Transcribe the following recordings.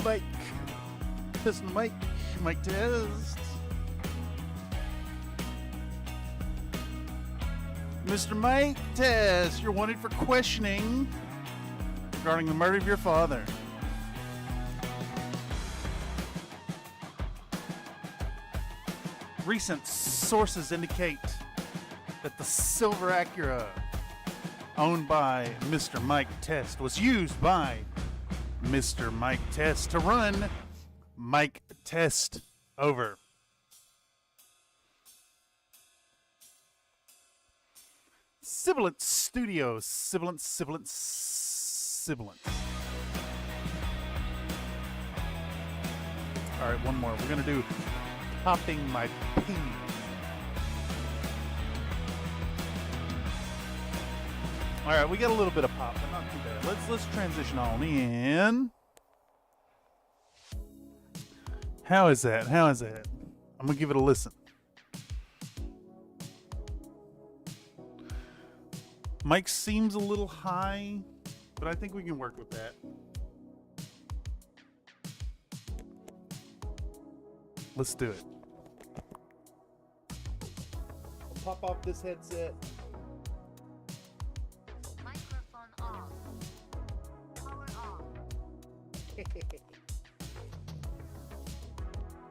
Mike. Test Mike. Mike test. Mr. Mike Test, you're wanted for questioning regarding the murder of your father. Recent sources indicate that the silver Acura owned by Mr. Mike Test was used by Mr. Mike Test to run Mike Test over. Sibilant Studios. Sibilant. Alright, one more. We're going to do Popping My Pee. Alright, we got a little bit of pop, but not too bad. Let's transition on in. How is that? I'm going to give it a listen. Mike seems a little high, but I think we can work with that. Let's do it. I'll pop off this headset. Microphone on. Power on.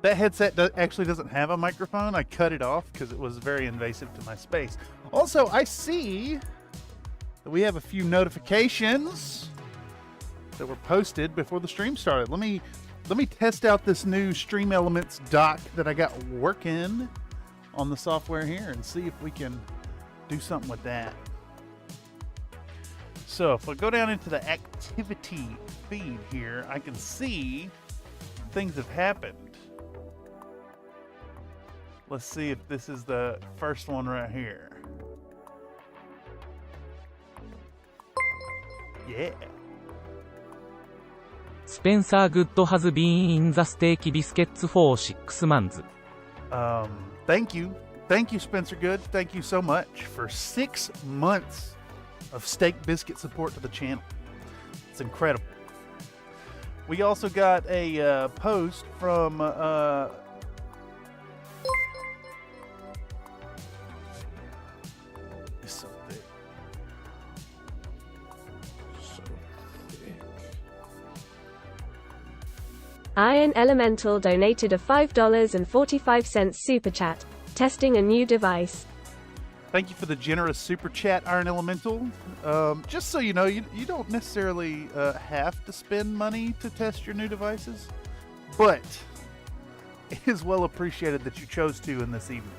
That headset actually doesn't have a microphone. I cut it off because it was very invasive to my space. Also, I see that we have a few notifications that were posted before the stream started. Let me test out this new Stream Elements dock that I got working on the software here and see if we can do something with that. So if I go down into the activity feed here, I can see things have happened. Let's see if this is the first one right here. Yeah. Spencer Good has been in the Steak Biscuits for 6 months. Thank you, Spencer Good. Thank you so much for 6 months of Steak Biscuit support to the channel. It's incredible. We also got a post from it's so thick. Iron Elemental donated a $5.45 super chat, testing a new device. Thank you for the generous super chat, Iron Elemental. Just so you know, you don't necessarily have to spend money to test your new devices, but it is well appreciated that you chose to in this evening.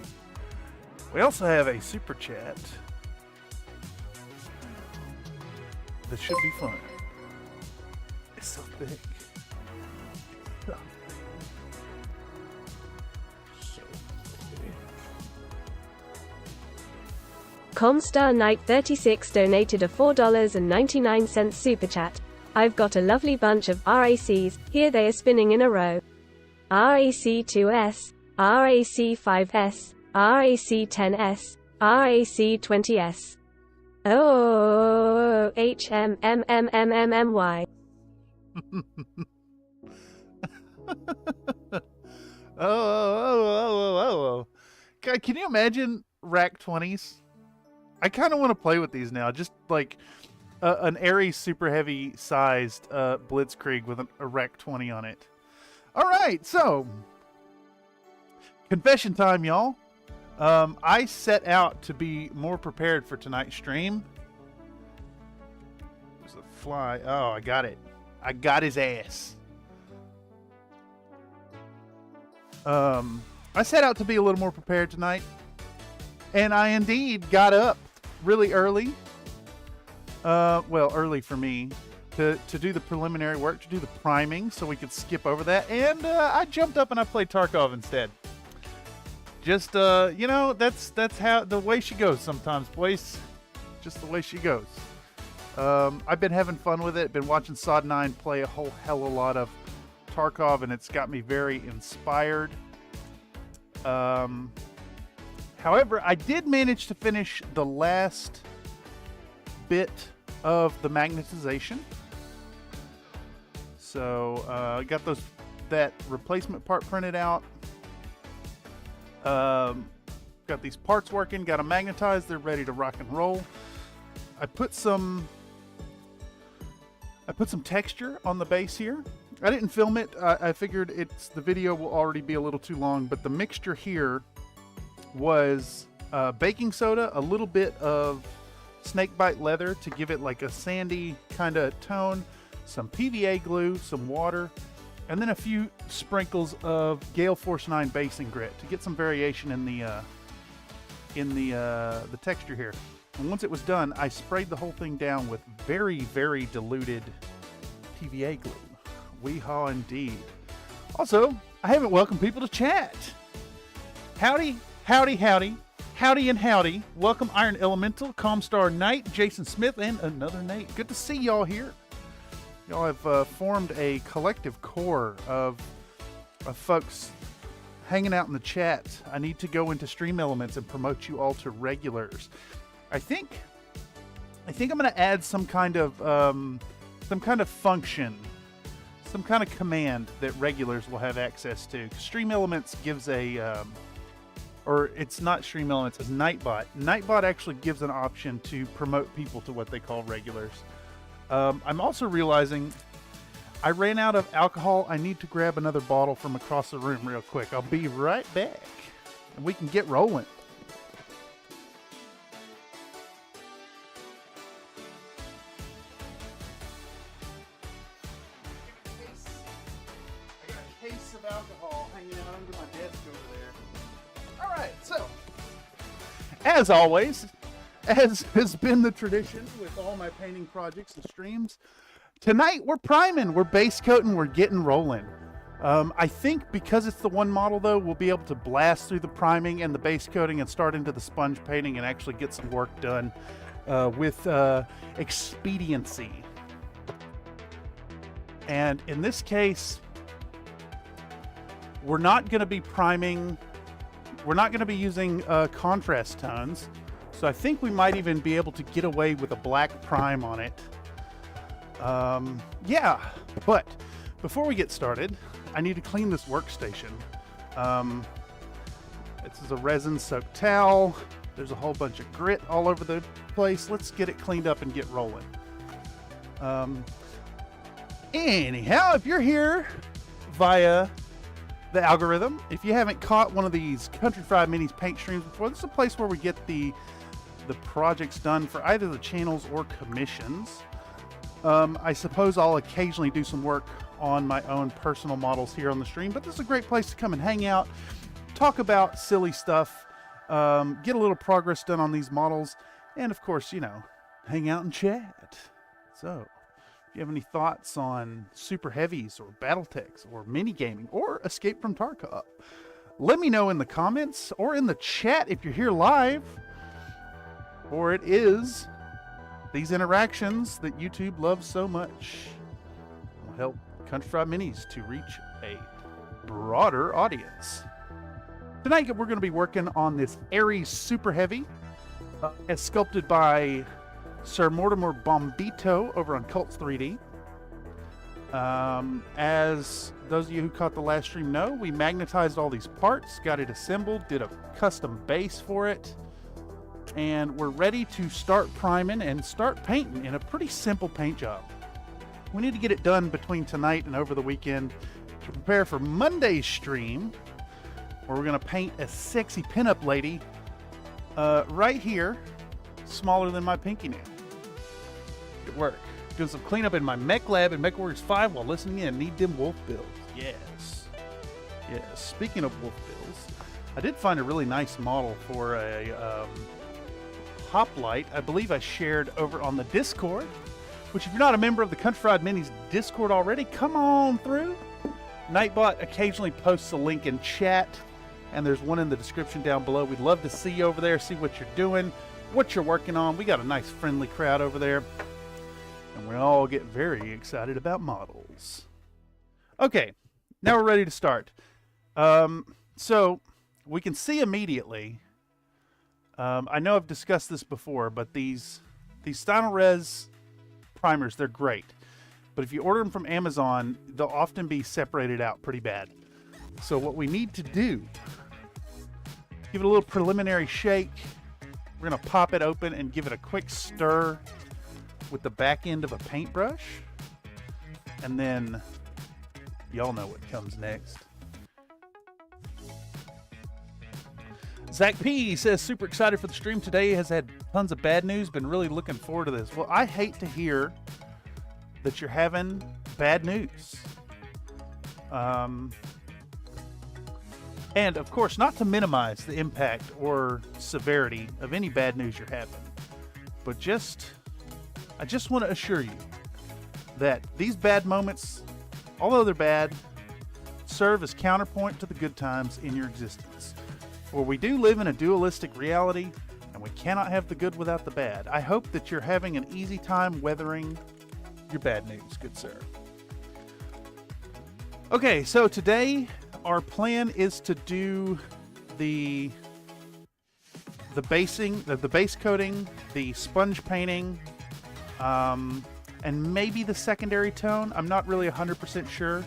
We also have a super chat that should be fun. It's so thick. Comstar Knight 36 donated a $4.99 super chat. I've got a lovely bunch of RACs, here they are spinning in a row. RAC2S, RAC5S, RAC10S, RAC20S. Oh, HMMMMMMY. Oh. God, can you imagine rack 20s? I kind of want to play with these now. Just like an Ares Superheavy sized Blitzkrieg with a rack 20 on it. All right, so confession time, y'all. I set out to be more prepared for tonight's stream. There's a fly. Oh, I got it. I got his ass. I set out to be a little more prepared tonight, and I indeed got up really early. Well, early for me to do the preliminary work, to do the priming, so we could skip over that. And I jumped up and I played Tarkov instead. Just you know, that's how the way she goes sometimes, boys. Just the way she goes. I've been having fun with it. Been watching Sod9 play a whole hell of a lot of Tarkov, and it's got me very inspired. However, I did manage to finish the last bit of the magnetization. So I got that replacement part printed out. Got these parts working, got them magnetized, they're ready to rock and roll. I put some texture on the base here. I didn't film it. I figured the video will already be a little too long, but the mixture here was baking soda, a little bit of snakebite leather to give it like a sandy kind of tone, some PVA glue, some water, and then a few sprinkles of Gale Force 9 basing grit to get some variation in the texture here. And once it was done, I sprayed the whole thing down with very, very diluted PVA glue. Weehaw indeed. Also, I haven't welcomed people to chat. Howdy, howdy, howdy. Howdy and howdy. Welcome Iron Elemental, Calmstar Knight, Jason Smith, and another Nate. Good to see y'all here. Y'all have formed a collective core of folks hanging out in the chat. I need to go into Stream Elements and promote you all to regulars. I think I'm going to add some kind of function, some kind of command that regulars will have access to. Stream Elements gives or it's not Stream Elements, it's Nightbot. Nightbot actually gives an option to promote people to what they call regulars. I'm also realizing I ran out of alcohol. I need to grab another bottle from across the room real quick. I'll be right back, and we can get rolling. I got a case of alcohol hanging out under my desk over there. All right, so as always, as has been the tradition with all my painting projects and streams, tonight we're priming, we're base coating, we're getting rolling. I think because it's the one model though, we'll be able to blast through the priming and the base coating and start into the sponge painting and actually get some work done with expediency. And in this case, we're not going to be priming, we're not going to be using contrast tones. So I think we might even be able to get away with a black prime on it. Yeah, but before we get started, I need to clean this workstation. This is a resin-soaked towel. There's a whole bunch of grit all over the place. Let's get it cleaned up and get rolling. Anyhow, if you're here via the algorithm, if you haven't caught one of these Country Fried Minis paint streams before, this is a place where we get the projects done for either the channels or commissions. I suppose I'll occasionally do some work on my own personal models here on the stream, but this is a great place to come and hang out, talk about silly stuff, get a little progress done on these models, and of course, you know, hang out and chat. So, if you have any thoughts on super heavies or Battletechs or mini gaming or Escape from Tarkov, let me know in the comments or in the chat if you're here live. Or it is these interactions that YouTube loves so much will help Country Fried Minis to reach a broader audience. Tonight we're going to be working on this Ares Superheavy, as sculpted by SirMortimerBombito over on Cults 3D. As those of you who caught the last stream know, we magnetized all these parts, got it assembled, did a custom base for it, and we're ready to start priming and start painting in a pretty simple paint job. We need to get it done between tonight and over the weekend to prepare for Monday's stream, where we're going to paint a sexy pinup lady right here, smaller than my pinky nail. Good work. Doing some cleanup in my mech lab in MechWarriors 5 while listening in. Need them wolf bills. Yes. Yes. Speaking of wolf bills, I did find a really nice model for a hoplite. I believe I shared over on the Discord, which if you're not a member of the Country Fried Minis Discord already, come on through. Nightbot occasionally posts a link in chat, and there's one in the description down below. We'd love to see you over there, see what you're doing, what you're working on. We got a nice friendly crowd over there, and we all get very excited about models. Okay, now we're ready to start. So we can see immediately, I know I've discussed this before, but these Stynylrez primers, they're great. But if you order them from Amazon, they'll often be separated out pretty bad. So what we need to do, give it a little preliminary shake. We're going to pop it open and give it a quick stir with the back end of a paintbrush. And then y'all know what comes next. Zach P says, super excited for the stream today. Has had tons of bad news. Been really looking forward to this. Well, I hate to hear that you're having bad news. And of course, not to minimize the impact or severity of any bad news you're having, but I just want to assure you that these bad moments, although they're bad, serve as counterpoint to the good times in your existence. For we do live in a dualistic reality, and we cannot have the good without the bad. I hope that you're having an easy time weathering your bad news, good sir. Okay, so today our plan is to do the basing, the base coating, the sponge painting, and maybe the secondary tone. I'm not really 100% sure.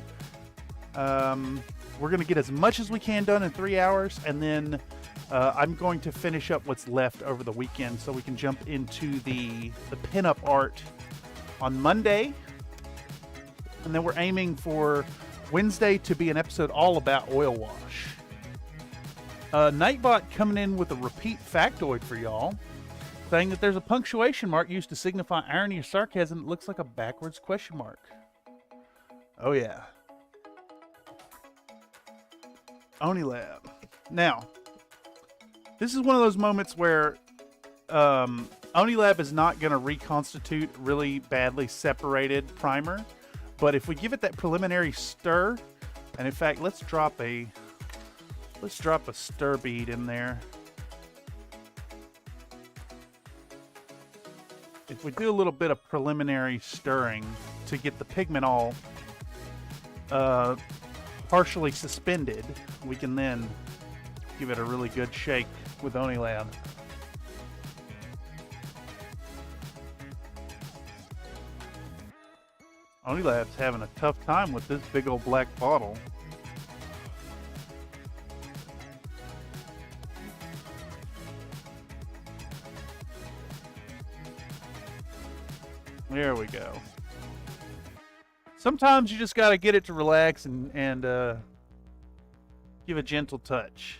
We're going to get as much as we can done in 3 hours, and then I'm going to finish up what's left over the weekend so we can jump into the pinup art on Monday. And then we're aiming for Wednesday to be an episode all about oil wash. Nightbot coming in with a repeat factoid for y'all, saying that there's a punctuation mark used to signify irony or sarcasm that looks like a backwards question mark. Oh yeah. Onilab. Now, this is one of those moments where Onilab is not going to reconstitute really badly separated primer, but if we give it that preliminary stir, and in fact, let's drop a stir bead in there. If we do a little bit of preliminary stirring to get the pigment all partially suspended, we can then give it a really good shake with Onilab. Onilab's having a tough time with this big old black bottle. There we go. Sometimes you just got to get it to relax and give a gentle touch.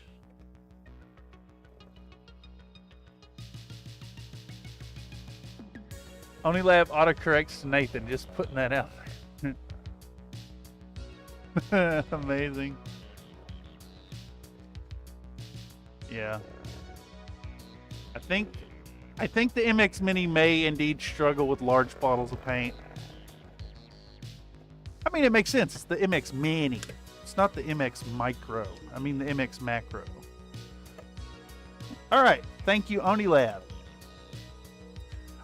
Onilab autocorrects Nathan, just putting that out there. Amazing. Yeah. I think the MX Mini may indeed struggle with large bottles of paint. I mean, it makes sense. It's the MX Mini. It's not the MX Micro. I mean the MX Macro. All right. Thank you, Onilab.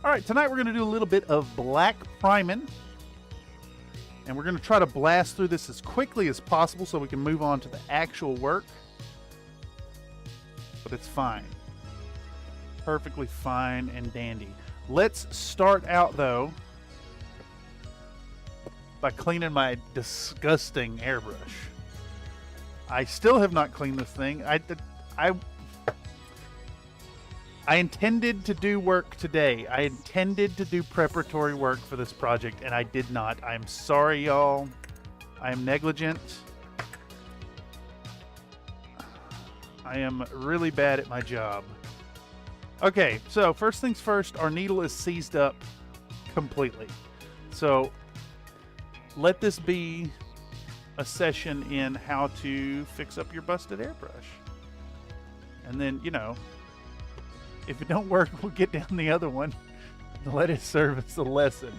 All right, tonight we're going to do a little bit of black priming. And we're going to try to blast through this as quickly as possible so we can move on to the actual work. But it's fine. Perfectly fine and dandy. Let's start out, though, by cleaning my disgusting airbrush. I still have not cleaned this thing. I intended to do work today. I intended to do preparatory work for this project, and I did not. I'm sorry, y'all. I am negligent. I am really bad at my job. Okay, so first things first, our needle is seized up completely. So let this be a session in how to fix up your busted airbrush. And then, you know, if it don't work, we'll get down the other one and let it serve as a lesson.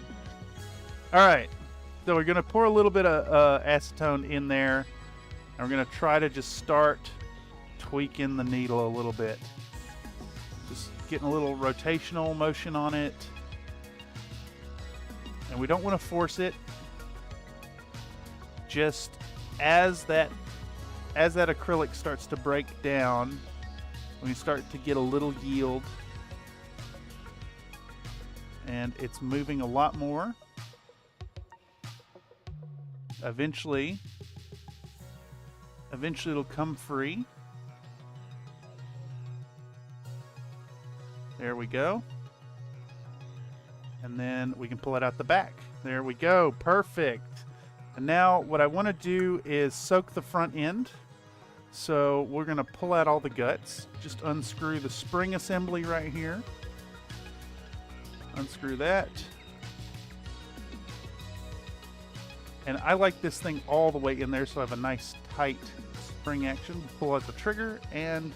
All right, so we're going to pour a little bit of acetone in there, and we're going to try to just start tweaking the needle a little bit. Just getting a little rotational motion on it. And we don't want to force it. Just as that acrylic starts to break down, we start to get a little yield, and it's moving a lot more. Eventually it'll come free. There we go. And then we can pull it out the back. There we go. Perfect. And now what I want to do is soak the front end. So we're going to pull out all the guts. Just unscrew the spring assembly right here. Unscrew that. And I like this thing all the way in there so I have a nice tight spring action. Pull out the trigger and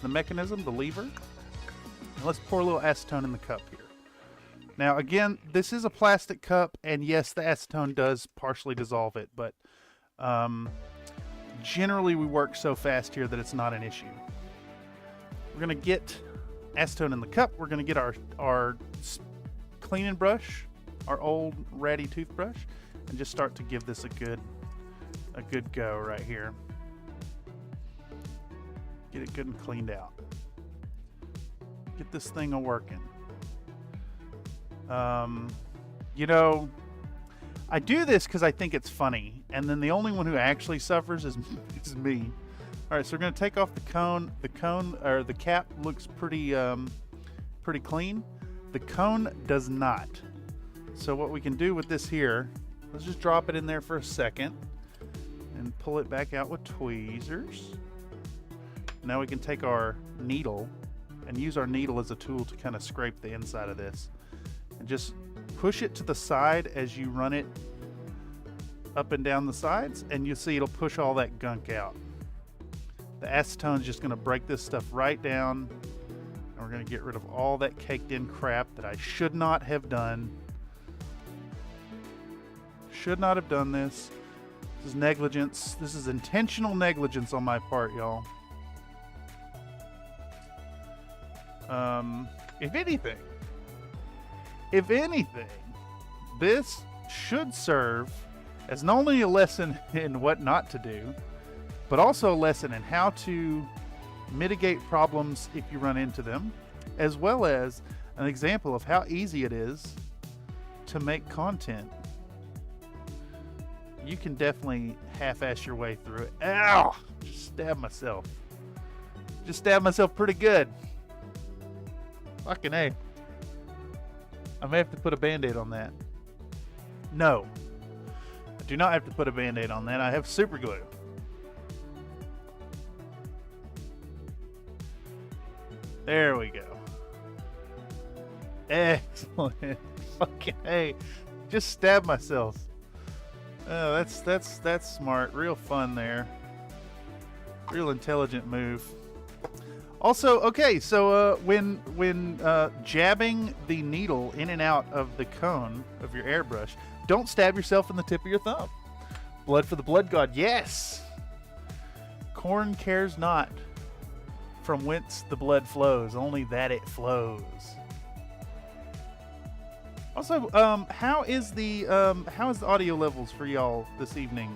the mechanism, the lever. And let's pour a little acetone in the cup here. Now again, this is a plastic cup, and yes, the acetone does partially dissolve it, but generally we work so fast here that it's not an issue. We're going to get acetone in the cup. We're going to get our cleaning brush, our old ratty toothbrush, and just start to give this a good go right here. Get it good and cleaned out. Get this thing a working. You know, I do this because I think it's funny, and then the only one who actually suffers is me. All right, so we're going to take off the cone. The cone, or the cap, looks pretty clean. The cone does not. So what we can do with this here, let's just drop it in there for a second and pull it back out with tweezers. Now we can take our needle and use our needle as a tool to kind of scrape the inside of this. And just push it to the side as you run it up and down the sides, and you'll see it'll push all that gunk out. The acetone is just going to break this stuff right down, and we're going to get rid of all that caked in crap that I should not have done. Should not have done this. This is negligence. This is intentional negligence on my part, y'all. If anything, this should serve as not only a lesson in what not to do, but also a lesson in how to mitigate problems if you run into them, as well as an example of how easy it is to make content. You can definitely half-ass your way through it. Ow! Just stabbed myself. Just stabbed myself pretty good. Fucking A. I may have to put a band-aid on that. No. I do not have to put a band-aid on that. I have super glue. There we go. Excellent. Fucking A. Just stabbed myself. Oh, that's smart. Real fun there. Real intelligent move. Also, okay, so when jabbing the needle in and out of the cone of your airbrush, don't stab yourself in the tip of your thumb. Blood for the blood god, yes! Corn cares not from whence the blood flows, only that it flows. Also, how is the audio levels for y'all this evening?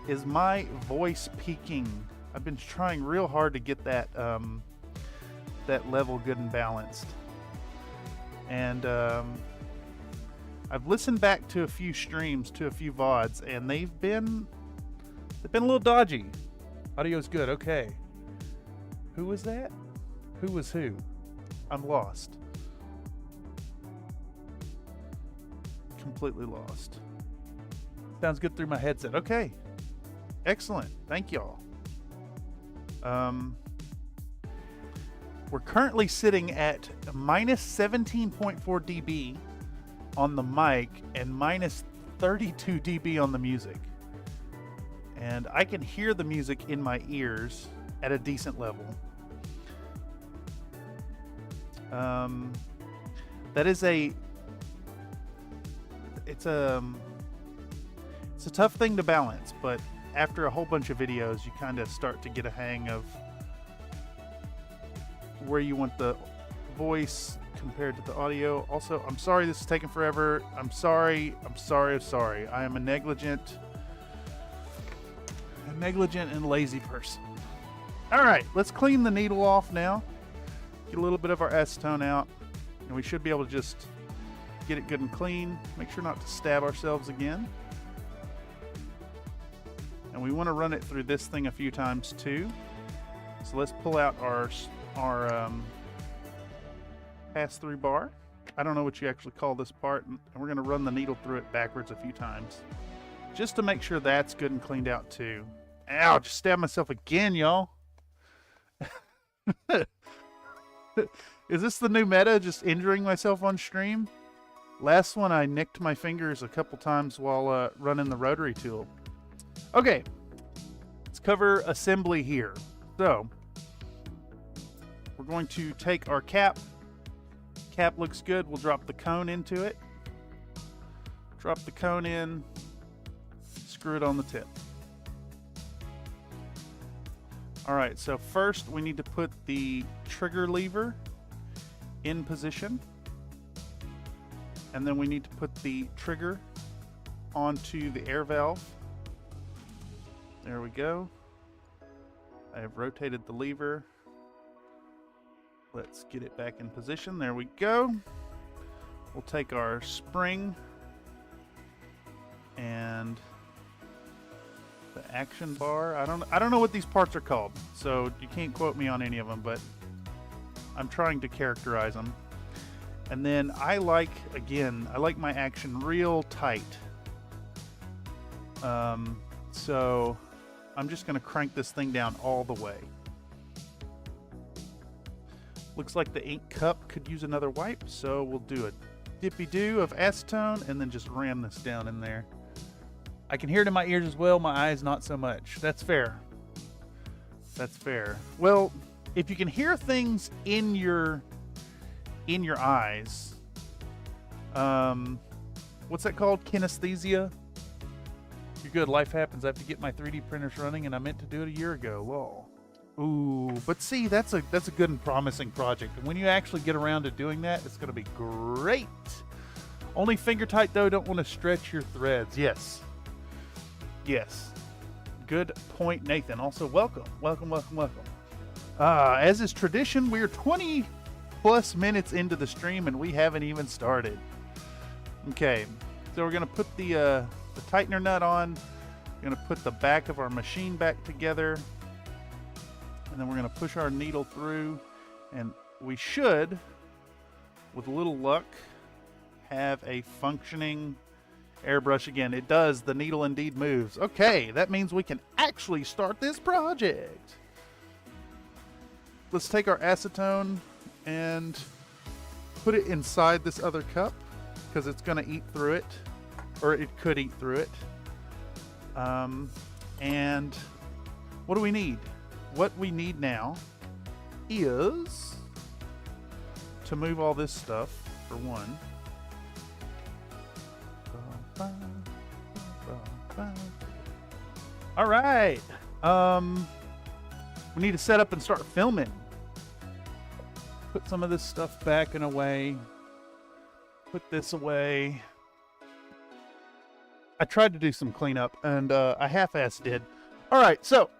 Is my voice peaking? I've been trying real hard to get that that level good and balanced. And I've listened back to a few streams, to a few VODs, and they've been a little dodgy. Audio's good, okay. Who was that? Who was who? I'm lost. Completely lost. Sounds good through my headset. Okay. Excellent. Thank y'all. We're currently sitting at minus 17.4 dB on the mic and minus 32 dB on the music. And I can hear the music in my ears at a decent level. That is it's a tough thing to balance, but after a whole bunch of videos, you kind of start to get a hang of where you want the voice compared to the audio. Also, I'm sorry this is taking forever. I'm sorry. I am a negligent and lazy person. All right, let's clean the needle off now. Get a little bit of our acetone out, and we should be able to just get it good and clean. Make sure not to stab ourselves again. And we want to run it through this thing a few times too. So let's pull out our pass-through bar. I don't know what you actually call this part, and we're going to run the needle through it backwards a few times, just to make sure that's good and cleaned out too. Ow, just stabbed myself again, y'all. Is this the new meta, just injuring myself on stream? Last one, I nicked my fingers a couple times while running the rotary tool. Okay, let's cover assembly here. So, we're going to take our cap. Cap looks good. We'll drop the cone into it. Drop the cone in. Screw it on the tip. Alright, so first we need to put the trigger lever in position. And then we need to put the trigger onto the air valve. There we go. I have rotated the lever. Let's get it back in position. There we go. We'll take our spring and the action bar. I don't know what these parts are called, so you can't quote me on any of them, but I'm trying to characterize them. And then I like my action real tight. So I'm just going to crank this thing down all the way. Looks like the ink cup could use another wipe, so we'll do a dippy-do of acetone and then just ram this down in there. I can hear it in my ears as well, my eyes not so much. That's fair. That's fair. Well, if you can hear things in your eyes, what's that called? Kinesthesia? You're good, life happens. I have to get my 3D printers running and I meant to do it a year ago. Lol. Ooh, but see, that's a good and promising project. And when you actually get around to doing that, it's going to be great. Only finger tight though, don't want to stretch your threads. Yes. Yes. Good point, Nathan. Also, welcome. As is tradition, we're 20 plus minutes into the stream and we haven't even started. Okay, so we're going to put the tightener nut on. We're going to put the back of our machine back together. And then we're going to push our needle through, and we should, with a little luck, have a functioning airbrush again. It does. The needle indeed moves. Okay, that means we can actually start this project. Let's take our acetone and put it inside this other cup because it's going to eat through it, or it could eat through it. And what do we need? What we need now is to move all this stuff, for one. All right. We need to set up and start filming. Put some of this stuff back and away. Put this away. I tried to do some cleanup, and I half-assed did. All right, so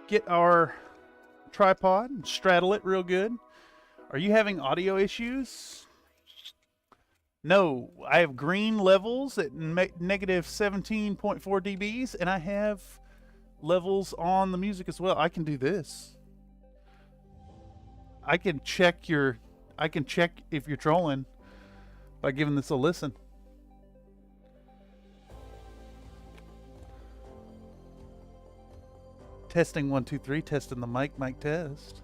get our tripod and straddle it real good. Are you having audio issues? No, I have green levels at negative 17.4 dBs, and I have levels on the music as well. I can do this. I can check if you're trolling by giving this a listen. Testing 1 2 3, testing the mic test.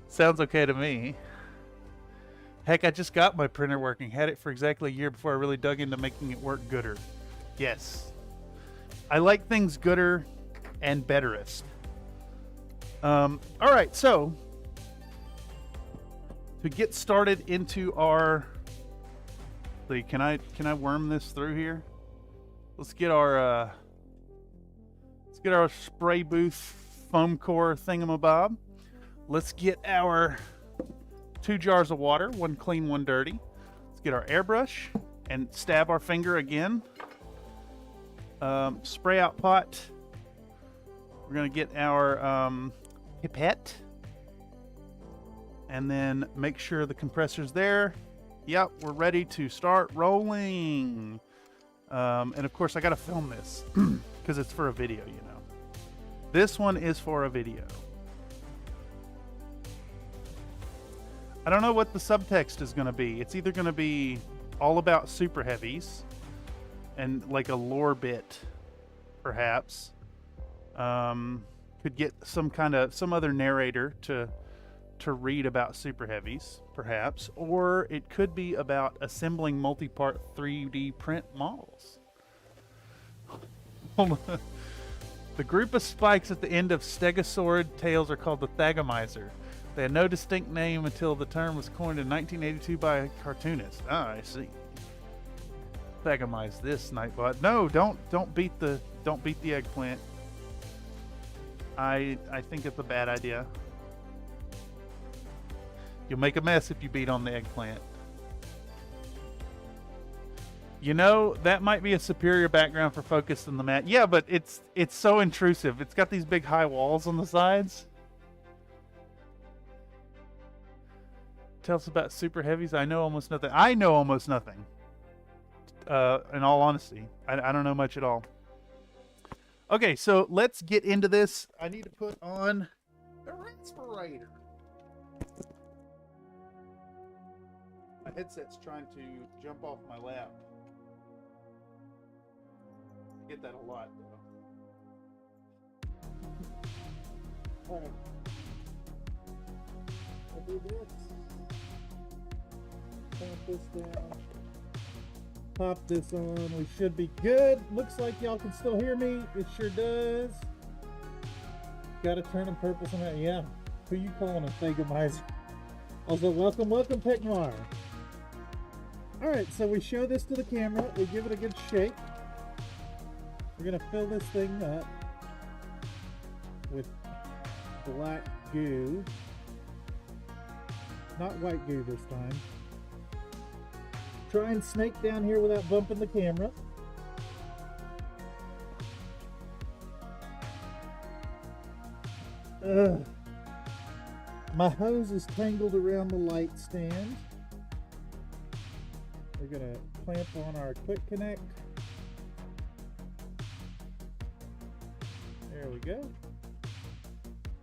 Sounds okay to me. Heck, I just got my printer working. Had it for exactly a year before I really dug into making it work gooder. Yes. I like things gooder and betterest. Alright, so to get started into our... See, can I worm this through here? Let's get our spray booth foam core thingamabob. Let's get our 2 jars of water, 1 clean, 1 dirty. Let's get our airbrush and stab our finger again. Spray out pot. We're gonna get our pipette, and then make sure the compressor's there. Yep, we're ready to start rolling. And of course, I gotta film this because it's for a video, you know. This one is for a video. I don't know what the subtext is gonna be. It's either gonna be all about super heavies and like a lore bit, perhaps. Could get some other narrator to read about super heavies, perhaps, or it could be about assembling multi-part 3D print models. Hold on. The group of spikes at the end of stegosaur tails are called the Thagomizer. They had no distinct name until the term was coined in 1982 by a cartoonist. Ah, I see. Thagomize this, Nightbot. No, don't beat the eggplant. I think it's a bad idea. You'll make a mess if you beat on the eggplant. You know, that might be a superior background for focus than the mat. Yeah, but it's so intrusive. It's got these big high walls on the sides. Tell us about super heavies. I know almost nothing. I know almost nothing. In all honesty, I don't know much at all. Okay, so let's get into this. I need to put on the respirator. My headset's trying to jump off my lap. I get that a lot, though. Alright. I'll do this. Pop this down. Pop this on. We should be good. Looks like y'all can still hear me. It sure does. Gotta turn them purple somehow. Yeah. Who you calling a Thagomizer? Also, welcome, Pet Noir. Alright, so we show this to the camera. We give it a good shake. We're gonna fill this thing up with black goo. Not white goo this time. Try and snake down here without bumping the camera. Ugh. My hose is tangled around the light stand. We're gonna clamp on our quick connect. There we go.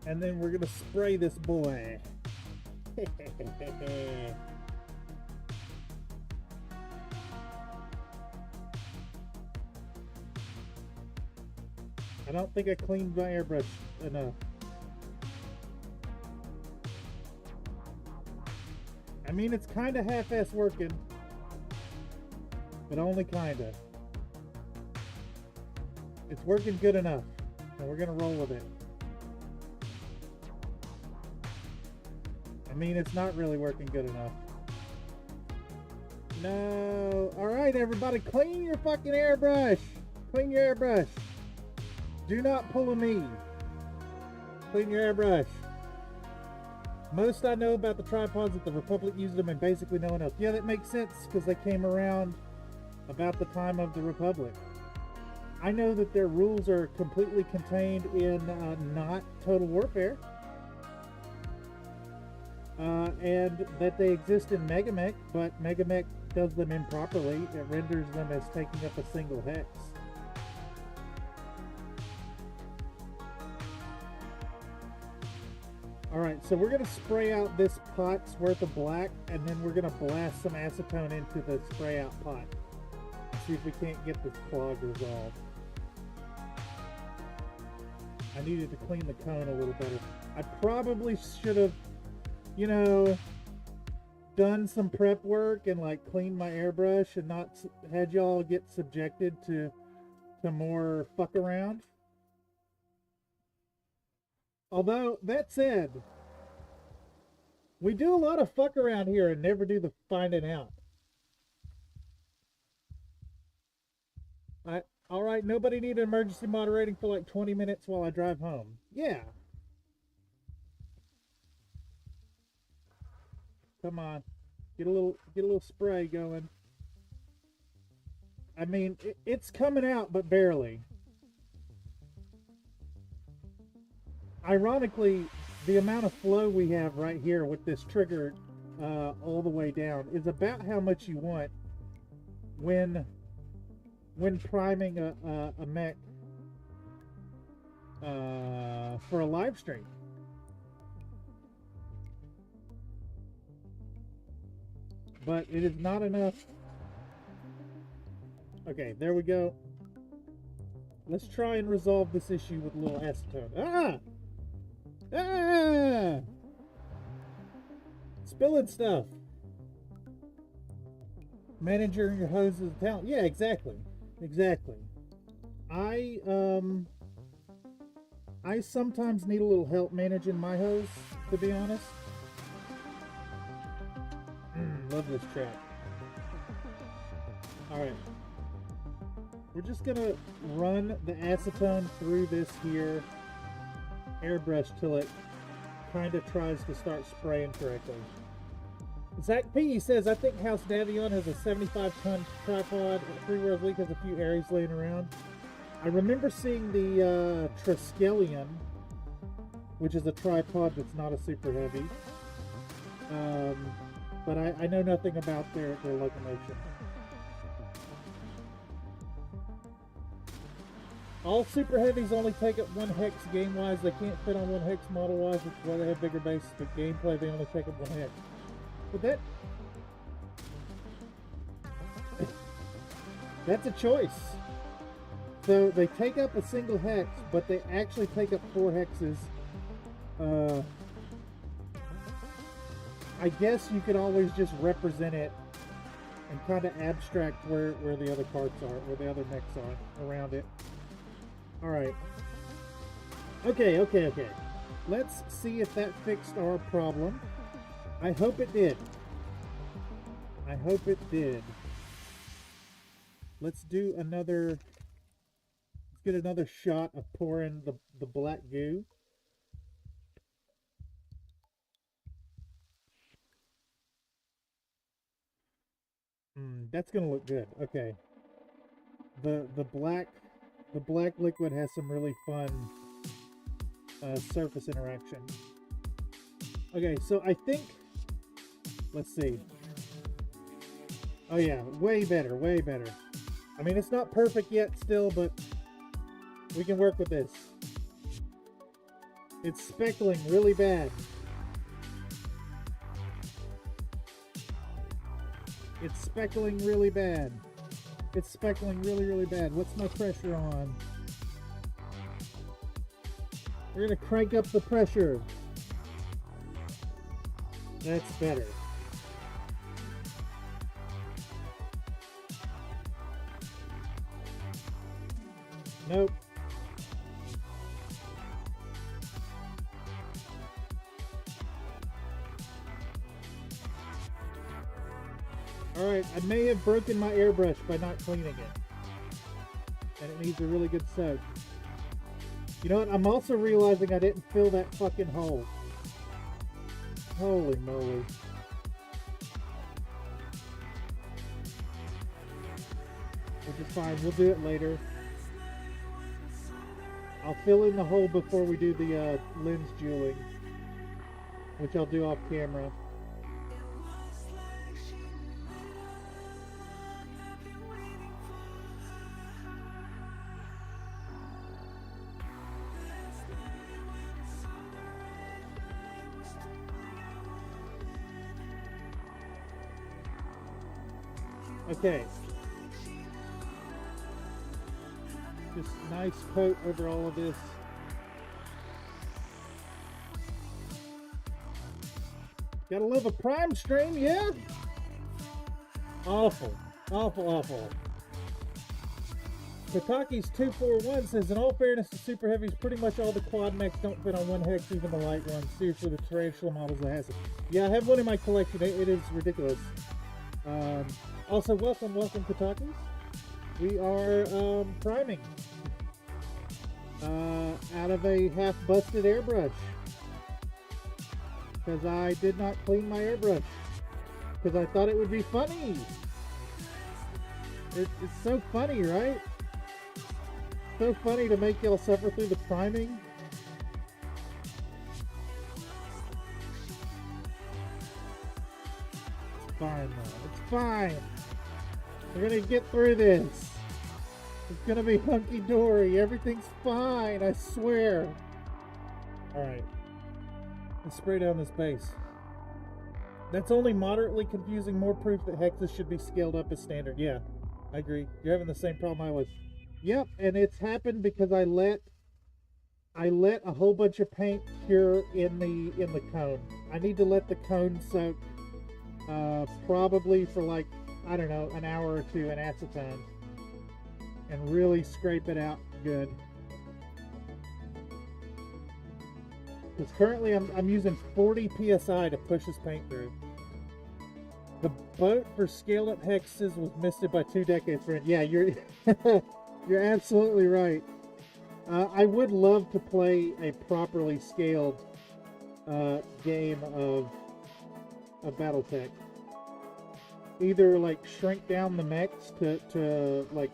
And then we're gonna spray this boy. I don't think I cleaned my airbrush enough. I mean, it's kind of half-ass working, but only kind of. It's working good enough, and we're gonna roll with it. I mean, it's not really working good enough. No. Alright, everybody, clean your fucking airbrush. Clean your airbrush. Do not pull a me. Clean your airbrush. Most I know about the tripods that the Republic used them and basically no one else. Yeah, that makes sense because they came around about the time of the Republic. I know that their rules are completely contained in not Total Warfare. And that they exist in Mega Mech, but Mega Mech does them improperly. It renders them as taking up a single hex. Alright, so we're going to spray out this pot's worth of black, and then we're going to blast some acetone into the spray out pot. See if we can't get this clog resolved. I needed to clean the cone a little better. I probably should have, you know, done some prep work and like cleaned my airbrush and not had y'all get subjected to more fuck around. Although, that said, we do a lot of fuck around here and never do the finding out. Alright, nobody need emergency moderating for like 20 minutes while I drive home. Yeah. Come on. Get a little spray going. I mean, it's coming out, but barely. Ironically, the amount of flow we have right here with this trigger all the way down is about how much you want when priming a mech for a live stream. But it is not enough. Okay, there we go. Let's try and resolve this issue with a little acetone. Ah! Spilling stuff. Managing your hoses and talent. Yeah, exactly. Exactly. I sometimes need a little help managing my hose, to be honest. Love this track. Alright. We're just gonna run the acetone through this here airbrush till it kind of tries to start spraying correctly. Zach P says, I think House Davion has a 75-ton tripod. Free World League has a few Ares laying around. I remember seeing the Triskelion, which is a tripod that's not a super heavy. But I know nothing about their locomotion. All super heavies only take up 1 hex game-wise. They can't fit on 1 hex model-wise, which is why they have bigger bases, but gameplay they only take up 1 hex. But that's a choice. So they take up a single hex, but they actually take up 4 hexes. I guess you could always just represent it and kind of abstract where the other parts are, where the other mechs are around it. Alright. Okay. Let's see if that fixed our problem. I hope it did. Let's do another... Let's get another shot of pouring the black goo. That's gonna look good. Okay. The black liquid has some really fun surface interaction. Okay, so I think, let's see. Oh yeah, way better. I mean, it's not perfect yet still, but we can work with this. It's speckling really bad. It's speckling really bad. It's speckling really bad. What's my pressure on? We're gonna crank up the pressure. That's better. Nope. Alright, I may have broken my airbrush by not cleaning it. And it needs a really good soak. You know what? I'm also realizing I didn't fill that fucking hole. Holy moly. Which is fine. We'll do it later. I'll fill in the hole before we do the lens jeweling, which I'll do off camera. Okay. Just nice coat over all of this. Gotta love a prime stream, yeah? Awful. Kataki's 241 says, in all fairness to Super Heavies, pretty much all the quad mechs don't fit on 1 hex, even the light ones. Seriously, the tarantula models that has it. Yeah, I have one in my collection. It is ridiculous. Also, welcome Katakis. We are priming out of a half-busted airbrush because I did not clean my airbrush because I thought it would be funny. It's so funny, right? So funny to make y'all suffer through the priming. fine though. It's fine. We're gonna get through this. It's gonna be hunky-dory. Everything's fine, I swear. Alright. Let's spray down this base. That's only moderately confusing. More proof that hexes should be scaled up as standard. Yeah, I agree. You're having the same problem I was. Yep, and it's happened because I let a whole bunch of paint cure in the cone. I need to let the cone soak probably for like, I don't know, an hour or two in acetone and really scrape it out good. Because currently I'm using 40 psi to push this paint through. The boat for scaled up hexes was missed by 2 decades, friend. Yeah, you're you're absolutely right. I would love to play a properly scaled game of BattleTech. Either like shrink down the mechs to like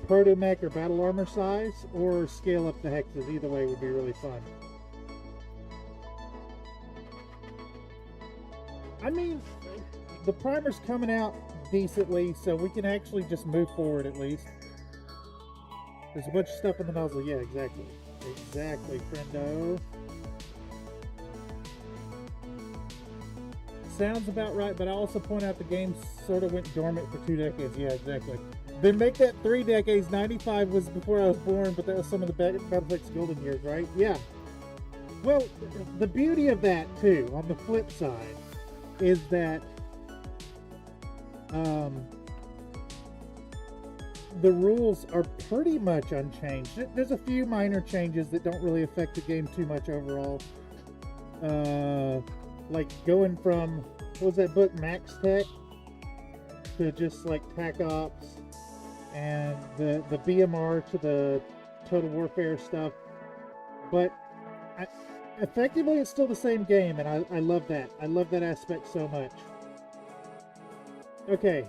proto mech or battle armor size, or scale up the hexes. Either way would be really fun. I mean, the primer's coming out decently, so we can actually just move forward at least. There's a bunch of stuff in the nozzle. Yeah, exactly. Exactly, friendo. Sounds about right, but I also point out the game sort of went dormant for 2 decades. Yeah, exactly. Then make that 3 decades. 95 was before I was born, but that was some of the BattleTech's golden years, right? Yeah. Well, the beauty of that, too, on the flip side, is that the rules are pretty much unchanged. There's a few minor changes that don't really affect the game too much overall. Like going from, what was that book, Max Tech, to just like Tac Ops, and the BMR to the Total Warfare stuff. But effectively it's still the same game, and I love that. I love that aspect so much. Okay,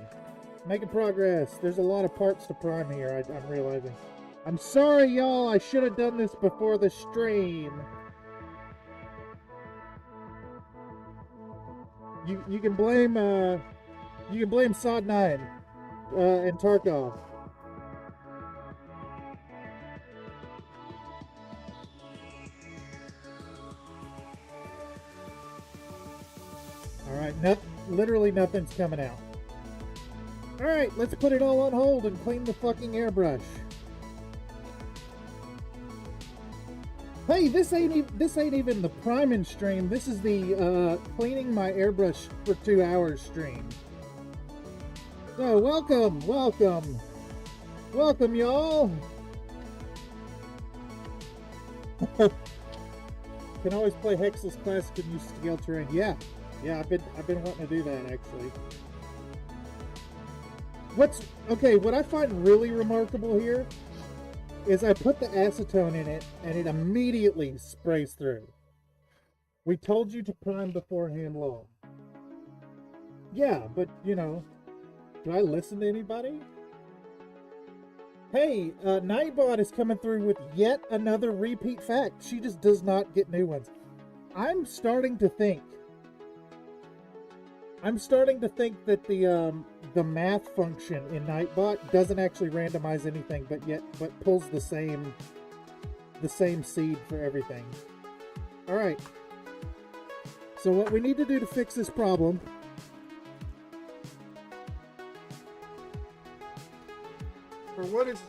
making progress. There's a lot of parts to prime here, I'm realizing. I'm sorry, y'all. I should have done this before the stream. You can blame Sod 9 and Tarkov. All right, literally nothing's coming out. All right, let's put it all on hold and clean the fucking airbrush. Hey, this ain't even the priming stream. This is the cleaning my airbrush for 2 hours stream. So welcome, y'all. Can always play Hexless Classic and use scale terrain. Yeah, I've been wanting to do that actually. What I find really remarkable here is I put the acetone in it and it immediately sprays through. We told you to prime beforehand, law. Yeah, but you know, do I listen to anybody? Hey, Nightbot is coming through with yet another repeat fact. She just does not get new ones. I'm starting to think that the math function in Nightbot doesn't actually randomize anything, but pulls the same seed for everything. All right. So what we need to do to fix this problem For what is to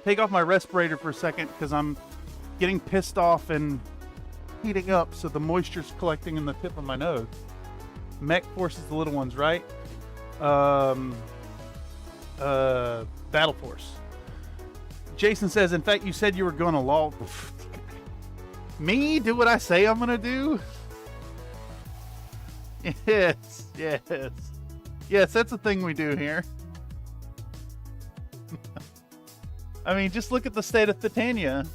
take off my respirator for a second, because I'm getting pissed off and heating up, so the moisture's collecting in the tip of my nose. Mech forces the little ones, right? Battle Force. Jason says, in fact, you said you were going to law. Me? Do what I say I'm going to do? Yes. Yes, that's a thing we do here. I mean, just look at the state of Titania.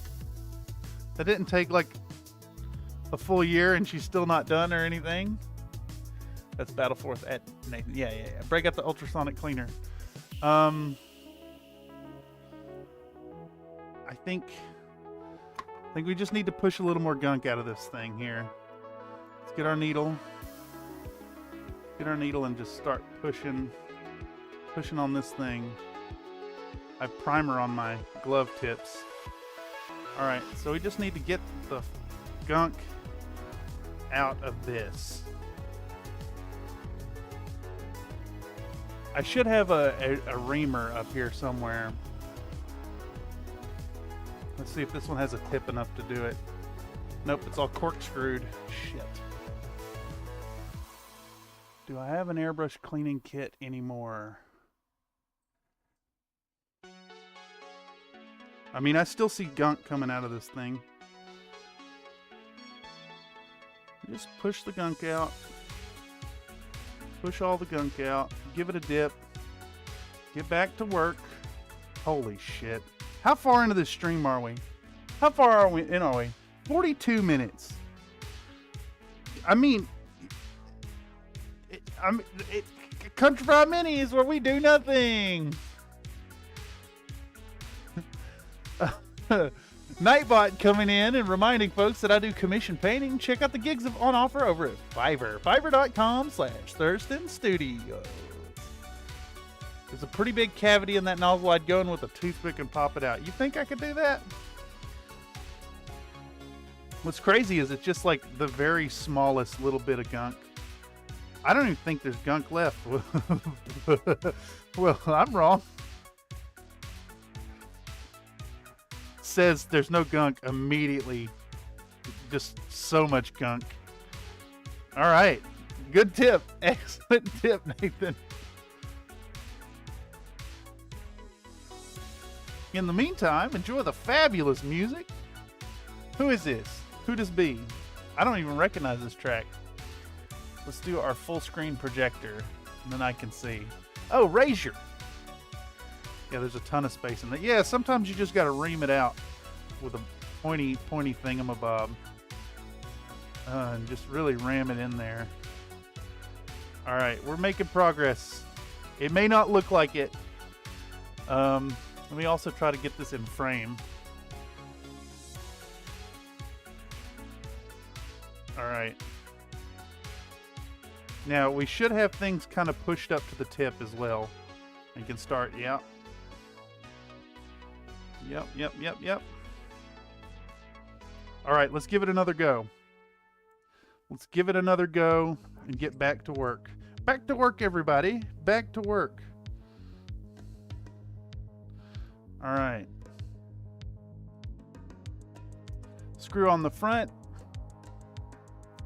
That didn't take like a full year and she's still not done or anything. That's Battle Force at Nathan. Yeah. Break out the ultrasonic cleaner. I think we just need to push a little more gunk out of this thing here. Let's get our needle. Get our needle and just start pushing on this thing. I have primer on my glove tips. Alright, so we just need to get the gunk out of this. I should have a reamer up here somewhere. Let's see if this one has a tip enough to do it. Nope, it's all corkscrewed. Shit. Do I have an airbrush cleaning kit anymore? I mean, I still see gunk coming out of this thing. Just push the gunk out. Push all the gunk out. Give it a dip. Get back to work. Holy shit. How far into this stream are we? How far are we in, are we? 42 minutes. I mean, Country Fried Minis where we do nothing. Nightbot coming in and reminding folks that I do commission painting. Check out the gigs on offer over at Fiverr. Fiverr.com/ThurstonStudios. There's a pretty big cavity in that nozzle. I'd go in with a toothpick and pop it out. You think I could do that? What's crazy is it's just like the very smallest little bit of gunk. I don't even think there's gunk left. Well, I'm wrong. Says there's no gunk immediately. Just so much gunk. All right. Good tip. Excellent tip, Nathan. In the meantime, enjoy the fabulous music. Who is this? Who does be? I don't even recognize this track. Let's do our full screen projector, and then I can see. Oh, Razor. Yeah, there's a ton of space in there. Yeah, sometimes you just got to ream it out with a pointy thingamabob. And just really ram it in there. All right, we're making progress. It may not look like it. Let me also try to get this in frame. All right. Now, we should have things kind of pushed up to the tip as well. And can start, yeah. Yep. All right, let's give it another go. Let's give it another go and get back to work. Back to work, everybody. Back to work. All right. Screw on the front.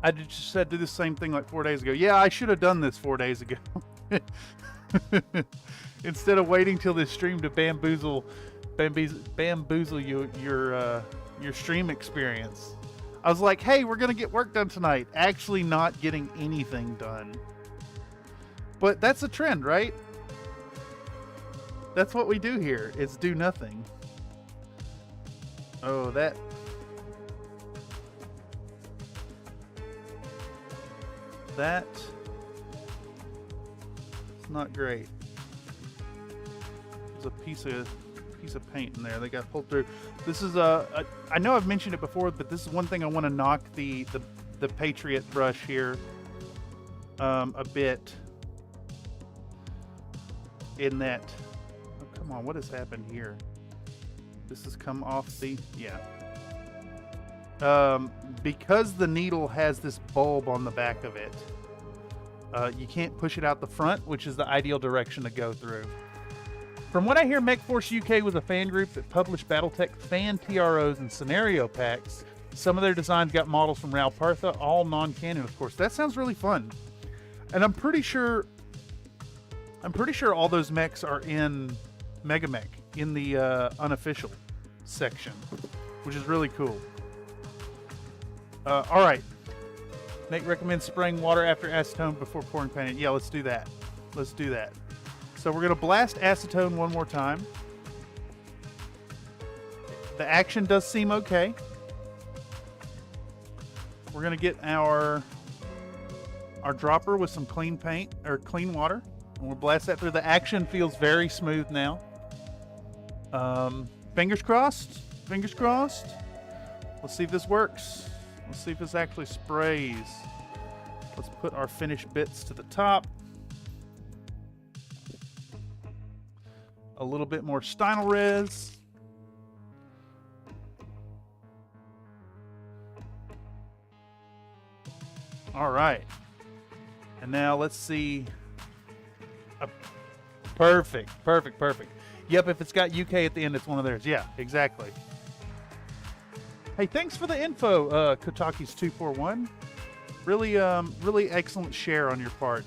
I just said do the same thing like 4 days ago. Yeah, I should have done this 4 days ago. Instead of waiting till this stream to bamboozle your stream experience. I was like, hey, we're gonna get work done tonight. Actually not getting anything done. But that's a trend, right? That's what we do here, is do nothing. Oh, that's not great. There's a piece of paint in there that got pulled through. This is I know I've mentioned it before, but this is one thing I want to knock the Patriot brush here a bit. In that, oh, come on, what has happened here? This has come off the, yeah. Because the needle has this bulb on the back of it, you can't push it out the front, which is the ideal direction to go through. From what I hear, MechForce UK was a fan group that published Battletech fan TROs and scenario packs. Some of their designs got models from Ral Partha, all non-canon, of course. That sounds really fun. And I'm pretty sure all those mechs are in Mega Mech, in the unofficial section, which is really cool. All right. Nate recommends spraying water after acetone before pouring paint in. Yeah, let's do that. Let's do that. So we're going to blast acetone one more time. The action does seem okay. We're going to get our dropper with some clean paint, or clean water. And we'll blast that through. The action feels very smooth now. Fingers crossed. Fingers crossed. Let's see if this works. Let's see if this actually sprays. Let's put our finished bits to the top. A little bit more Stynylrez. All right. And now let's see. Perfect. Yep, if it's got UK at the end, it's one of theirs. Yeah, exactly. Hey, thanks for the info, Kotaki's 241. Really excellent share on your part.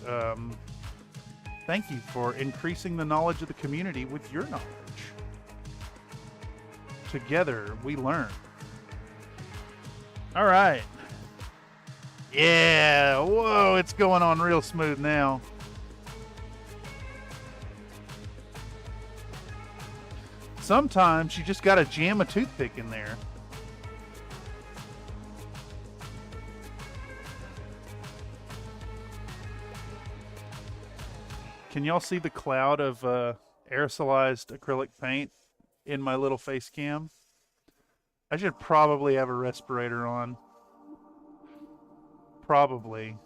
Thank you for increasing the knowledge of the community with your knowledge. Together, we learn. All right. Yeah, whoa, it's going on real smooth now. Sometimes you just gotta jam a toothpick in there. Can y'all see the cloud of aerosolized acrylic paint in my little face cam? I should probably have a respirator on. Probably.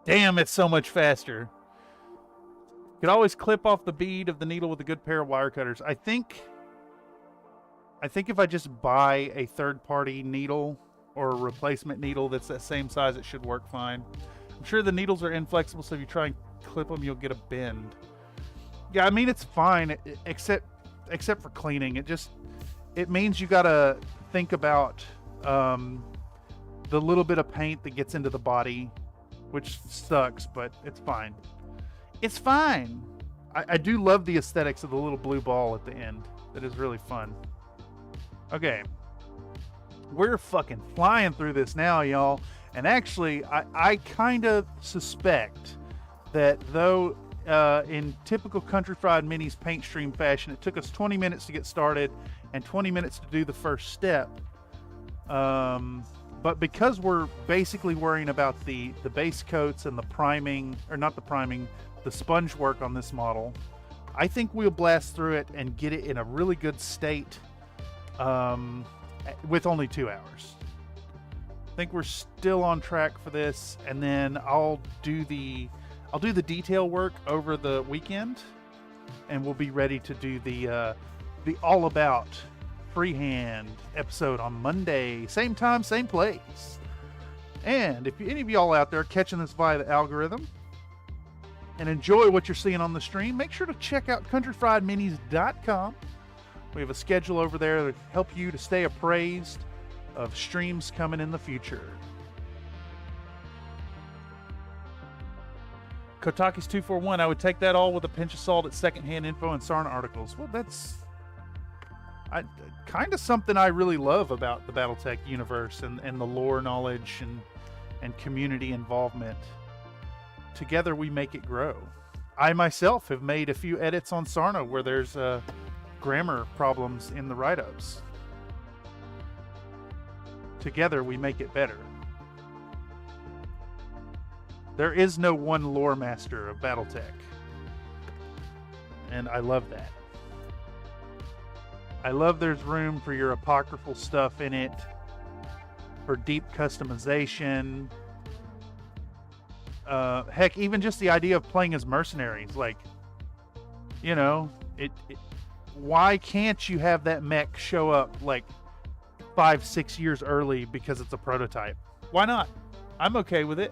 Damn, it's so much faster. Could always clip off the bead of the needle with a good pair of wire cutters. I think if I just buy a third-party needle or a replacement needle that's that same size, it should work fine. I'm sure the needles are inflexible, so if you try and clip them, you'll get a bend. Yeah, I mean, it's fine, except for cleaning. It means you gotta think about the little bit of paint that gets into the body, which sucks, but it's fine. It's fine. I do love the aesthetics of the little blue ball at the end. That is really fun. Okay. We're fucking flying through this now, y'all. And actually, I kind of suspect that though in typical Country Fried Minis paint stream fashion, it took us 20 minutes to get started and 20 minutes to do the first step. But because we're basically worrying about the base coats and the priming, or not the priming, the sponge work on this model, I think we'll blast through it and get it in a really good state with only 2 hours. I think we're still on track for this, and then I'll do the detail work over the weekend, and we'll be ready to do the all about freehand episode on Monday, same time, same place. And if any of y'all out there catching this via the algorithm and enjoy what you're seeing on the stream, make sure to check out countryfriedminis.com. We have a schedule over there to help you to stay appraised of streams coming in the future. Kotaki's 241, I would take that all with a pinch of salt at secondhand info and Sarna articles. Well, that's kind of something I really love about the Battletech universe and the lore knowledge and community involvement. Together we make it grow. I myself have made a few edits on Sarna where there's grammar problems in the write-ups. Together we make it better. There is no one lore master of Battletech, and I love that. I love there's room for your apocryphal stuff in it, for deep customization. Heck, even just the idea of playing as mercenaries, like, you know, why can't you have that mech show up like 5-6 years early because it's a prototype? Why not? I'm okay with it.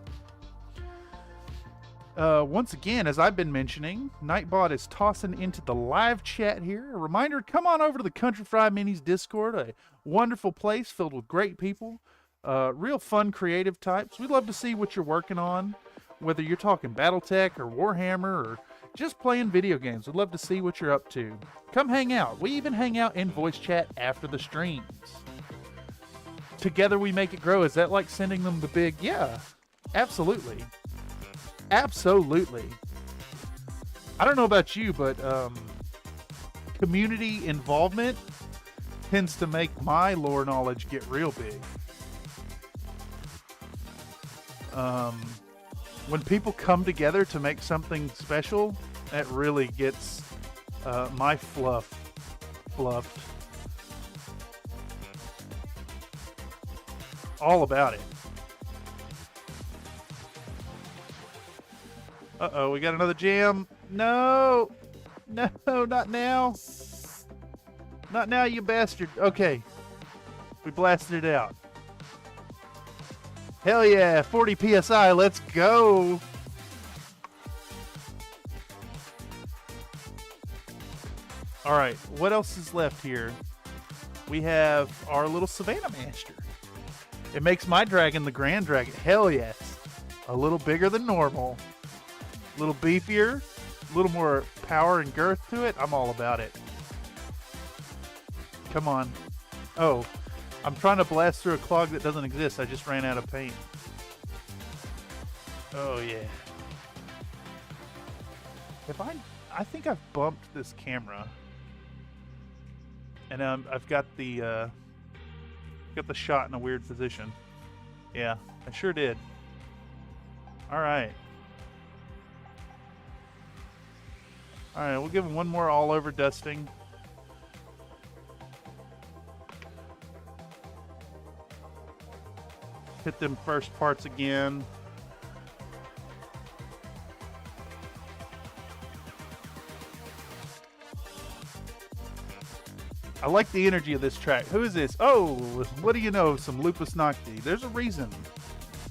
Once again, as I've been mentioning, Nightbot is tossing into the live chat here. A reminder, come on over to the Country Fried Minis Discord, a wonderful place filled with great people, real fun, creative types. We'd love to see what you're working on, whether you're talking Battletech or Warhammer or just playing video games. We'd love to see what you're up to. Come hang out. We even hang out in voice chat after the streams. Together we make it grow. Is that like sending them the big, yeah, absolutely. Absolutely. I don't know about you, but community involvement tends to make my lore knowledge get real big. When people come together to make something special, that really gets my fluffed. All about it. Uh-oh, we got another jam. No! No, not now. Not now, you bastard. Okay. We blasted it out. Hell yeah, 40 PSI, let's go. All right, what else is left here? We have our little Savannah Master. It makes my dragon the Grand Dragon. Hell yes. A little bigger than normal. A little beefier. A little more power and girth to it. I'm all about it. Come on. Oh, I'm trying to blast through a clog that doesn't exist. I just ran out of paint. Oh, yeah. I think I've bumped this camera. And I've got the shot in a weird position. Yeah, I sure did. All right. All right, we'll give him one more all-over dusting. Hit them first parts again. I like the energy of this track. Who is this? Oh, what do you know? Some Lupus Nocti. There's a reason.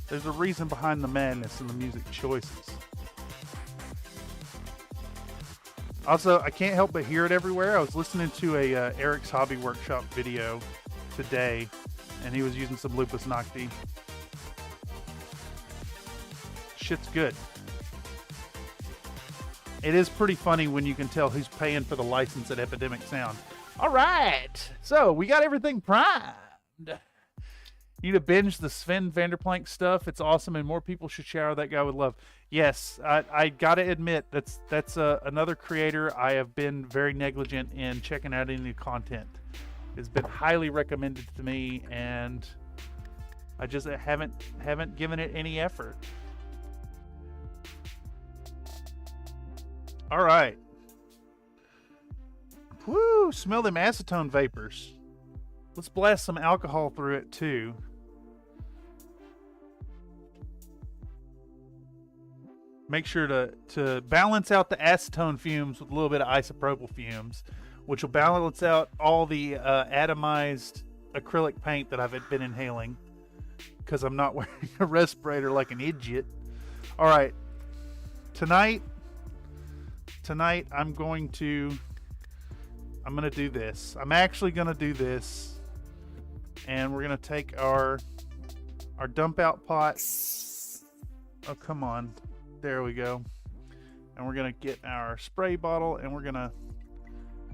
There's a reason behind the madness in the music choices. Also, I can't help but hear it everywhere. I was listening to a Eric's Hobby Workshop video today, and he was using some Lupus Nocti. Shit's good. It is pretty funny when you can tell who's paying for the license at Epidemic Sound. All right, so we got everything primed. You need to binge the Sven Vanderplank stuff. It's awesome, and more people should shower that guy with love. Yes, I gotta admit that's another creator I have been very negligent in checking out any content. It's been highly recommended to me, and I just haven't given it any effort. All right. Woo! Smell them acetone vapors. Let's blast some alcohol through it too. Make sure to balance out the acetone fumes with a little bit of isopropyl fumes, which will balance out all the atomized acrylic paint that I've been inhaling because I'm not wearing a respirator like an idiot. All right, tonight I'm going to do this. I'm actually going to do this, and we're going to take our dump out pot. Oh, come on. There we go. And we're going to get our spray bottle, and we're going to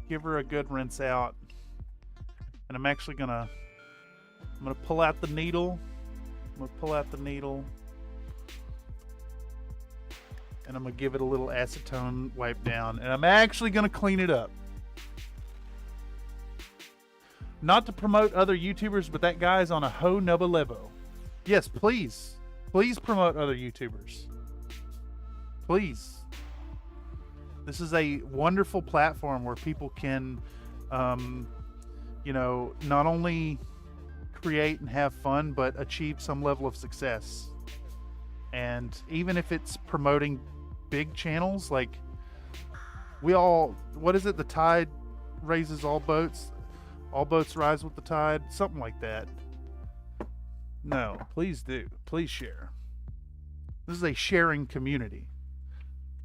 give her a good rinse out. And I'm actually going to pull out the needle. I'm going to pull out the needle. And I'm going to give it a little acetone wipe down. And I'm actually going to clean it up. Not to promote other YouTubers, but that guy's on a ho nubba levo. Yes, please. Please promote other YouTubers. Please. This is a wonderful platform where people can, not only create and have fun, but achieve some level of success. And even if it's promoting big channels, like what is it? The tide raises all boats. All boats rise with the tide. Something like that. No, please do. Please share. This is a sharing community.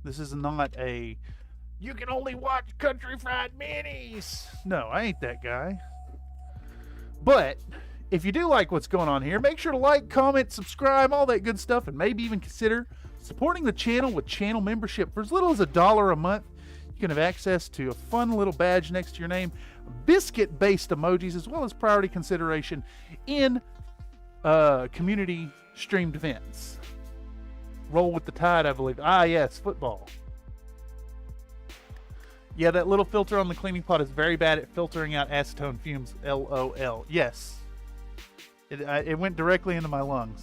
This is not a, you can only watch Country Fried Minis. No, I ain't that guy. But if you do like what's going on here, make sure to like, comment, subscribe, all that good stuff, and maybe even consider supporting the channel with channel membership. For as little as $1 a month, you can have access to a fun little badge next to your name, biscuit-based emojis, as well as priority consideration in community streamed events. Roll with the tide, I believe. Ah, yes, football. Yeah, that little filter on the cleaning pot is very bad at filtering out acetone fumes. LOL. Yes. It went directly into my lungs.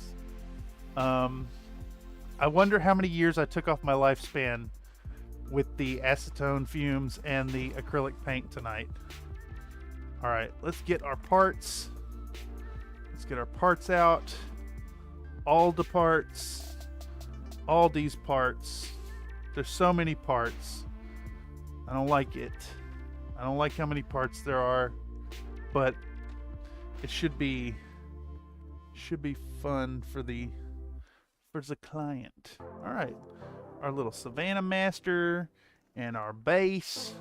I wonder how many years I took off my lifespan with the acetone fumes and the acrylic paint tonight. All right, let's get our parts. Let's get our parts out. All the parts. All these parts. There's so many parts. I don't like it. I don't like how many parts there are, but it should be fun for the client. All right, our little Savannah Master and our base,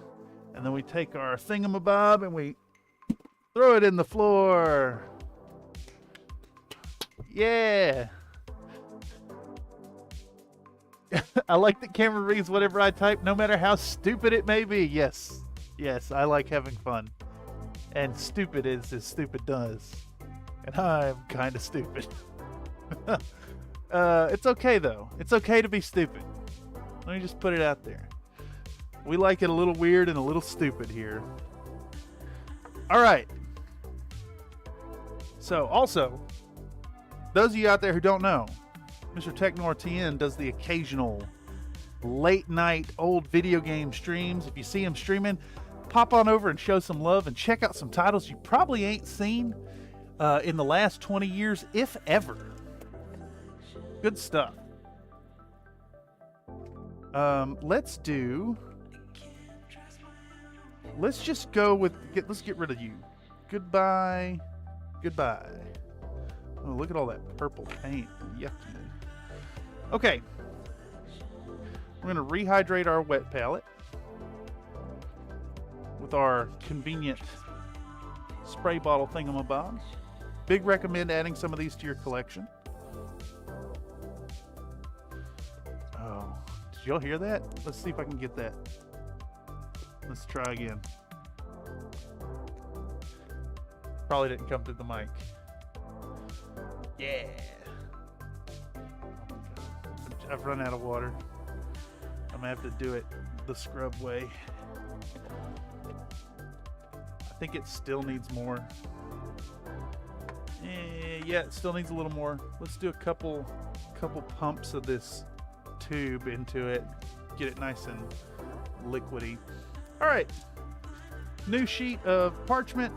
and then we take our thingamabob and we throw it in the floor. Yeah. I like that camera reads whatever I type, no matter how stupid it may be. Yes, I like having fun. And stupid is as stupid does. And I'm kind of stupid. It's okay, though. It's okay to be stupid. Let me just put it out there. We like it a little weird and a little stupid here. All right. So, also, those of you out there who don't know, Mr. TechnoRTN does the occasional late night old video game streams. If you see him streaming, pop on over and show some love and check out some titles you probably ain't seen in the last 20 years, if ever. Good stuff. Let's just go with, let's get rid of you. Goodbye. Oh, look at all that purple paint. Yucky. Okay. We're going to rehydrate our wet palette with our convenient spray bottle thingamabobs. Big recommend adding some of these to your collection. Oh, did y'all hear that? Let's see if I can get that. Let's try again. Probably didn't come through the mic. Yeah. I've run out of water. I'm gonna have to do it the scrub way. I think it still needs more. Yeah, it still needs a little more. Let's do a couple pumps of this tube into it. Get it nice and liquidy. All right. New sheet of parchment.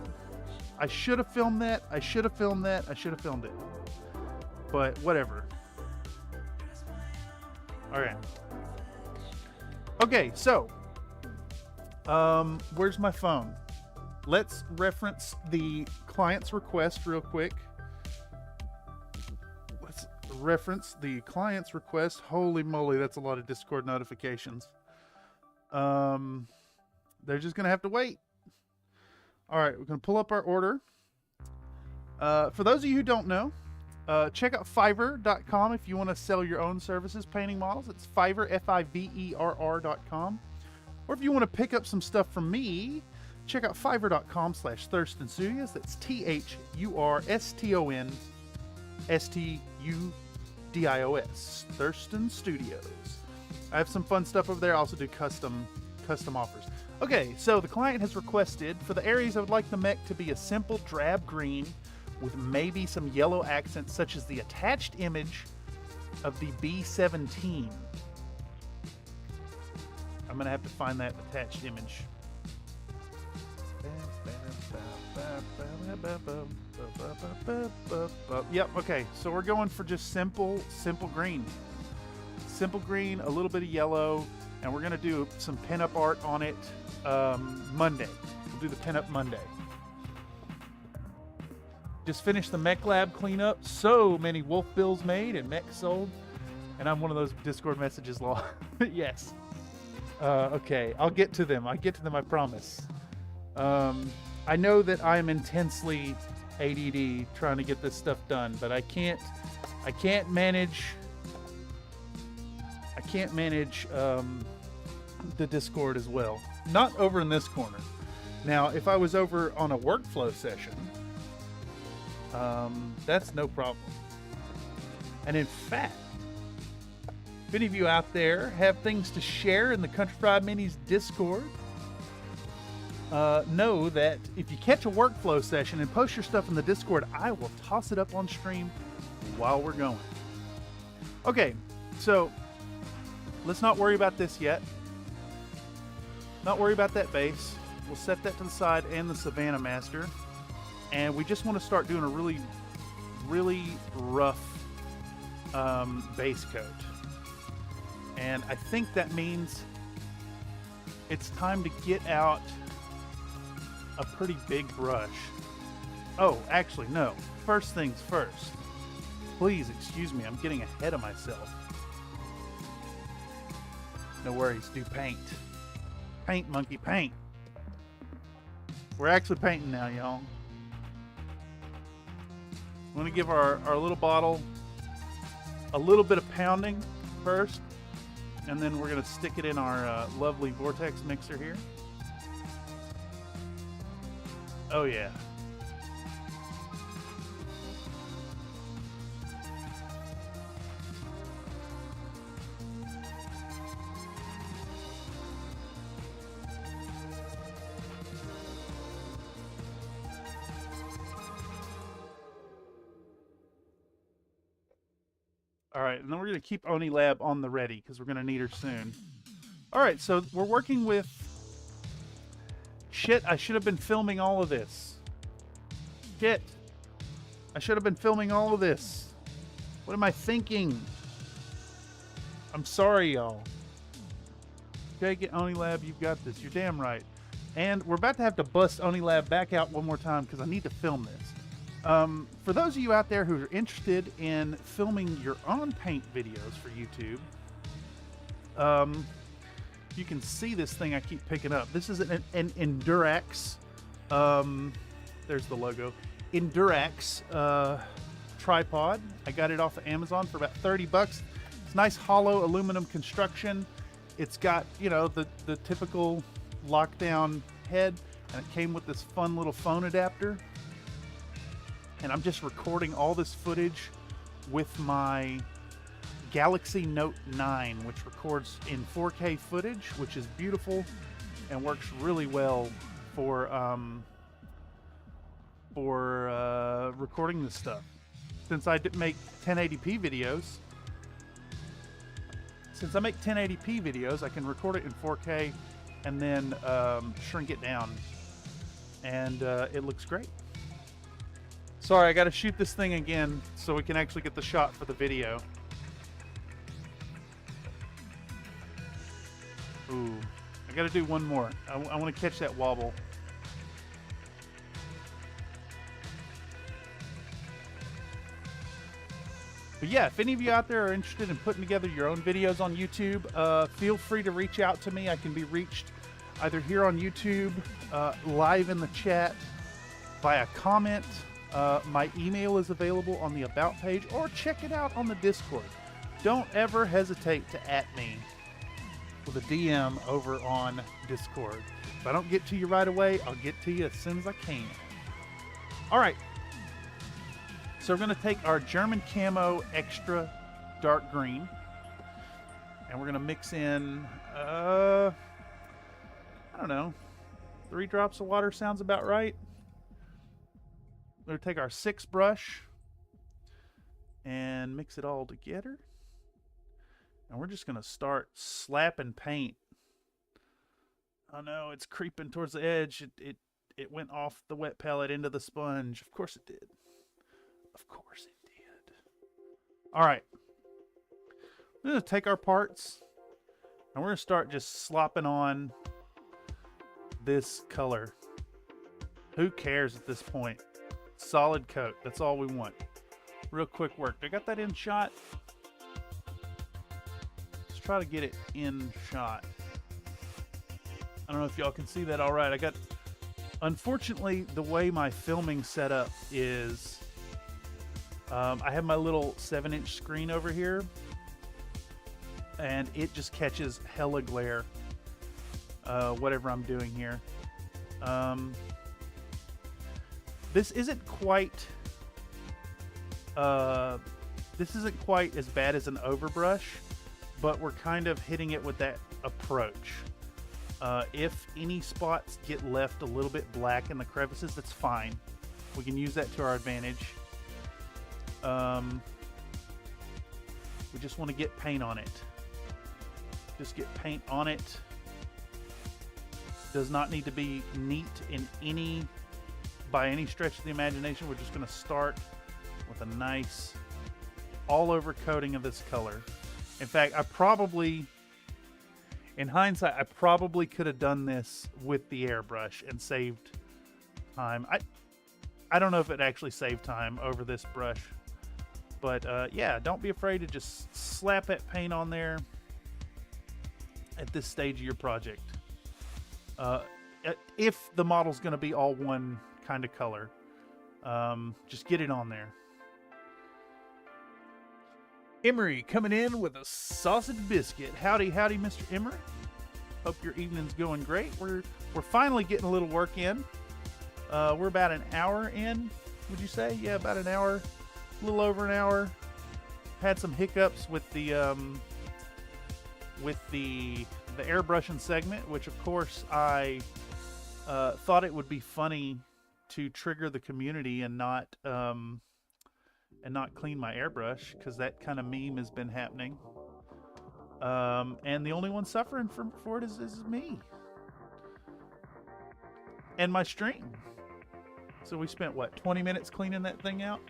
I should have filmed that. I should have filmed it. But whatever. All right. Okay, so where's my phone? Let's reference the client's request real quick. Let's reference the client's request. Holy moly, that's a lot of Discord notifications. They're just gonna have to wait. All right, we're gonna pull up our order. For those of you who don't know, check out Fiverr.com if you want to sell your own services, painting models. It's Fiverr, Fiverr.com. Or if you want to pick up some stuff from me, check out Fiverr.com/Thurston Studios. That's THURSTONSTUDIOS. Thurston Studios. I have some fun stuff over there. I also do custom offers. Okay, so the client has requested for the Ares, I would like the mech to be a simple drab green with maybe some yellow accents, such as the attached image of the B-17. I'm going to have to find that attached image. Yep, okay, so we're going for just simple green. Simple green, a little bit of yellow, and we're going to do some pinup art on it Monday. We'll do the pinup Monday. Just finished the mech lab cleanup. So many wolf bills made and mech sold. And I'm one of those Discord messages law. Yes. Okay, I'll get to them. I promise. I know that I'm intensely ADD trying to get this stuff done, but I can't manage the Discord as well. Not over in this corner. Now, if I was over on a workflow session, that's no problem. And in fact, if any of you out there have things to share in the Country Fried Minis Discord, know that if you catch a workflow session and post your stuff in the Discord, I will toss it up on stream while we're going. Okay, so let's not worry about this yet. Not worry about that base. We'll set that to the side and the Savannah Master. And we just want to start doing a really really rough base coat. And I think that means it's time to get out a pretty big brush. Oh, actually, no. First things first. Please excuse me, I'm getting ahead of myself. No worries, do paint. Paint, monkey, paint. We're actually painting now, y'all. I'm gonna give our little bottle a little bit of pounding first, and then we're gonna stick it in our lovely vortex mixer here. Oh yeah. All right, and then we're going to keep Oni Lab on the ready because we're going to need her soon. All right, so we're working with... Shit, I should have been filming all of this. Shit. I should have been filming all of this. What am I thinking? I'm sorry, y'all. Okay, get Oni Lab, you've got this. You're damn right. And we're about to have to bust Oni Lab back out one more time because I need to film this. For those of you out there who are interested in filming your own paint videos for YouTube, you can see this thing I keep picking up. This is an Endurax, there's the logo, Endurax tripod. I got it off of Amazon for about 30 bucks. It's nice hollow aluminum construction. It's got, you know, the typical lockdown head, and it came with this fun little phone adapter. And I'm just recording all this footage with my Galaxy Note 9, which records in 4K footage, which is beautiful and works really well for recording this stuff. Since I make 1080p videos, I can record it in 4K and then shrink it down, and it looks great. Sorry, I got to shoot this thing again so we can actually get the shot for the video. Ooh, I got to do one more. I want to catch that wobble. But yeah, if any of you out there are interested in putting together your own videos on YouTube, feel free to reach out to me. I can be reached either here on YouTube, live in the chat, via comment. My email is available on the About page, or check it out on the Discord. Don't ever hesitate to @ me with a DM over on Discord. If I don't get to you right away, I'll get to you as soon as I can. All right. So we're going to take our German Camo Extra Dark Green, and we're going to mix in, I don't know, 3 drops of water sounds about right. We're going to take our 6 brush and mix it all together. And we're just going to start slapping paint. Oh no, it's creeping towards the edge. It went off the wet palette into the sponge. Of course it did. Of course it did. All right. We're going to take our parts and we're going to start just slopping on this color. Who cares at this point? Solid coat. That's all we want. Real quick work. I got that in shot. Let's try to get it in shot. I don't know if y'all can see that all right. Unfortunately, the way my filming setup is, I have my little 7-inch screen over here, and it just catches hella glare, whatever I'm doing here. This isn't quite as bad as an overbrush, but we're kind of hitting it with that approach. If any spots get left a little bit black in the crevices, that's fine. We can use that to our advantage. We just want to get paint on it. Just get paint on it. Does not need to be neat in by any stretch of the imagination. We're just going to start with a nice all over coating of this color. In fact, I probably, in hindsight, I probably could have done this with the airbrush and saved time. I don't know if it actually saved time over this brush, but yeah, don't be afraid to just slap that paint on there at this stage of your project. If the model's going to be all one kind of color, just get it on there. Emery coming in with a sausage biscuit. Howdy, howdy, Mr. Emery. Hope your evening's going great. We're finally getting a little work in. We're about an hour in, would you say? Yeah, about an hour, a little over an hour. Had some hiccups with the airbrushing segment, which of course I thought it would be funny to trigger the community and not clean my airbrush, because that kind of meme has been happening. And the only one suffering for it is me and my stream. So we spent what, 20 minutes cleaning that thing out?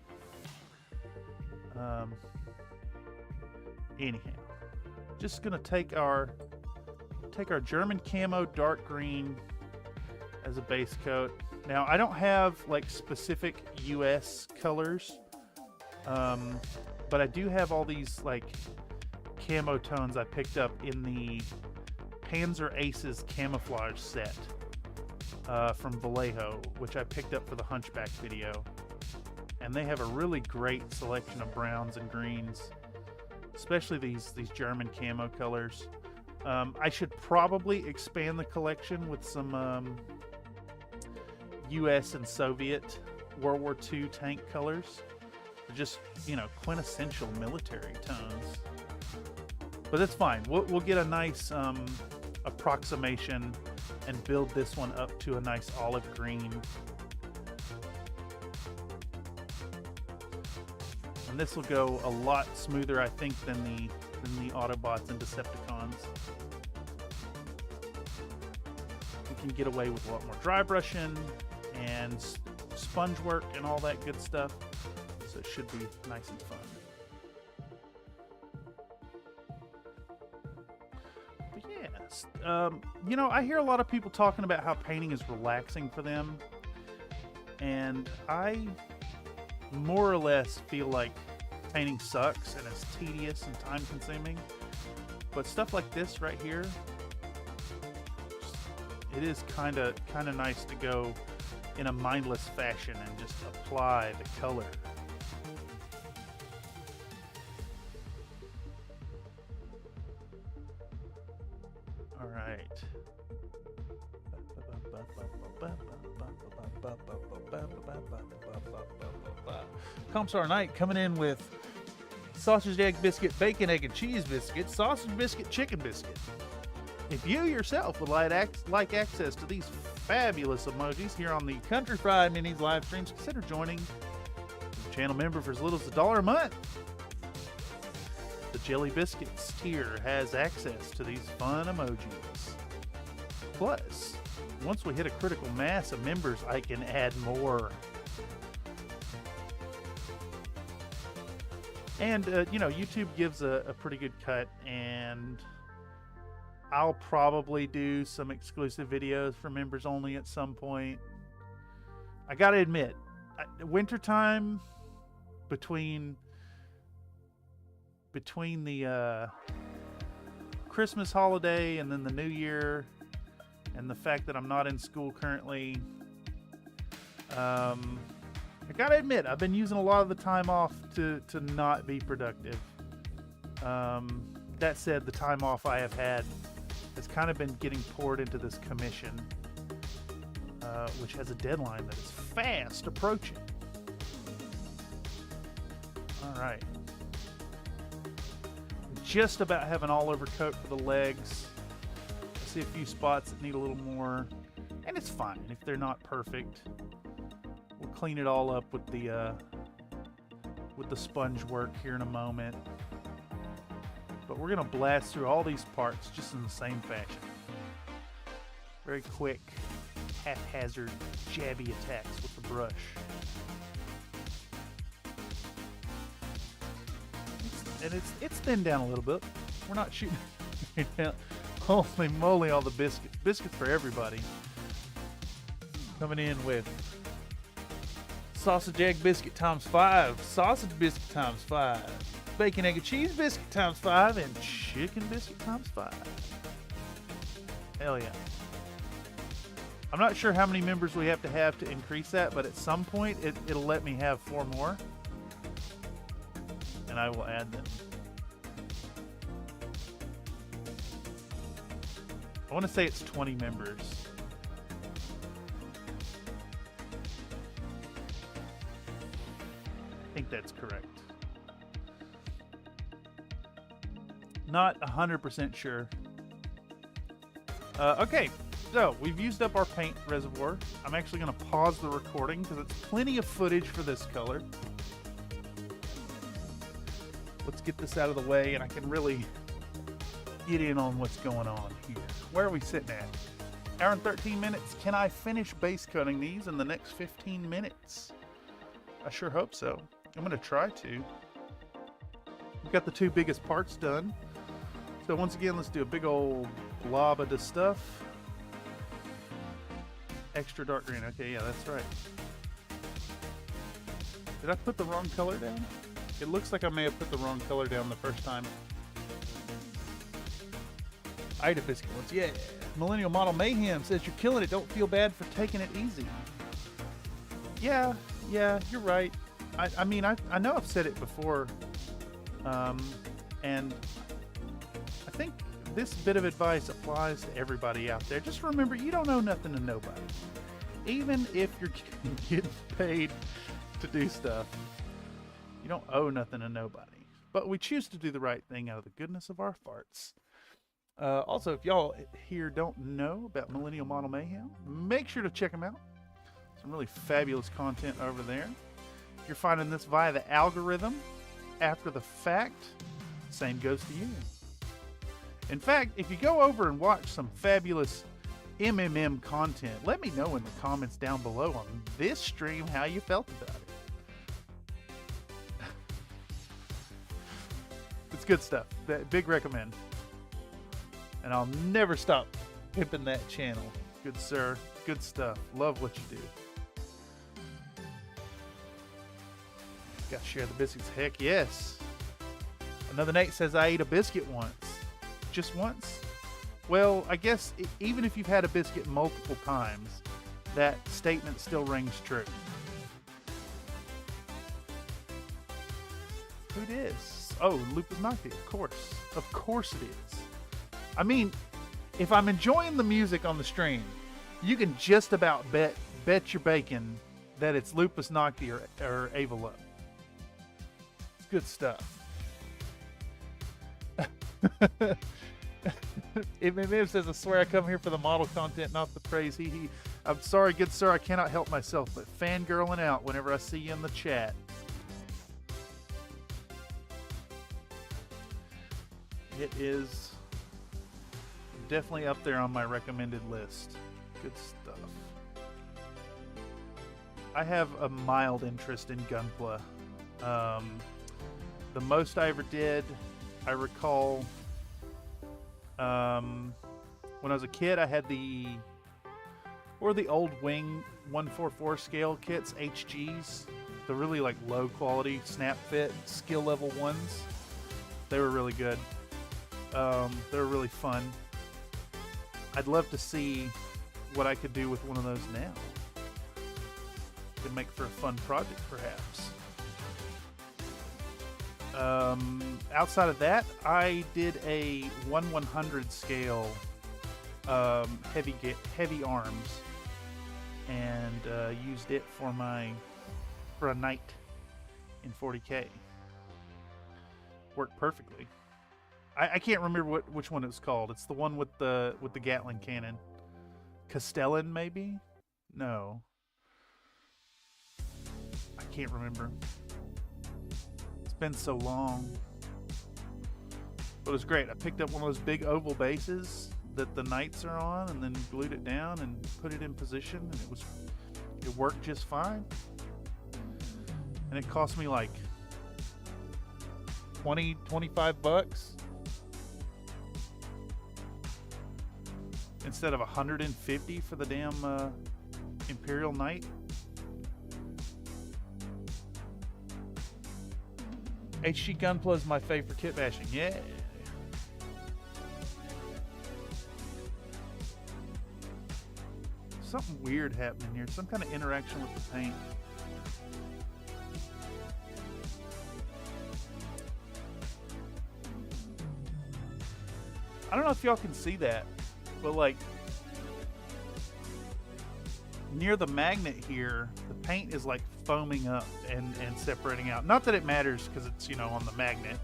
Anyhow, just gonna take our German camo dark green as a base coat. Now I don't have like specific US colors, but I do have all these like camo tones I picked up in the Panzer Aces camouflage set from Vallejo, which I picked up for the Hunchback video. And they have a really great selection of browns and greens, especially these German camo colors. I should probably expand the collection with some US and Soviet World War II tank colors. They're just, you know, quintessential military tones. But that's fine. We'll get a nice approximation and build this one up to a nice olive green. And this will go a lot smoother, I think, than the Autobots and Decepticons. We can get away with a lot more dry brushing and sponge work and all that good stuff. So it should be nice and fun. But yes, you know, I hear a lot of people talking about how painting is relaxing for them. And I more or less feel like painting sucks and it's tedious and time consuming. But stuff like this right here, it is kind of nice to go in a mindless fashion and just apply the color. All right. Comstar Knight coming in with sausage, egg biscuit, bacon, egg, and cheese biscuit, sausage biscuit, chicken biscuit. If you yourself would like access to these fabulous emojis here on the Country Fried Minis live streams, consider joining the channel member for as little as $1 a month. The Jelly Biscuits tier has access to these fun emojis. Plus, once we hit a critical mass of members, I can add more. And, you know, YouTube gives a pretty good cut, and I'll probably do some exclusive videos for members only at some point. I gotta admit, wintertime, between the Christmas holiday and then the New Year, and the fact that I'm not in school currently, I gotta admit, I've been using a lot of the time off to not be productive. That said, the time off I have had has kind of been getting poured into this commission, which has a deadline that is fast approaching. All right. Just about have an all-over coat for the legs. I see a few spots that need a little more, and it's fine if they're not perfect. We'll clean it all up with the sponge work here in a moment. But we're gonna blast through all these parts just in the same fashion. Very quick, haphazard, jabby attacks with the brush. and it's thinned down a little bit. We're not shooting it down. Holy moly, all the biscuits for everybody. Coming in with sausage egg biscuit times 5, sausage biscuit times 5, bacon egg and cheese biscuit times 5, and chicken biscuit times 5. Hell yeah. I'm not sure how many members we have to increase that, but at some point it'll let me have 4 more. And I will add them. I want to say it's 20 members. I think that's correct. Not 100% sure. Okay, so we've used up our paint reservoir. I'm actually going to pause the recording because it's plenty of footage for this color. Let's get this out of the way and I can really get in on what's going on here. Where are we sitting at? Hour and 13 minutes. Can I finish base coating these in the next 15 minutes? I sure hope so. I'm going to try to. We've got the 2 biggest parts done. So once again, let's do a big old blob of this stuff. Extra dark green. Okay, yeah, that's right. Did I put the wrong color down? It looks like I may have put the wrong color down the first time. Ida biscuit ones, yeah. Millennial Model Mayhem says you're killing it. Don't feel bad for taking it easy. Yeah, you're right. I mean, I know I've said it before, and I think this bit of advice applies to everybody out there. Just remember, you don't owe nothing to nobody. Even if you're getting paid to do stuff, you don't owe nothing to nobody. But we choose to do the right thing out of the goodness of our farts. Also, if y'all here don't know about Millennial Model Mayhem, make sure to check them out. Some really fabulous content over there. If you're finding this via the algorithm after the fact, same goes to you. In fact, if you go over and watch some fabulous MMM content, let me know in the comments down below on this stream how you felt about it. It's good stuff. Big recommend. And I'll never stop pimping that channel. Good sir. Good stuff. Love what you do. Gotta share the biscuits. Heck yes. Another Nate says I ate a biscuit once. Just once? Well, I guess even if you've had a biscuit multiple times, that statement still rings true. Who dis? Oh, Lupus Nocti, of course. Of course it is. I mean, if I'm enjoying the music on the stream, you can just about bet your bacon that it's Lupus Nocti or Avalo. It's good stuff. It says, I swear I come here for the model content, not the praise. I'm sorry, good sir, I cannot help myself, but fangirling out whenever I see you in the chat. It is definitely up there on my recommended list. Good stuff. I have a mild interest in Gunpla. The most I ever did, I recall, when I was a kid, I had the old Wing 144 scale kits, HGs, the really like low quality snap fit skill level ones. They were really good. They were really fun. I'd love to see what I could do with one of those now. Could make for a fun project, perhaps. Outside of that, I did a 1/100 scale heavy arms, and used it for a night in 40K. Worked perfectly. I can't remember which one it was called. It's the one with the Gatling cannon. Castellan, maybe? No. I can't remember. It's been so long. But it was great. I picked up one of those big oval bases that the knights are on, and then glued it down and put it in position, and it worked just fine. And it cost me like 20, 25 bucks instead of 150 for the damn Imperial Knight. HG Gunpla is my favorite kit bashing. Yeah. Something weird happening here. Some kind of interaction with the paint. I don't know if y'all can see that, but like near the magnet here, the paint is like foaming up and separating out. Not that it matters because it's, you know, on the magnet.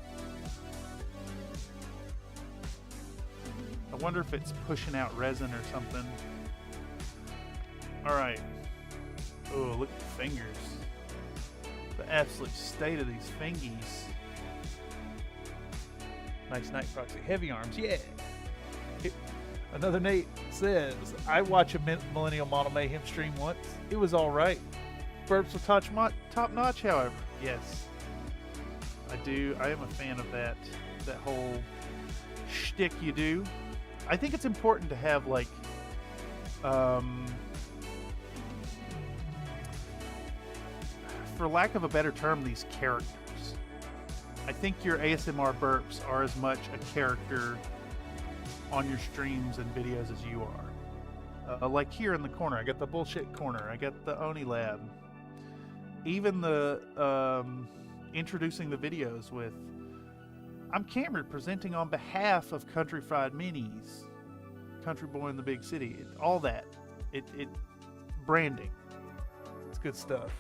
I wonder if it's pushing out resin or something. All right. Oh, look at the fingers. The absolute state of these fingies. Nice night proxy. Heavy arms, yeah. Another Nate says, I watch a Millennial Model Mayhem stream once. It was all right. Burps were top notch, however. Yes. I do. I am a fan of that whole shtick you do. I think it's important to have, like, for lack of a better term, these characters. I think your ASMR burps are as much a character on your streams and videos as you are. Like here in the corner, I got the bullshit corner. I got the Oni Lab. Even the introducing the videos with, I'm Cameron presenting on behalf of Country Fried Minis, Country Boy in the Big City. All that. It branding. It's good stuff.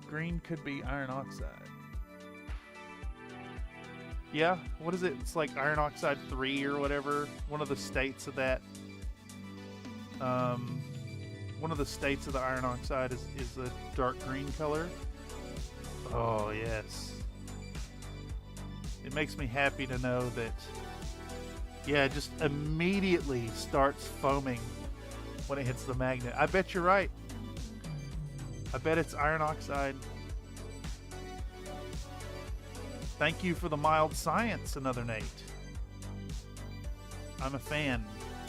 Green could be iron oxide. Yeah, what is it? It's like iron oxide 3 or whatever. One of the states of that. One of the states of the iron oxide is a dark green color. Oh, yes. It makes me happy to know that, yeah, it just immediately starts foaming when it hits the magnet. I bet you're right. I bet it's iron oxide. Thank you for the mild science, another Nate. I'm a fan.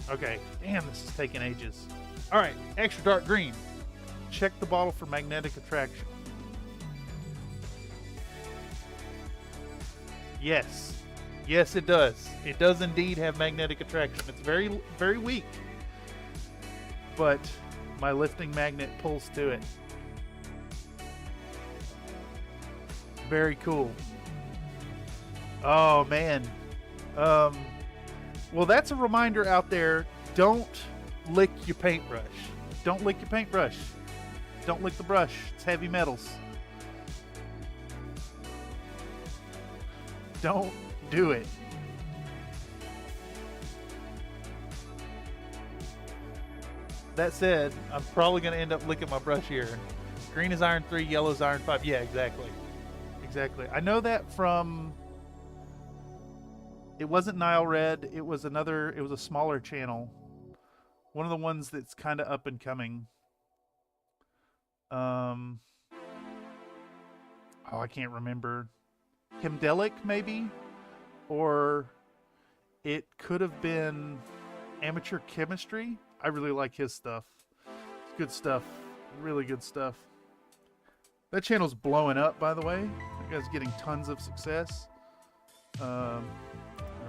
Okay, damn, this is taking ages. All right, extra dark green. Check the bottle for magnetic attraction. Yes. Yes, it does. It does indeed have magnetic attraction. It's very, very weak. But my lifting magnet pulls to it. Very cool. Oh, man. Well, that's a reminder out there. Don't lick your paintbrush. Don't lick your paintbrush. Don't lick the brush. It's heavy metals. Don't do it. That said, I'm probably going to end up licking my brush here. Green is iron 3, yellow is iron 5. Yeah, exactly. Exactly. I know that from... It wasn't Nile Red. It was another... It was a smaller channel. One of the ones that's kind of up and coming. Oh, I can't remember. Himdelic, maybe? Or it could have been Amateur Chemistry. I really like his stuff. It's good stuff. Really good stuff. That channel's blowing up, by the way. That guy's getting tons of success. I'm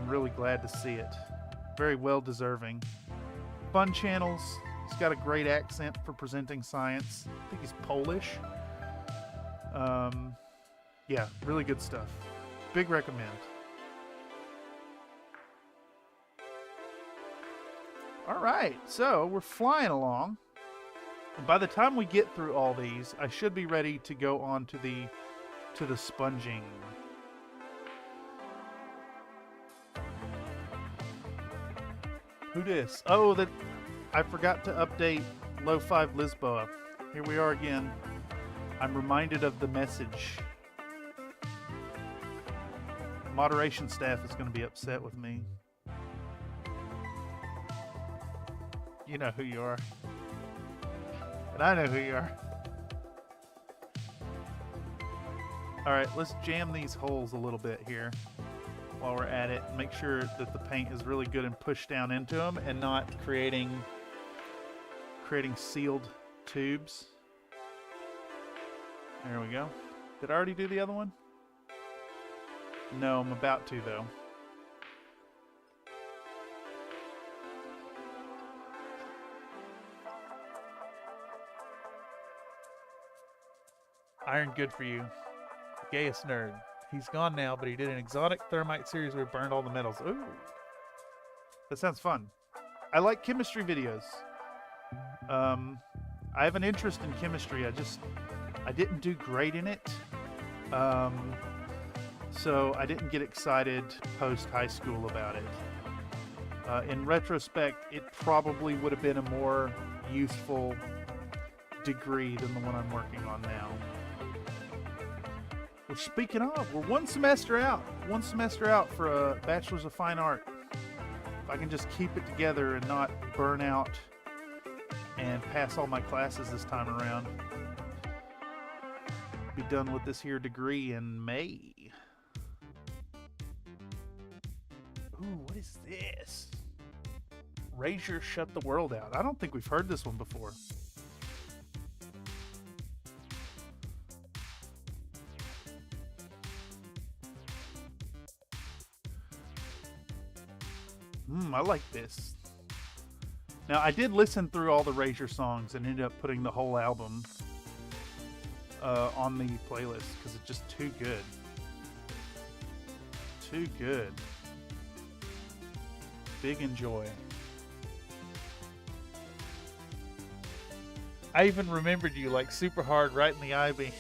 really glad to see it. Very well deserving. Fun channels. He's got a great accent for presenting science. I think he's Polish. Yeah, really good stuff. Big recommend. All right, so we're flying along. And by the time we get through all these, I should be ready to go on to the sponging. Who dis? Oh, that I forgot to update Low 5 Lisboa. Here we are again. I'm reminded of the message. Moderation staff is going to be upset with me. You know who you are. And I know who you are. All right, let's jam these holes a little bit here while we're at it. Make sure that the paint is really good and pushed down into them and not creating sealed tubes. There we go. Did I already do the other one? No, I'm about to though. Iron good for you. The gayest nerd. He's gone now, but he did an exotic thermite series where he burned all the metals. Ooh. That sounds fun. I like chemistry videos. I have an interest in chemistry. I didn't do great in it. So I didn't get excited post high school about it. In retrospect, it probably would have been a more useful degree than the one I'm working on now. Which, speaking of, we're one semester out for a Bachelor's of Fine Art. If I can just keep it together and not burn out and pass all my classes this time around, be done with this here degree in May. Ooh, what is this? Razor Shut the World Out. I don't think we've heard this one before. I like this. Now, I did listen through all the Razor songs and ended up putting the whole album on the playlist because it's just too good. Too good. Big enjoy. I even remembered you like super hard right in the ivy.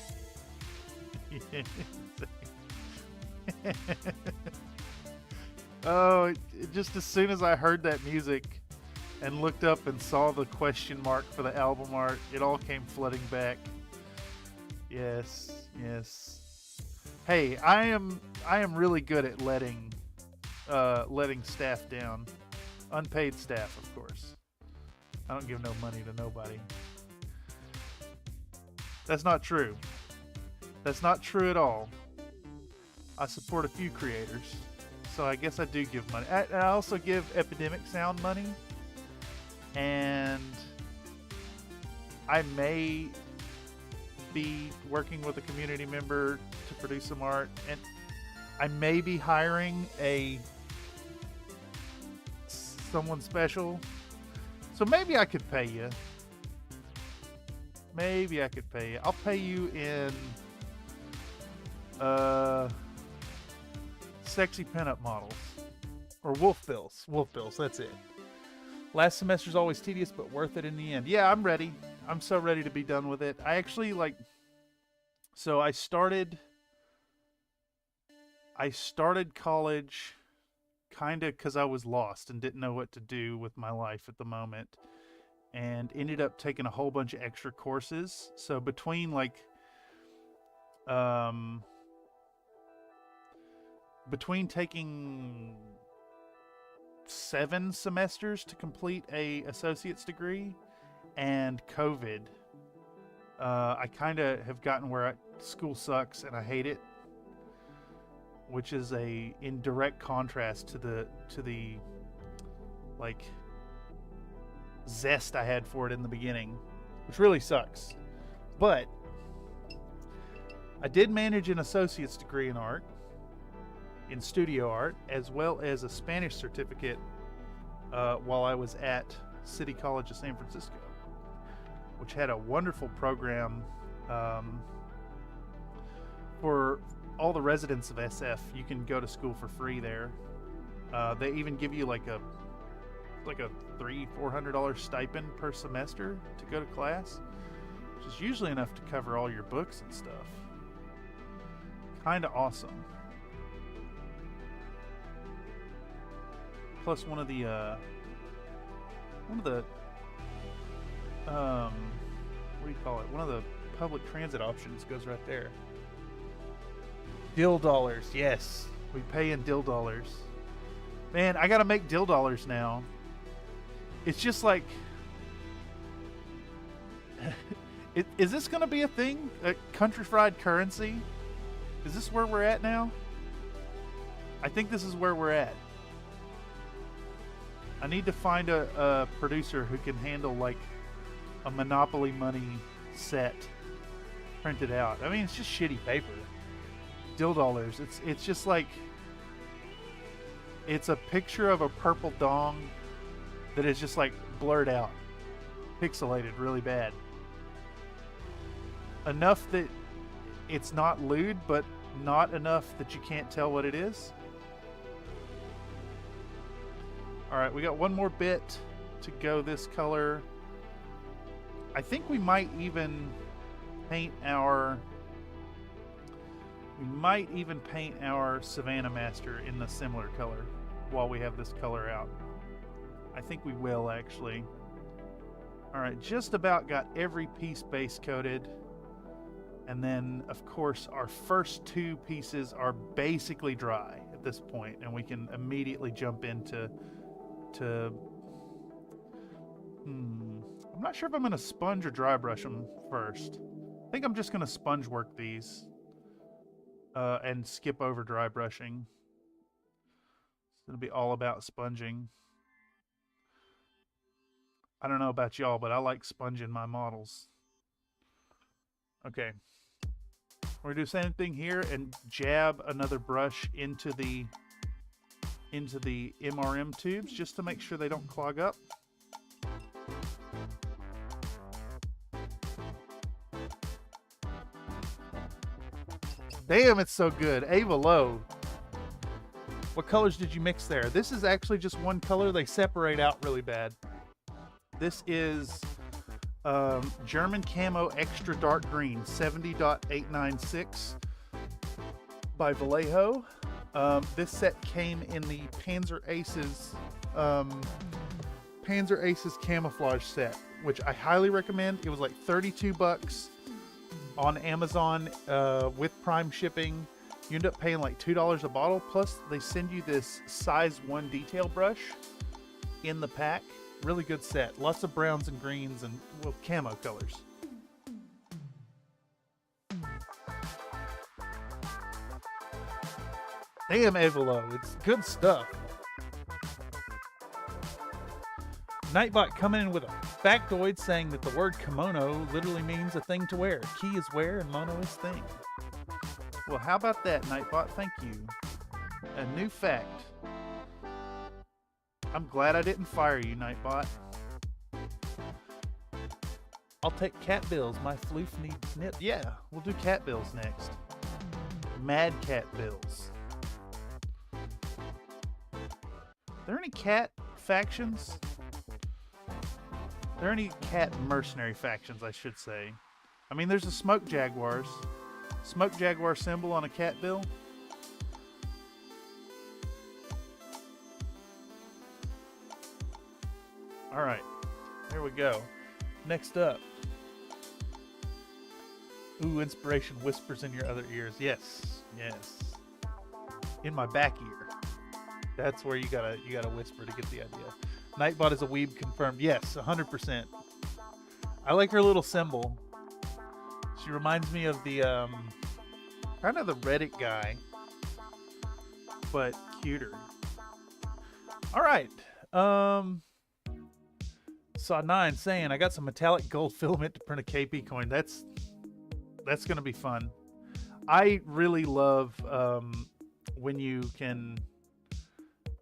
Oh, just as soon as I heard that music and looked up and saw the question mark for the album art, it all came flooding back. Yes, yes. Hey, I am really good at letting staff down. Unpaid staff, of course. I don't give no money to nobody. That's not true. That's not true at all. I support a few creators. So I guess I do give money. I also give Epidemic Sound money. And I may be working with a community member to produce some art. And I may be hiring someone special. So maybe I could pay you. Maybe I could pay you. I'll pay you in sexy pinup models. Or wolf bills. Wolf bills, that's it. Last semester's always tedious, but worth it in the end. Yeah, I'm ready. I'm so ready to be done with it. I actually so I started college kind of because I was lost and didn't know what to do with my life at the moment, and ended up taking a whole bunch of extra courses. So between taking 7 semesters to complete a associate's degree and COVID, I kind of have gotten where school sucks and I hate it, which is in direct contrast to the zest I had for it in the beginning, which really sucks. But I did manage an associate's degree in art, in studio art, as well as a Spanish certificate while I was at City College of San Francisco, which had a wonderful program for all the residents of SF. You can go to school for free there. They even give you like a $300-400 stipend per semester to go to class, which is usually enough to cover all your books and stuff. Kind of awesome. Plus one of the what do you call it? One of the public transit options goes right there. Dill dollars, yes. We pay in dill dollars. Man, I gotta make dill dollars now. It's just like, is this gonna be a thing? A country fried currency? Is this where we're at now? I think this is where we're at. I need to find a producer who can handle like a Monopoly money set printed out. I mean, it's just shitty paper. $Dollars. It's just like, it's a picture of a purple dong that is just like blurred out, pixelated really bad. Enough that it's not lewd, but not enough that you can't tell what it is. Alright, we got one more bit to go this color. I think we might even paint our... We might even paint our Savannah Master in the similar color while we have this color out. I think we will, actually. Alright, just about got every piece base coated. And then, of course, our first two pieces are basically dry at this point, and we can immediately jump into... I'm not sure if I'm going to sponge or dry brush them first. I think I'm just going to sponge work these and skip over dry brushing. It's going to be all about sponging. I don't know about y'all, but I like sponging my models. Okay. We're going to do the same thing here and jab another brush into the MRM tubes just to make sure they don't clog up. Damn, it's so good. Ava Low. What colors did you mix there? This is actually just one color. They separate out really bad. This is German Camo Extra Dark Green 70.896 by Vallejo. This set came in the Panzer Aces camouflage set, which I highly recommend. It was like $32 on Amazon with Prime shipping. You end up paying like $2 a bottle. Plus, they send you this size 1 detail brush in the pack. Really good set. Lots of browns and greens and, well, camo colors. Damn, Evelo, it's good stuff. Nightbot coming in with a factoid saying that the word kimono literally means a thing to wear. Ki is wear and mono is thing. Well, how about that, Nightbot? Thank you. A new fact. I'm glad I didn't fire you, Nightbot. I'll take cat bills. My floof needs nip. Yeah, we'll do cat bills next. Mad cat bills. Are there any cat factions? Are there any cat mercenary factions, I should say? I mean, there's a Smoke Jaguars. Smoke Jaguar symbol on a cat bill. Alright, here we go. Next up. Ooh, inspiration whispers in your other ears. Yes, yes. In my back ear. That's where you gotta whisper to get the idea. Nightbot is a weeb confirmed. Yes, 100%. I like her little symbol. She reminds me of the kind of the Reddit guy, but cuter. All right. Saw 9 saying I got some metallic gold filament to print a KP coin. That's gonna be fun. I really love when you can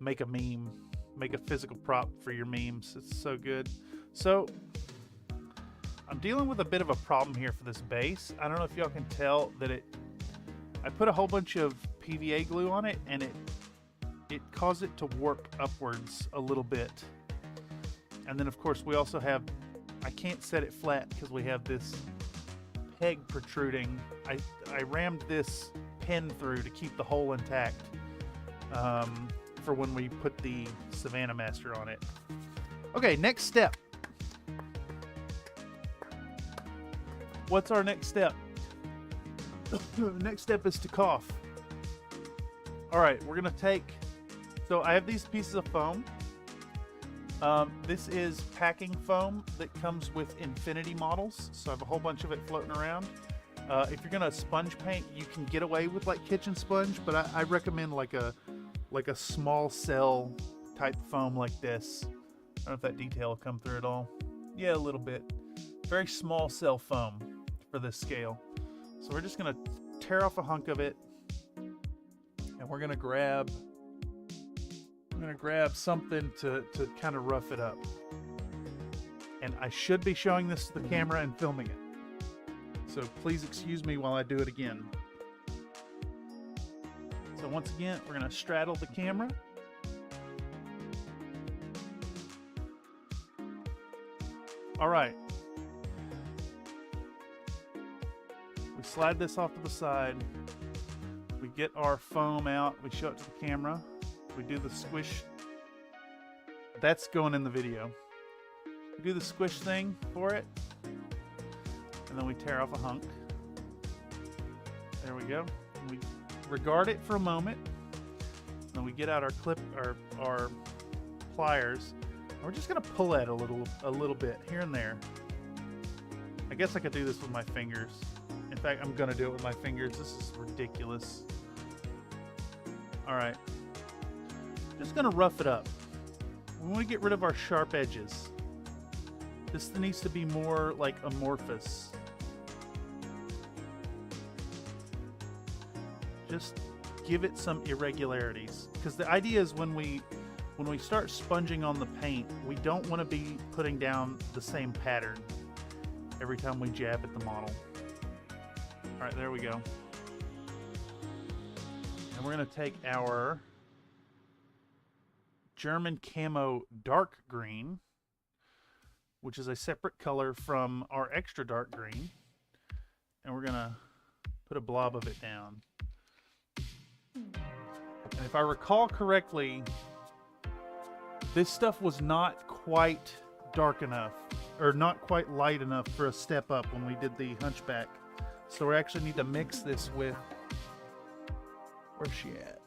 make a meme, make a physical prop for your memes. It's so good. So I'm dealing with a bit of a problem here for this base. I don't know if y'all can tell that I put a whole bunch of PVA glue on it, and it caused it to warp upwards a little bit. And then of course we also have, I can't set it flat because we have this peg protruding. I rammed this pin through to keep the hole intact for when we put the Savannah Master on it. Okay, next step. What's our next step? Next step is to cough. All right, we're gonna take, so I have these pieces of foam. This is packing foam that comes with Infinity models, so I have a whole bunch of it floating around. If you're gonna sponge paint, you can get away with like kitchen sponge, but I recommend like a small cell type foam like this. I don't know if that detail will come through at all. Yeah, a little bit. Very small cell foam for this scale. So we're just gonna tear off a hunk of it, and we're gonna grab something to kind of rough it up. And I should be showing this to the camera and filming it. So please excuse me while I do it again. So once again, we're gonna straddle the camera. All right. We slide this off to the side. We get our foam out. We show it to the camera. We do the squish. That's going in the video. We do the squish thing for it. And then we tear off a hunk. There we go. And we regard it for a moment. Then we get out our clip, our pliers. And we're just gonna pull at a little bit here and there. I guess I could do this with my fingers. In fact, I'm gonna do it with my fingers. This is ridiculous. All right. Just gonna rough it up. We want to get rid of our sharp edges. This needs to be more like amorphous. Just give it some irregularities, because the idea is when we start sponging on the paint, we don't want to be putting down the same pattern every time we jab at the model. All right, there we go. And we're going to take our German camo dark green, which is a separate color from our extra dark green, and we're gonna put a blob of it down. And if I recall correctly, this stuff was not quite dark enough, or not quite light enough for a step up when we did the hunchback. So we actually need to mix this with, where's she at?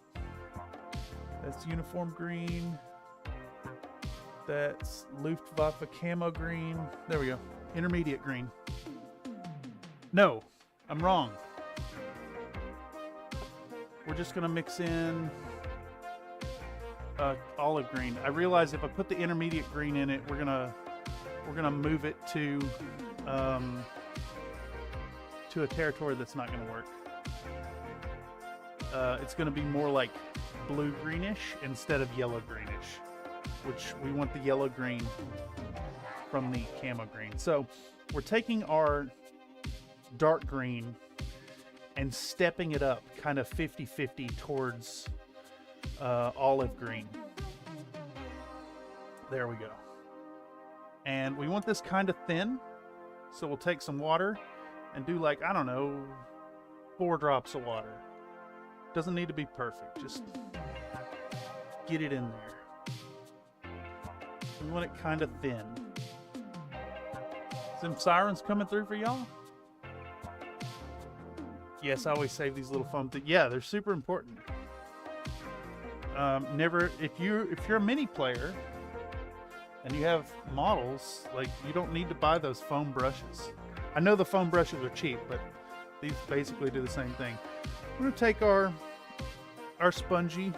That's uniform green. That's Luftwaffe camo green. There we go. Intermediate green. No, I'm wrong. We're just gonna mix in olive green. I realize if I put the intermediate green in it, we're gonna move it to a territory that's not gonna work. It's gonna be more like blue greenish instead of yellow greenish, which we want the yellow green from the camo green. So we're taking our dark green and stepping it up kind of 50-50 towards olive green. There we go. And we want this kind of thin, so we'll take some water and do like, I don't know, 4 drops of water. Doesn't need to be perfect, just get it in there. We want it kind of thin. Some sirens coming through for y'all? Yes, I always save these little foam things. Yeah, they're super important. If you're a mini player and you have models, like, you don't need to buy those foam brushes. I know the foam brushes are cheap, but these basically do the same thing. We're gonna take our spongy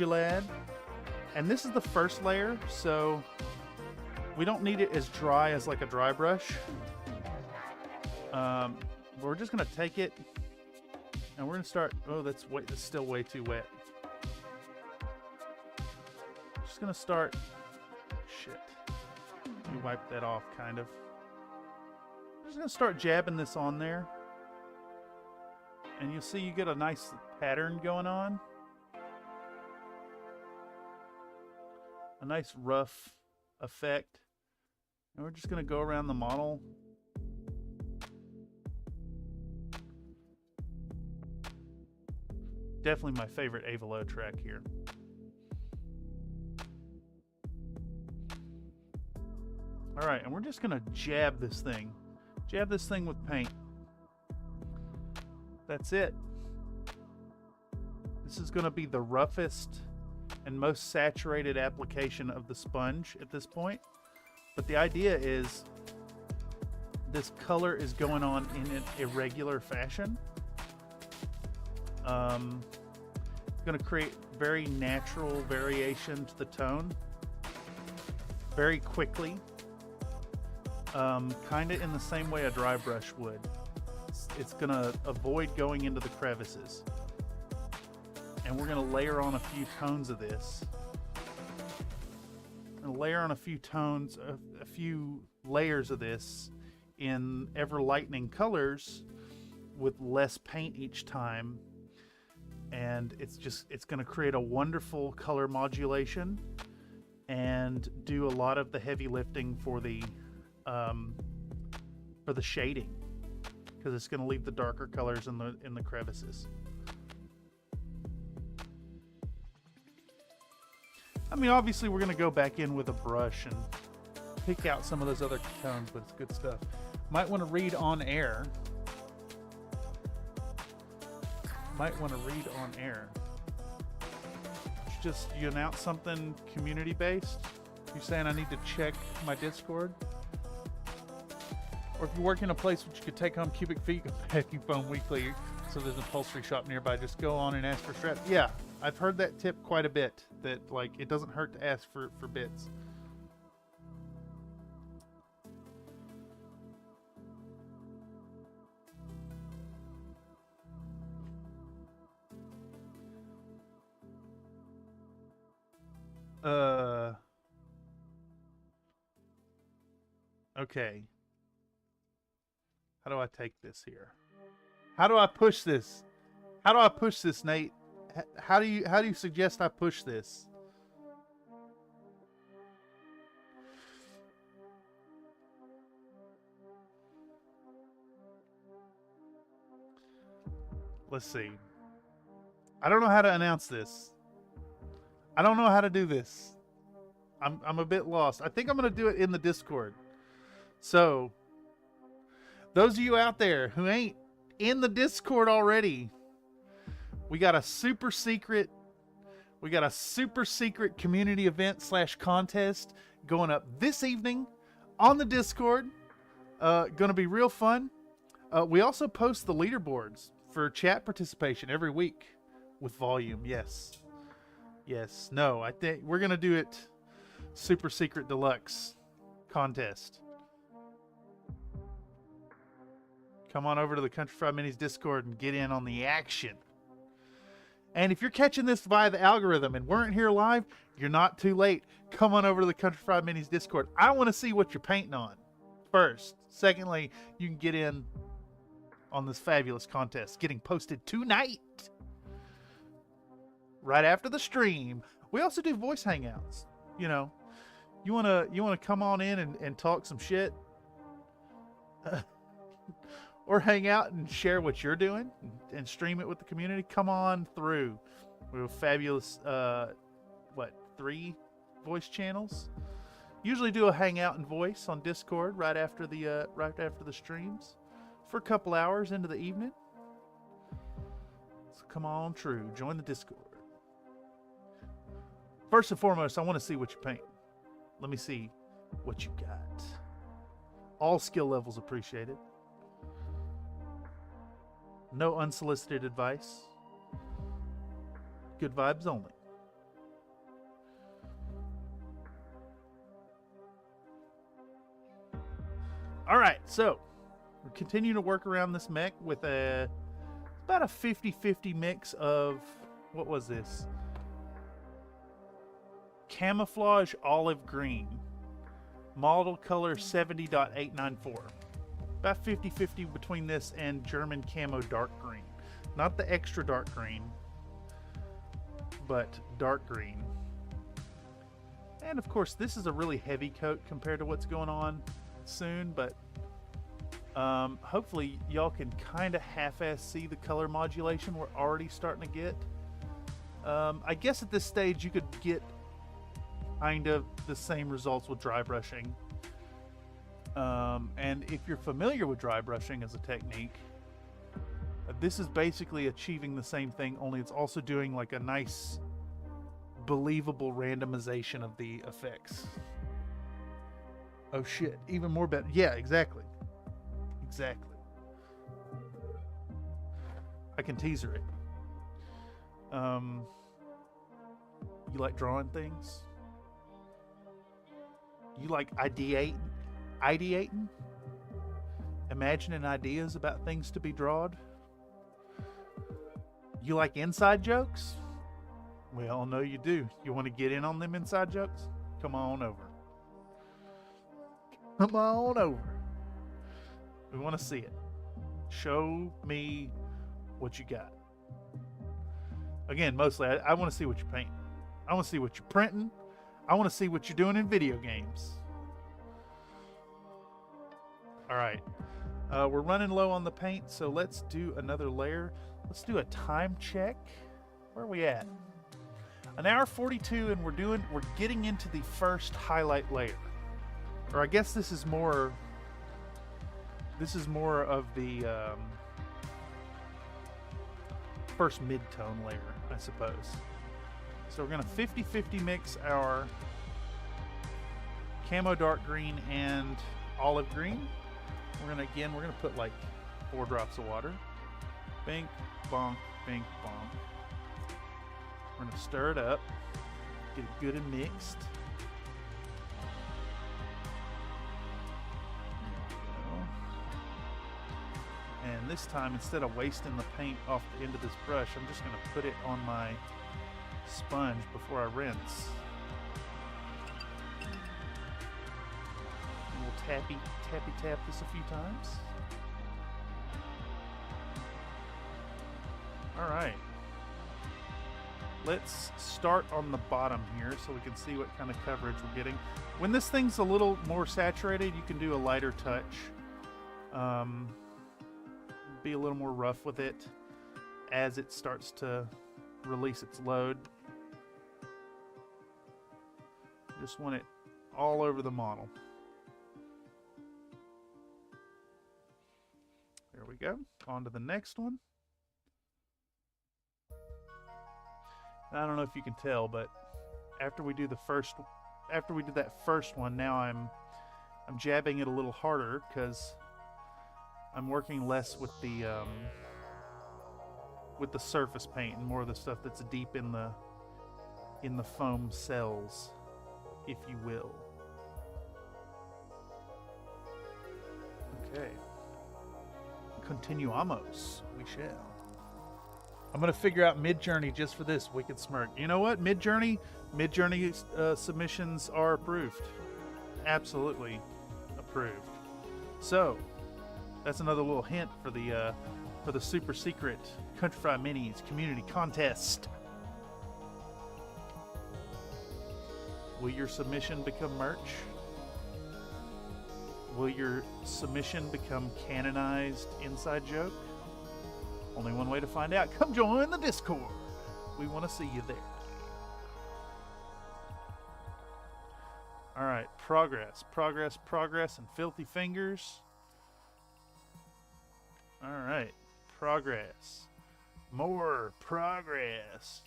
lad, and this is the first layer, so we don't need it as dry as like a dry brush. We're just gonna take it and we're gonna start. Oh, that's still way too wet. Just gonna start. Shit. Let me wipe that off, kind of. I'm just gonna start jabbing this on there, and you'll see you get a nice pattern going on. A nice rough effect. And we're just gonna go around the model. Definitely my favorite Avalo track here. All right, and we're just gonna jab this thing. Jab this thing with paint. That's it. This is gonna be the roughest and most saturated application of the sponge at this point. But the idea is this color is going on in an irregular fashion. Going to create very natural variation to the tone very quickly, kind of in the same way a dry brush would. It's going to avoid going into the crevices, and we're going to layer on a few tones of this, and layer on a few tones, a few layers of this in ever lightening colors with less paint each time. And it's going to create a wonderful color modulation and do a lot of the heavy lifting for the shading, because it's going to leave the darker colors in the crevices. I mean, obviously we're going to go back in with a brush and pick out some of those other tones, but it's good stuff. Might want to read on air. Just you announce something community based. You saying I need to check my Discord, or if you work in a place which you could take home cubic feet vacuum foam weekly, so there's an upholstery shop nearby, just go on and ask for straps. Yeah, I've heard that tip quite a bit, that like it doesn't hurt to ask for bits. Okay. How do I take this here? How do I push this? How do I push this, Nate? How do you suggest I push this? Let's see. I don't know how to announce this. I don't know how to do this. I'm a bit lost. I think I'm going to do it in the Discord. So, those of you out there who ain't in the Discord already, we got a super secret community event / contest going up this evening on the Discord. Going to be real fun. We also post the leaderboards for chat participation every week with volume. Yes. No, I think we're going to do it super secret deluxe contest. Come on over to the Country Fried Minis Discord and get in on the action. And if you're catching this via the algorithm and weren't here live, you're not too late. Come on over to the Country Fried Minis Discord. I want to see what you're painting on first. Secondly, you can get in on this fabulous contest getting posted tonight, right after the stream. We also do voice hangouts. You know, you wanna come on in and talk some shit, or hang out and share what you're doing and stream it with the community. Come on through. We have fabulous 3 voice channels. Usually do a hangout and voice on Discord right after the streams for a couple hours into the evening. So come on through, join the Discord. First and foremost, I want to see what you paint. Let me see what you got. All skill levels appreciated. No unsolicited advice. Good vibes only. All right, so we're continuing to work around this mech with about a 50-50 mix of, what was this? Camouflage olive green. Model color 70.894. About 50-50 between this and German camo dark green. Not the extra dark green, but dark green. And of course, this is a really heavy coat compared to what's going on soon, but hopefully y'all can kind of half-ass see the color modulation we're already starting to get. I guess at this stage you could get kind of the same results with dry brushing. And if you're familiar with dry brushing as a technique, this is basically achieving the same thing, only it's also doing like a nice, believable randomization of the effects. Oh shit, even more better. Yeah, exactly. Exactly. I can teaser it. You like drawing things? You like ideating? Imagining ideas about things to be drawed? You like inside jokes? Well, no, you do. You want to get in on them inside jokes? Come on over. Come on over. We want to see it. Show me what you got. Again, mostly, I want to see what you're painting. I want to see what you're printing. I want to see what you're doing in video games. All right. We're running low on the paint, so let's do another layer. Let's do a time check. Where are we at? An hour 42, and we're getting into the first highlight layer. Or I guess this is more of the first mid-tone layer, I suppose. So we're gonna 50-50 mix our camo dark green and olive green. We're gonna put like 4 drops of water. Bink, bonk, bink, bonk. We're gonna stir it up, get it good and mixed. And this time, instead of wasting the paint off the end of this brush, I'm just going to put it on my sponge before I rinse. And we'll tappy tap this a few times. All right. Let's start on the bottom here so we can see what kind of coverage we're getting. When this thing's a little more saturated, you can do a lighter touch. Be a little more rough with it as it starts to release its load. Just want it all over the model. There we go. On to the next one. I don't know if you can tell, but after we did that first one, now I'm jabbing it a little harder because I'm working less with the surface paint and more of the stuff that's deep in the foam cells, if you will. Okay. Continuamos. We shall. I'm gonna figure out Midjourney just for this wicked smirk. You know what? Midjourney submissions are approved. Absolutely approved. So that's another little hint for the super secret Country Fry Minis community contest. Will your submission become merch? Will your submission become canonized inside joke? Only one way to find out. Come join the Discord. We want to see you there. All right, progress, and filthy fingers. All right, progress. More progress.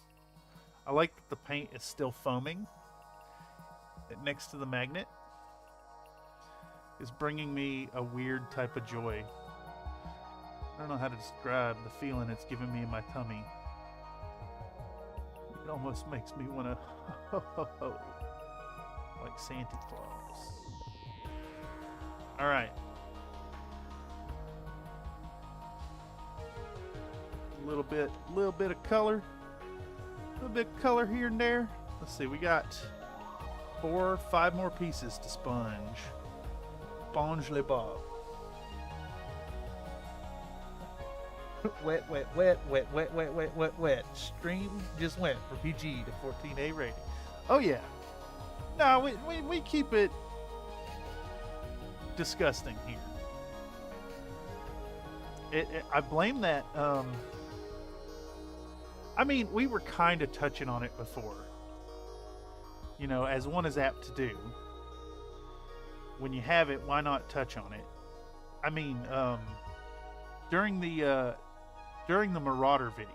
I like that the paint is still foaming. Next to the magnet is bringing me a weird type of joy. I don't know how to describe the feeling it's giving me in my tummy. It almost makes me want to ho ho ho like Santa Claus. All right. A little bit of color. A little bit of color here and there. Let's see, we got 4 or 5 more pieces to sponge. Sponge le bob. Wet. Stream just went for PG to 14A rating. Oh yeah. No, we keep it disgusting here. I blame that. I mean, we were kind of touching on it before. You know, as one is apt to do. When you have it, why not touch on it? I mean, during the Marauder video,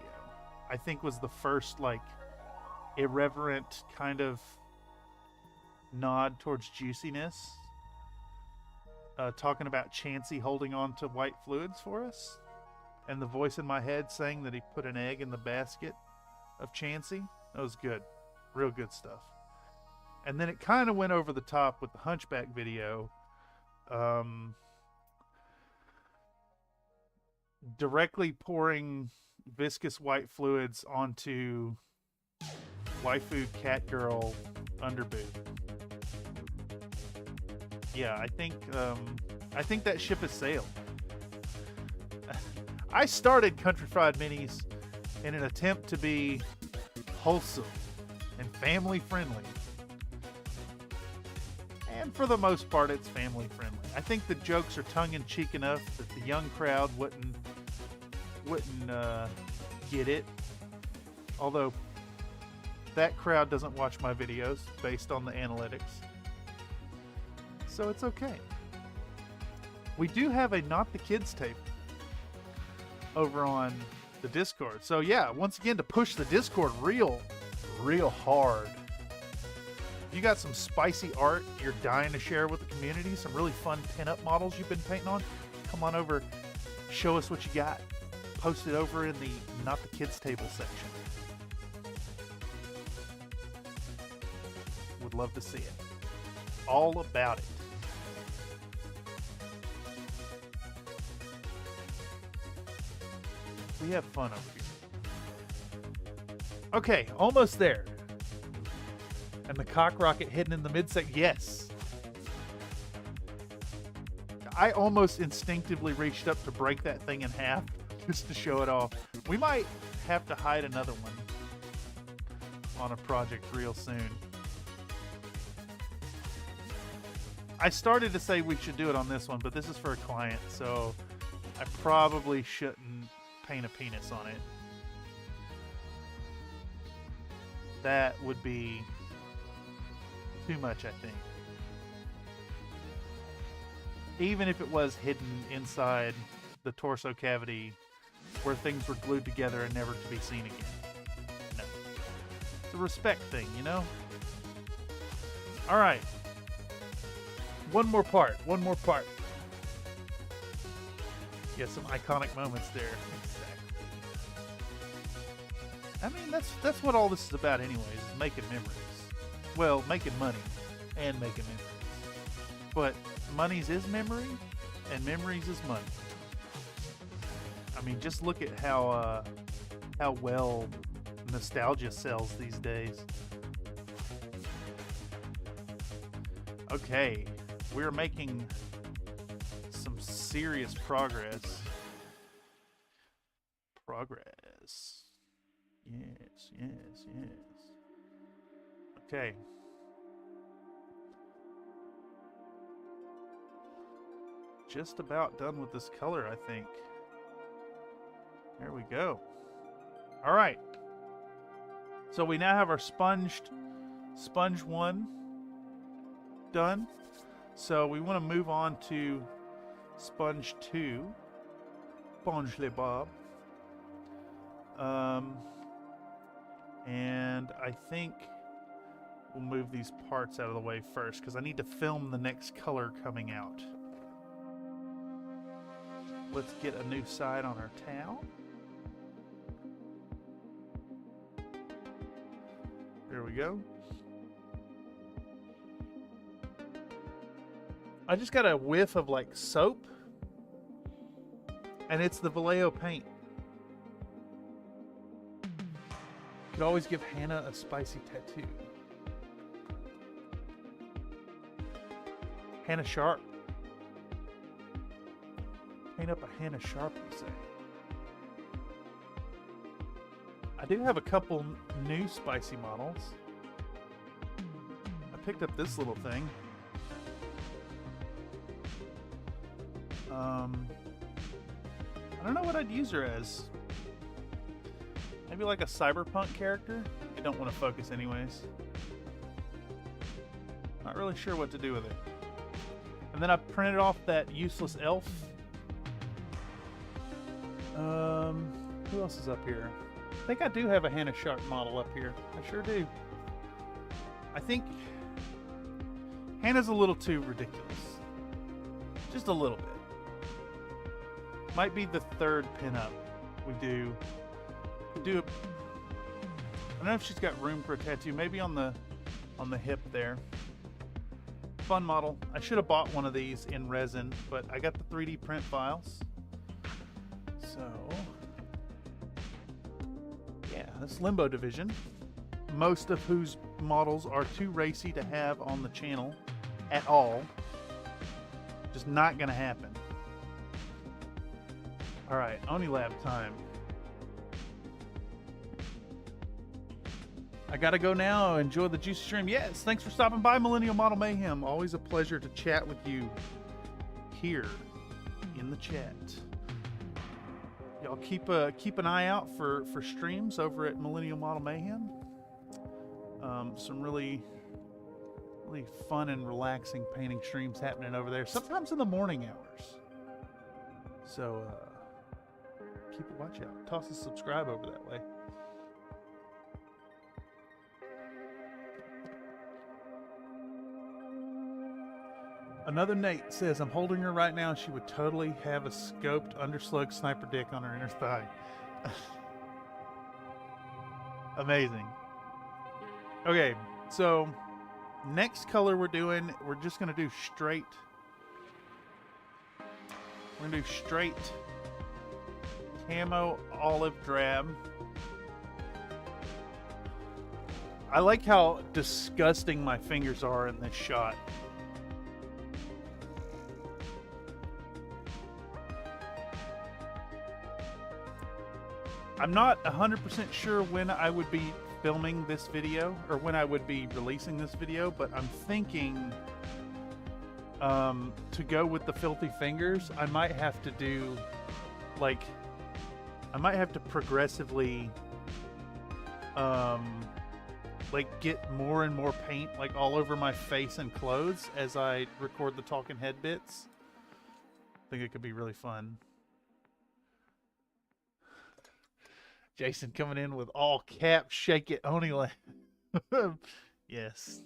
I think was the first like irreverent kind of nod towards juiciness. talking about Chansey holding on to white fluids for us, and the voice in my head saying that he put an egg in the basket of Chansey. That was good. Real good stuff. And then it kind of went over the top with the Hunchback video. Directly pouring viscous white fluids onto waifu cat girl underboob. Yeah, I think that ship has sailed. I started Country Fried Minis in an attempt to be wholesome and family friendly. And for the most part, it's family friendly. I think the jokes are tongue-in-cheek enough that the young crowd wouldn't get it. Although that crowd doesn't watch my videos based on the analytics. So it's okay. We do have a Not the Kids table over on the Discord. So yeah, once again, to push the Discord real hard. If you got some spicy art you're dying to share with the community, some really fun pinup models you've been painting on, come on over, show us what you got. Post it over in the Not the Kids table section. Would love to see it. All about it. We have fun over here. Okay, almost there. And the cock rocket hidden in the midsection. Yes. I almost instinctively reached up to break that thing in half just to show it off. We might have to hide another one on a project real soon. I started to say we should do it on this one, but this is for a client, so I probably shouldn't paint a penis on it. That would be too much, I think. Even if it was hidden inside the torso cavity where things were glued together and never to be seen again. No. It's a respect thing, you know? Alright. One more part. Yeah, some iconic moments there. Exactly. I mean, that's what all this is about anyways, is making memories. Well, making money and making memories. But money's is memory, and memories is money. I mean, just look at how well nostalgia sells these days. Okay, we're making some serious progress. Yes. Okay. Just about done with this color, I think. There we go. All right. So we now have our sponge 1 done. So we want to move on to sponge 2. Sponge le Bob. And I think we'll move these parts out of the way first because I need to film the next color coming out. Let's get a new side on our towel. There we go. I just got a whiff of like soap, and it's the Vallejo paint. Could always give Hannah a spicy tattoo. Hannah Sharp. Paint up a Hannah Sharp, you say? I do have a couple new spicy models. I picked up this little thing. I don't know what I'd use her as. Maybe like a cyberpunk character? I don't want to focus anyways. Not really sure what to do with it. And then I printed off that useless elf. Who else is up here? I think I do have a Hannah Sharp model up here. I sure do. I think Hannah's a little too ridiculous. Just a little bit. Might be the third pinup we do. I don't know if she's got room for a tattoo. Maybe on the hip there. Fun model. I should have bought one of these in resin, but I got the 3D print files. So, yeah, that's Limbo Division. Most of whose models are too racy to have on the channel at all. Just not gonna happen. All right, Oni Lab time. I gotta go now. Enjoy the juicy stream. Yes, thanks for stopping by, Millennial Model Mayhem. Always a pleasure to chat with you here in the chat. Y'all keep an eye out for streams over at Millennial Model Mayhem. Some really fun and relaxing painting streams happening over there. Sometimes in the morning hours. So keep a watch out. Toss a subscribe over that way. Another Nate says, I'm holding her right now. She would totally have a scoped underslug sniper dick on her inner thigh. Amazing. Okay, so next color we're doing, we're just going to do straight. We're going to do straight camo olive drab. I like how disgusting my fingers are in this shot. I'm not 100% sure when I would be filming this video or when I would be releasing this video, but I'm thinking to go with the filthy fingers, I might have to do like, I might have to progressively like get more and more paint like all over my face and clothes as I record the talking head bits. I think it could be really fun. Jason coming in with all caps, shake it, Oni Lab. Yes.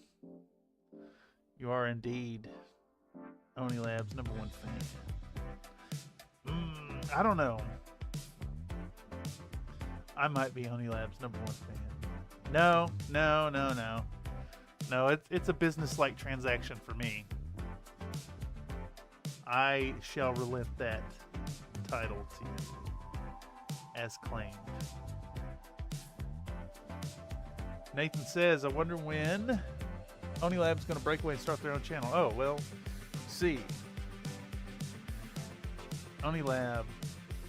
You are indeed Oni Lab's #1 fan. I don't know. I might be Oni Lab's #1 fan. No. No, it's a business-like transaction for me. I shall relent that title to you. As claimed. Nathan says, I wonder when Oni Lab's going to break away and start their own channel. Oh, well, see. Oni Lab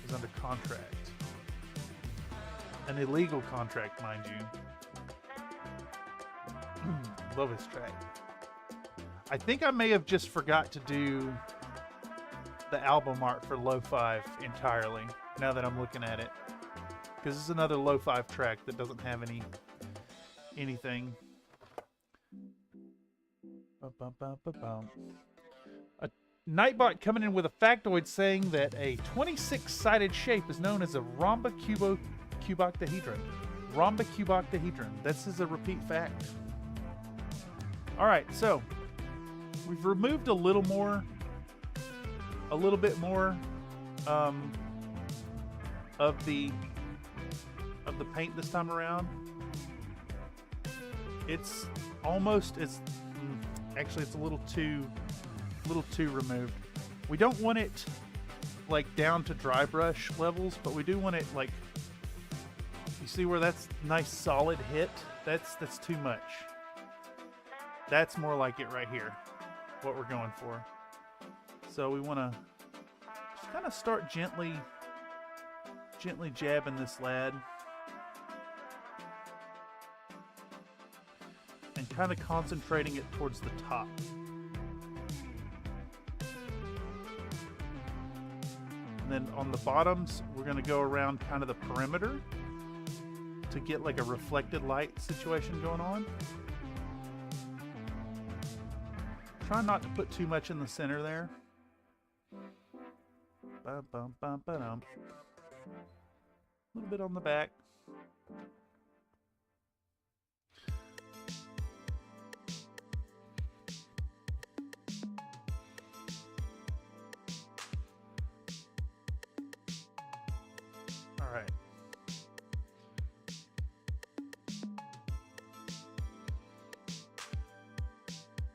is under contract. An illegal contract, mind you. Love his track. I think I may have just forgot to do the album art for Low 5 entirely. Now that I'm looking at it, because it's another low 5 track that doesn't have anything. A Nightbot coming in with a factoid saying that a 26-sided shape is known as a rhombocuboctahedron. Rhombocuboctahedron. This is a repeat fact. All right, so we've removed a little bit more of the paint this time around. It's almost as actually it's a little too removed. We don't want it like down to dry brush levels, but we do want it like, you see where that's nice solid hit? That's too much. That's more like it right here, what we're going for. So we want to just kind of start gently jabbing this lad and kind of concentrating it towards the top. And then on the bottoms, we're going to go around kind of the perimeter to get like a reflected light situation going on. Try not to put too much in the center there. A little bit on the back.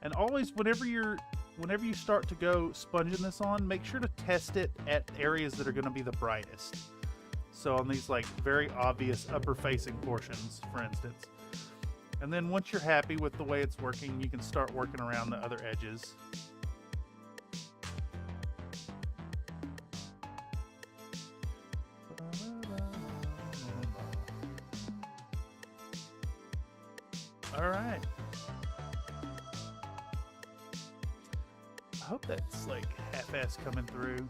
And always, whenever you start to go sponging this on, make sure to test it at areas that are going to be the brightest. So on these like very obvious upper facing portions, for instance. And then once you're happy with the way it's working, you can start working around the other edges. All right. I hope that's like half-ass coming through.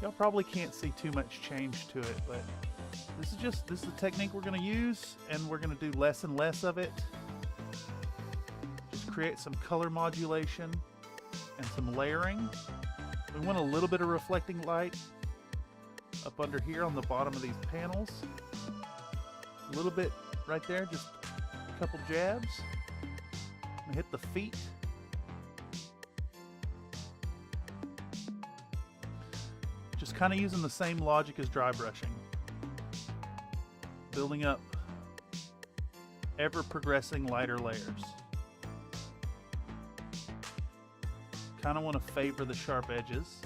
Y'all probably can't see too much change to it, but this is the technique we're going to use, and we're going to do less and less of it. Just create some color modulation and some layering. We want a little bit of reflecting light up under here on the bottom of these panels. A little bit right there, just a couple jabs. And hit the feet. Just kind of using the same logic as dry brushing. Building up ever progressing lighter layers. Kind of want to favor the sharp edges.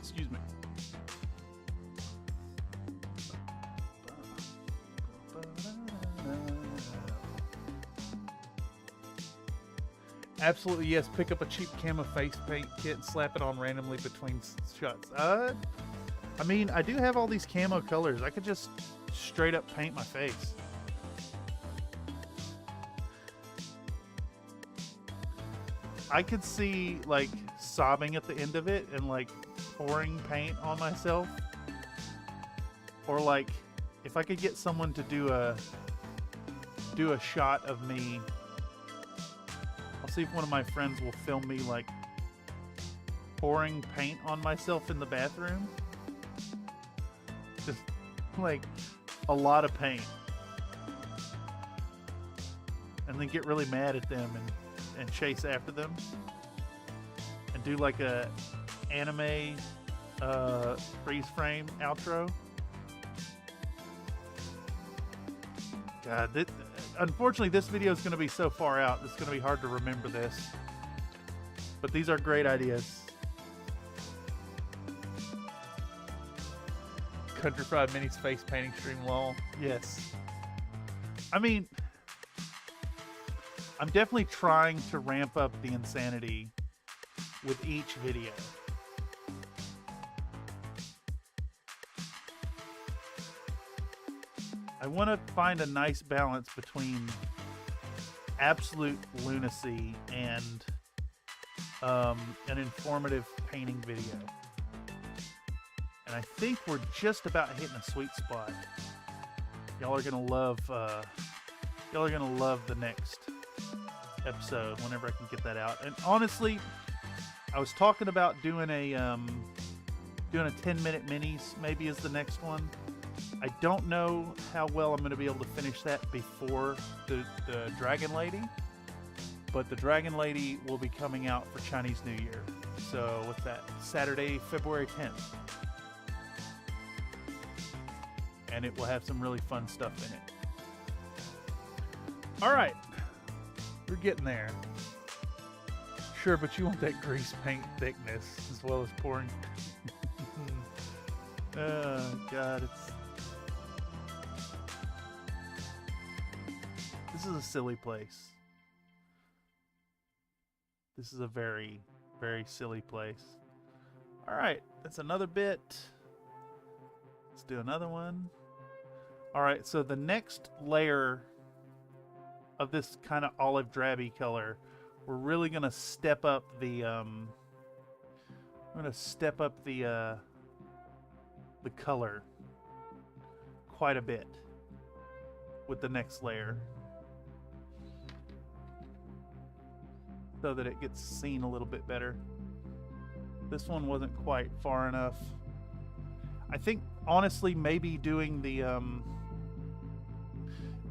Excuse me. Absolutely, yes. Pick up a cheap camo face paint kit and slap it on randomly between shots. I mean, I do have all these camo colors. I could just straight up paint my face. I could see, like, sobbing at the end of it and, like, pouring paint on myself. Or, like, if I could get someone to do a shot of me. I'll see if one of my friends will film me like pouring paint on myself in the bathroom. Just like a lot of paint. And then get really mad at them and chase after them. And do like a anime freeze frame outro. God, unfortunately, this video is going to be so far out, it's going to be hard to remember this. But these are great ideas. Country Fried Mini's face painting stream, lol. Yes. I mean, I'm definitely trying to ramp up the insanity with each video. I want to find a nice balance between absolute lunacy and an informative painting video. And I think we're just about hitting a sweet spot. Y'all are gonna love the next episode whenever I can get that out. And honestly, I was talking about doing a 10-minute minis maybe as the next one. I don't know how well I'm going to be able to finish that before the Dragon Lady, but the Dragon Lady will be coming out for Chinese New Year. So what's that? Saturday, February 10th. And it will have some really fun stuff in it. All right, we're getting there. Sure, but you want that grease paint thickness as well as pouring. Oh, God, this is a silly place. This is a very, very silly place. All right, that's another bit. Let's do another one. All right, so the next layer of this kind of olive drabby color, we're really gonna step up the the color quite a bit with the next layer, so that it gets seen a little bit better. This one wasn't quite far enough. I think honestly maybe doing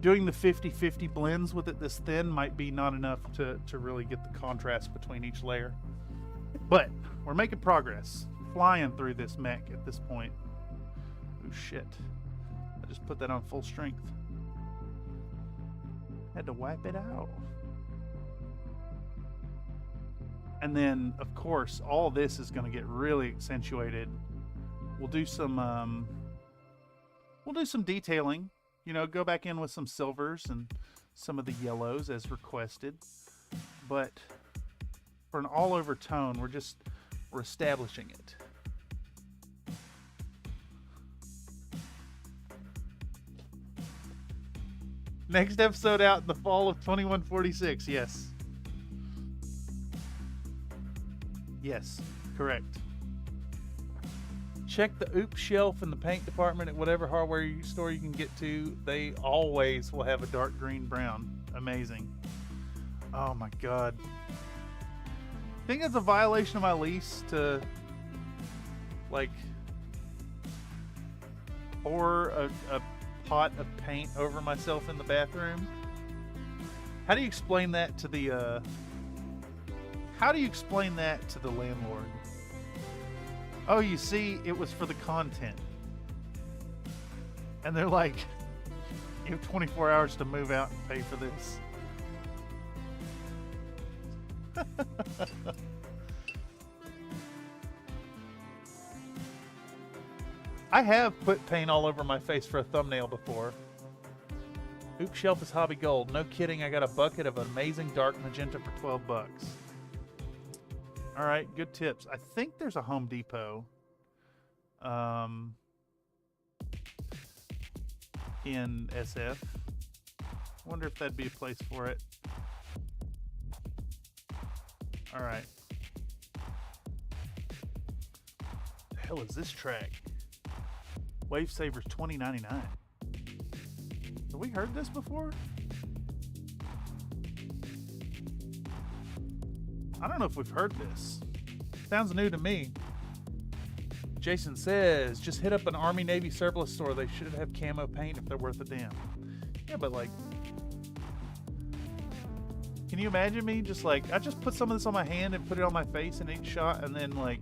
doing the 50-50 blends with it this thin might be not enough to really get the contrast between each layer. But we're making progress. Flying through this mech at this point. Oh shit. I just put that on full strength. Had to wipe it out. And then, of course, all this is going to get really accentuated. We'll do some detailing. You know, go back in with some silvers and some of the yellows as requested. But for an all-over tone, we're establishing it. Next episode out in the fall of 2146. Yes. Yes, correct. Check the OOP shelf in the paint department at whatever hardware store you can get to. They always will have a dark green brown. Amazing. Oh my god. I think it's a violation of my lease to like pour a pot of paint over myself in the bathroom. How do you explain that to the landlord? Oh, you see, it was for the content. And they're like, you have 24 hours to move out and pay for this. I have put paint all over my face for a thumbnail before. Oop shelf is hobby gold. No kidding, I got a bucket of amazing dark magenta for 12 bucks. Alright, good tips. I think there's a Home Depot in SF. Wonder if that'd be a place for it. Alright. The hell is this track? Wave Savers $20.99. Have we heard this before? I don't know if we've heard this. Sounds new to me. Jason says, just hit up an Army Navy surplus store. They should have camo paint if they're worth a damn. Yeah, but like, can you imagine me just like, I just put some of this on my hand and put it on my face in each shot, and then like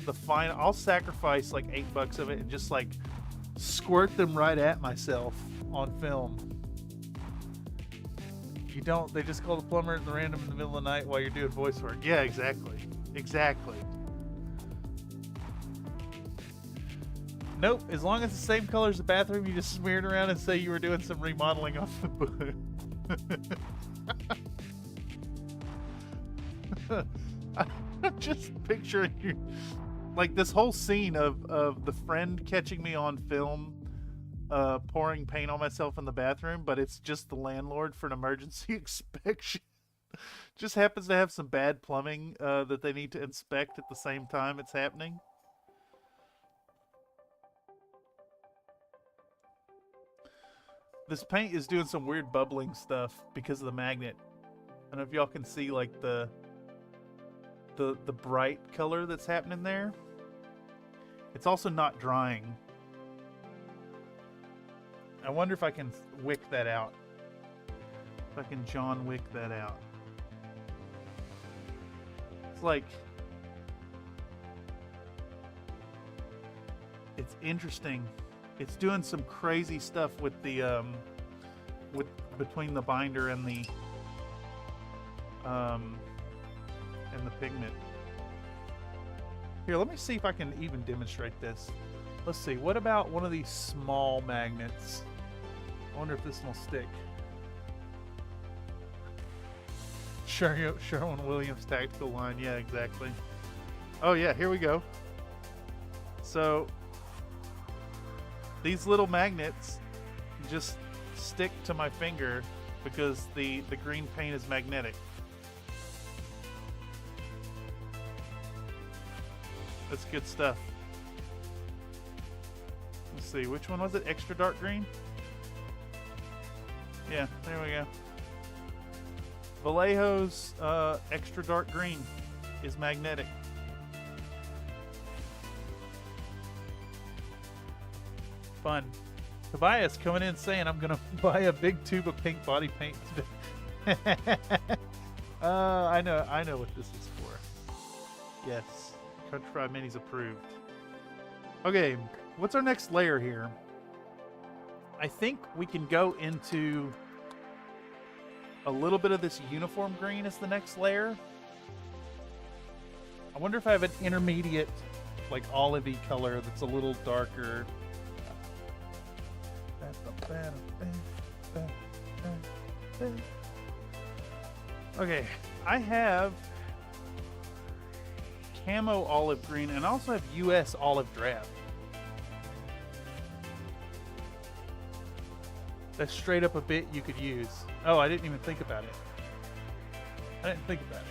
the final, I'll sacrifice like $8 of it and just like squirt them right at myself on film. You don't, they just call the plumber at the random in the middle of the night while you're doing voice work. Yeah, exactly. Exactly. Nope, as long as it's the same color as the bathroom, you just smear it around and say you were doing some remodeling off the book. I'm just picturing you, like this whole scene of the friend catching me on film pouring paint on myself in the bathroom, but it's just the landlord for an emergency inspection. Just happens to have some bad plumbing that they need to inspect at the same time it's happening. This paint is doing some weird bubbling stuff because of the magnet. I don't know if y'all can see like the bright color that's happening there. It's also not drying. I wonder if I can wick that out. If I can John Wick that out. It's like, it's interesting. It's doing some crazy stuff with the between the binder and the pigment. Here, let me see if I can even demonstrate this. Let's see. What about one of these small magnets? I wonder if this will stick. Sherwin-Williams tactical line. Yeah, exactly. Oh yeah, here we go. So these little magnets just stick to my finger because the green paint is magnetic. That's good stuff. Let's see, which one was it? Extra dark green? Yeah, there we go. Vallejo's extra dark green is magnetic. Fun. Tobias coming in saying I'm gonna buy a big tube of pink body paint today. I know what this is for. Yes, Country Fried Minis approved. Okay, what's our next layer here? I think we can go into a little bit of this uniform green as the next layer. I wonder if I have an intermediate, like olivey color that's a little darker. Okay, I have camo olive green and I also have US olive drab. That's straight up a bit you could use. Oh, I didn't even think about it. I didn't think about it.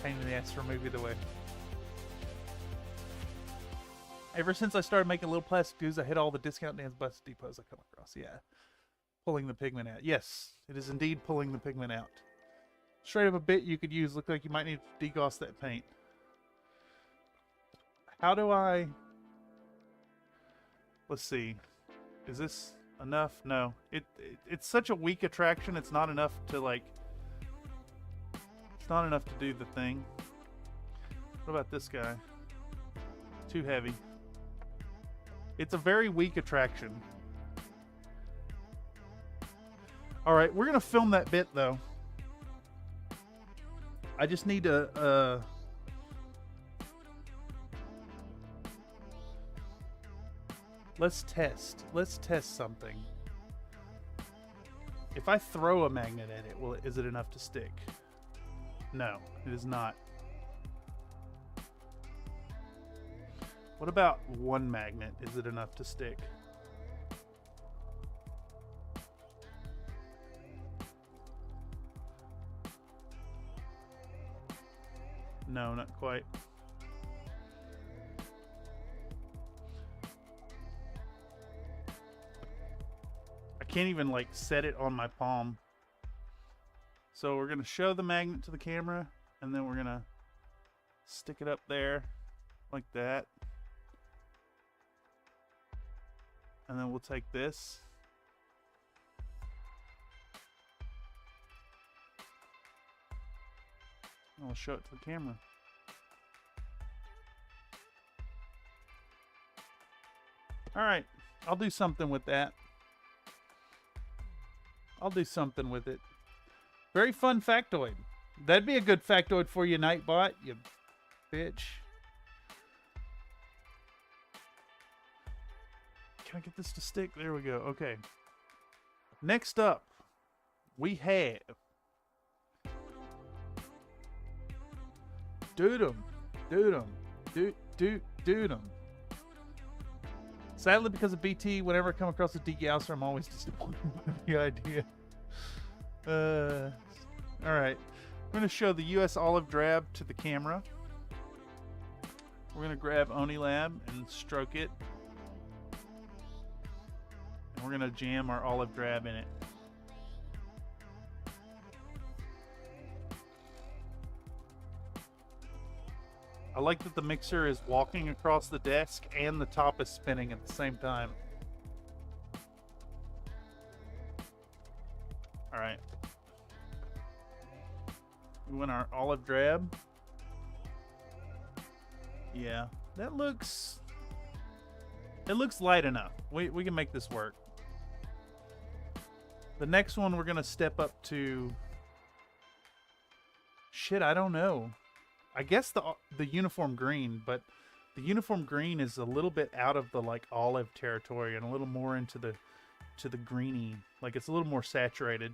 Pain in the ass for movie the way. Ever since I started making little plastic dudes, I hit all the discount dance bus depots I come across. Yeah. Pulling the pigment out. Yes, it is indeed pulling the pigment out. Straight up a bit you could use. Look like you might need to degauss that paint. How do I... Let's see. Is this enough? No. It's such a weak attraction. It's not enough to like... It's not enough to do the thing. What about this guy? Too heavy. It's a very weak attraction. Alright, we're going to film that bit though. I just need to... Let's test. Let's test something. If I throw a magnet at it, is it enough to stick? No, it is not. What about one magnet? Is it enough to stick? No, not quite. I can't even like set it on my palm. So we're gonna show the magnet to the camera and then we're gonna stick it up there like that. And then we'll take this. And we'll show it to the camera. Alright, I'll do something with that. I'll do something with it. Very fun factoid. That'd be a good factoid for you, Nightbot, you bitch. Can I get this to stick? There we go. Okay. Next up, we have Doodum. Sadly, because of BT, whenever I come across a degausser, I'm always disappointed by the idea. Alright. I'm going to show the US Olive Drab to the camera. We're going to grab Onilab and stroke it. And we're going to jam our olive drab in it. I like that the mixer is walking across the desk and the top is spinning at the same time. Alright. We want our olive drab. Yeah, that looks... It looks light enough. We can make this work. The next one we're going to step up to... Shit, I don't know. I guess the uniform green, but the uniform green is a little bit out of the like olive territory and a little more into the greeny, like it's a little more saturated.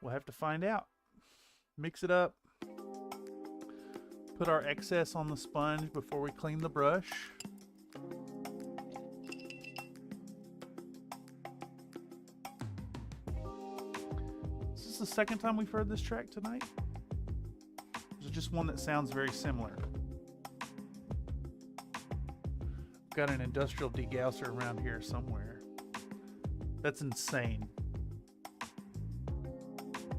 We'll have to find out. Mix it up. Put our excess on the sponge before we clean the brush. Is this the second time we've heard this track tonight? Just one that sounds very similar. Got an industrial degausser around here somewhere. That's insane.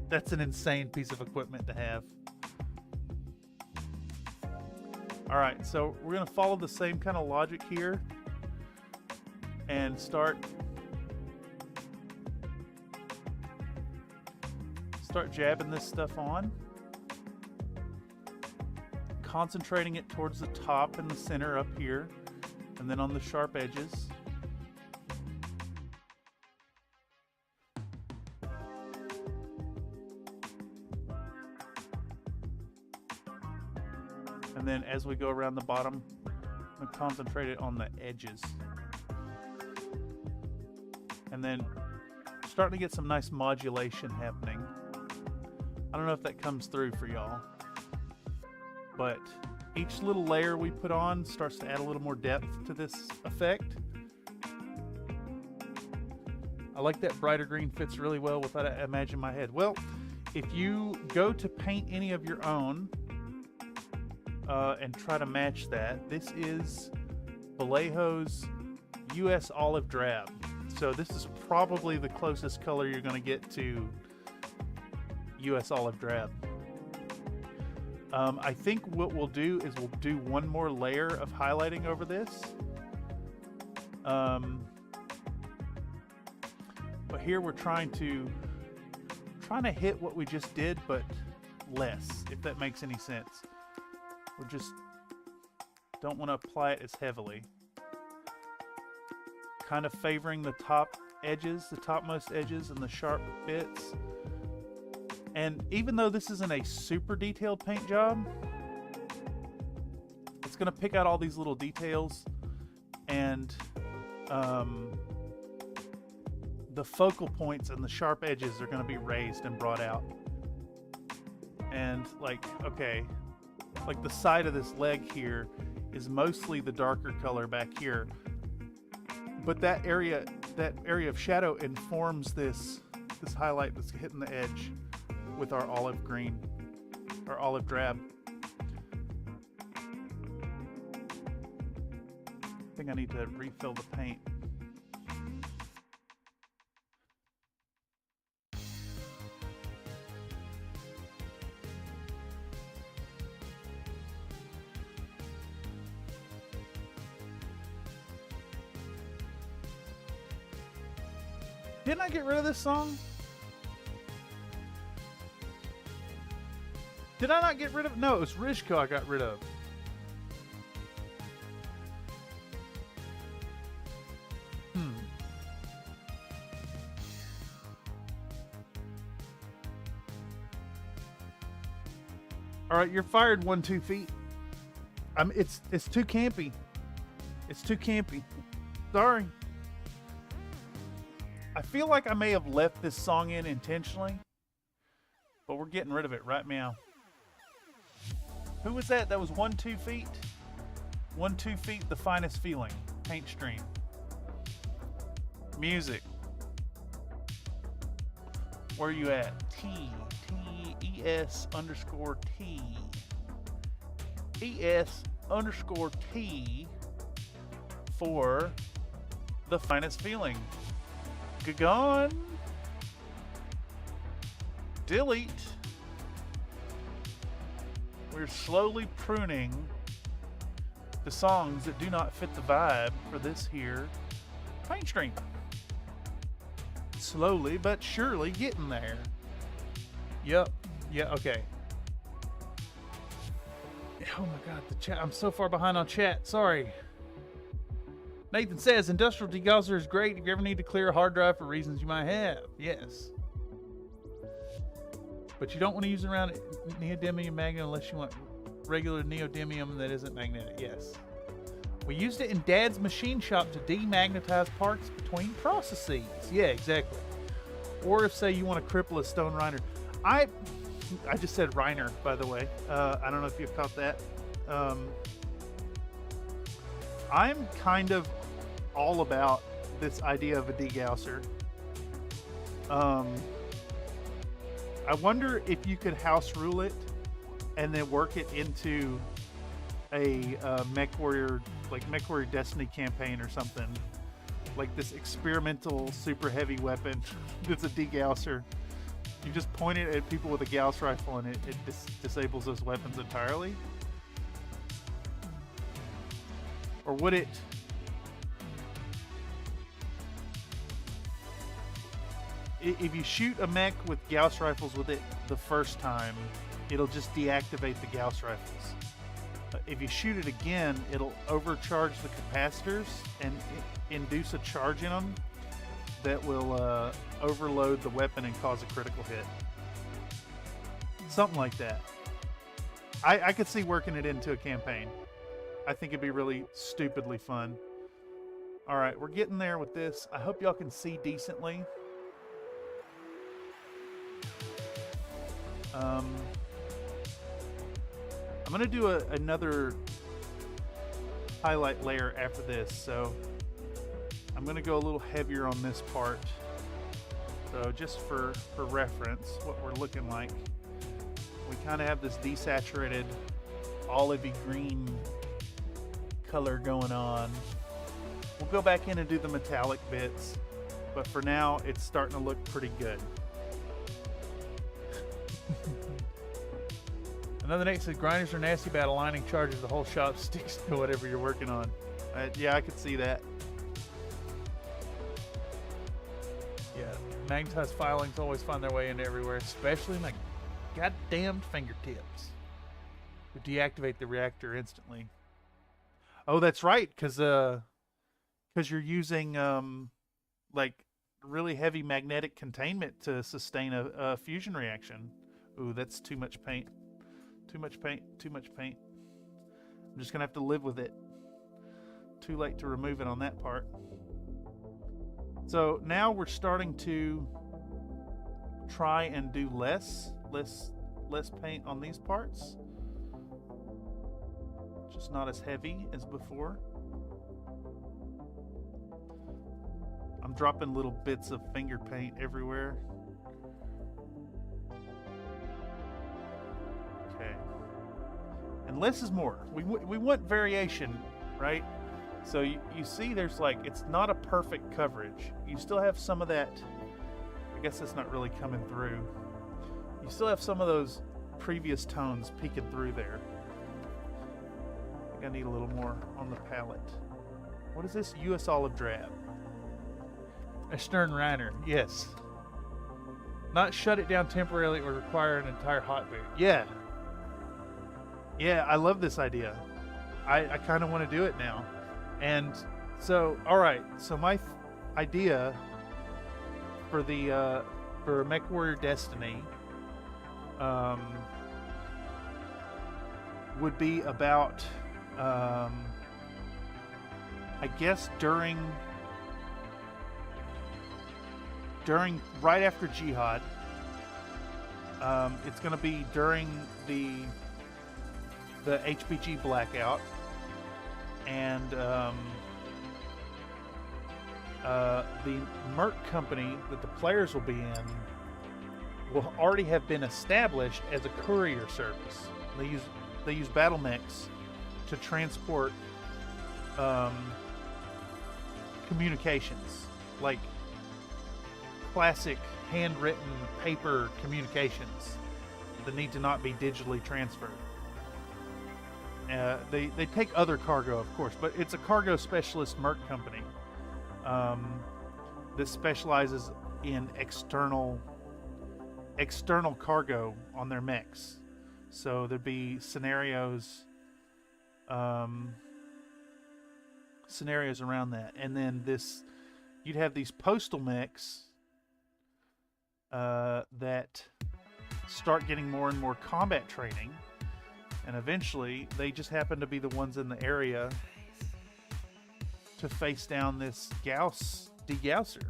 That's an insane piece of equipment to have. Alright, so we're going to follow the same kind of logic here. and start jabbing this stuff on, concentrating it towards the top and the center up here, and then on the sharp edges. And then as we go around the bottom, I'm going to concentrate it on the edges. And then starting to get some nice modulation happening. I don't know if that comes through for y'all, but each little layer we put on starts to add a little more depth to this effect. I like that brighter green, fits really well with what I imagine in my head. Well, if you go to paint any of your own and try to match that, this is Vallejo's US Olive Drab. So this is probably the closest color you're going to get to US Olive Drab. I think what we'll do is we'll do one more layer of highlighting over this. But here we're trying to hit what we just did, but less, if that makes any sense. We just don't want to apply it as heavily. Kind of favoring the top edges, the topmost edges, and the sharp bits. And even though this isn't a super detailed paint job, it's going to pick out all these little details, and the focal points and the sharp edges are going to be raised and brought out. And like, okay, like the side of this leg here is mostly the darker color back here, but that area of shadow informs this highlight that's hitting the edge with our olive green, or olive drab. I think I need to refill the paint. Didn't I get rid of this song? Did I not get rid of it? No, it was Rishko I got rid of. All right, you're fired 1-2 feet. It's too campy. It's too campy. Sorry. I feel like I may have left this song in intentionally, but we're getting rid of it right now. Who was that? That was 1-2 feet. 1-2 feet, the finest feeling. Paint stream. Music. Where are you at? ES_T. ES_T for the finest feeling. Gone. Delete. We're slowly pruning the songs that do not fit the vibe for this here paint stream. Slowly but surely getting there. Yep. Yeah, okay. Oh my god, the chat. I'm so far behind on chat. Sorry. Nathan says, industrial degausser is great if you ever need to clear a hard drive for reasons you might have. Yes. But you don't want to use it around neodymium magnet unless you want regular neodymium that isn't magnetic. Yes. We used it in Dad's machine shop to demagnetize parts between processes. Yeah, exactly. Or if, say, you want to cripple a stone rinder. I just said Reiner, by the way. I don't know if you've caught that. I'm kind of all about this idea of a degausser. I wonder if you could house rule it and then work it into a Mech Warrior, like Mech Warrior Destiny campaign or something. Like this experimental super heavy weapon that's a degausser. You just point it at people with a Gauss rifle and it disables those weapons entirely? Or would it if you shoot a mech with Gauss rifles with it the first time, it'll just deactivate the Gauss rifles. If you shoot it again, it'll overcharge the capacitors and induce a charge in them that will overload the weapon and cause a critical hit. Something like that. I could see working it into a campaign. I think it'd be really stupidly fun. All right, we're getting there with this. I hope y'all can see decently. I'm going to do another highlight layer after this, so I'm going to go a little heavier on this part. So just for reference, what we're looking like, we kind of have this desaturated olivey green color going on. We'll go back in and do the metallic bits, but for now it's starting to look pretty good. Another Nate said grinders are nasty about aligning charges. The whole shop sticks to whatever you're working on. Yeah, I could see that. Yeah, magnetized filings always find their way into everywhere, especially my goddamn fingertips. We deactivate the reactor instantly. Oh, that's right, because you're using like really heavy magnetic containment to sustain a fusion reaction. Ooh, that's too much paint. Too much paint, too much paint. I'm just gonna have to live with it. Too late to remove it on that part. So now we're starting to try and do less paint on these parts. Just not as heavy as before. I'm dropping little bits of finger paint everywhere. Okay. And less is more. We want variation, right? So you see there's like, it's not a perfect coverage. You still have some of that, I guess that's not really coming through. You still have some of those previous tones peeking through there. I think I need a little more on the palette. What is this? US Olive Drab. A Stern Reiner, yes. Not shut it down temporarily or require an entire hot boot. Yeah. Yeah, I love this idea. I kind of want to do it now. And so, all right. So my idea for the for MechWarrior Destiny would be about I guess during right after Jihad. It's going to be during the HBG blackout, and the Merc company that the players will be in will already have been established as a courier service. They use battle mechs to transport communications, like classic handwritten paper communications that need to not be digitally transferred. They take other cargo, of course, but it's a cargo specialist Merc company that specializes in external cargo on their mechs. So there'd be scenarios around that, and then you'd have these postal mechs that start getting more and more combat training, and eventually they just happen to be the ones in the area to face down this degausser.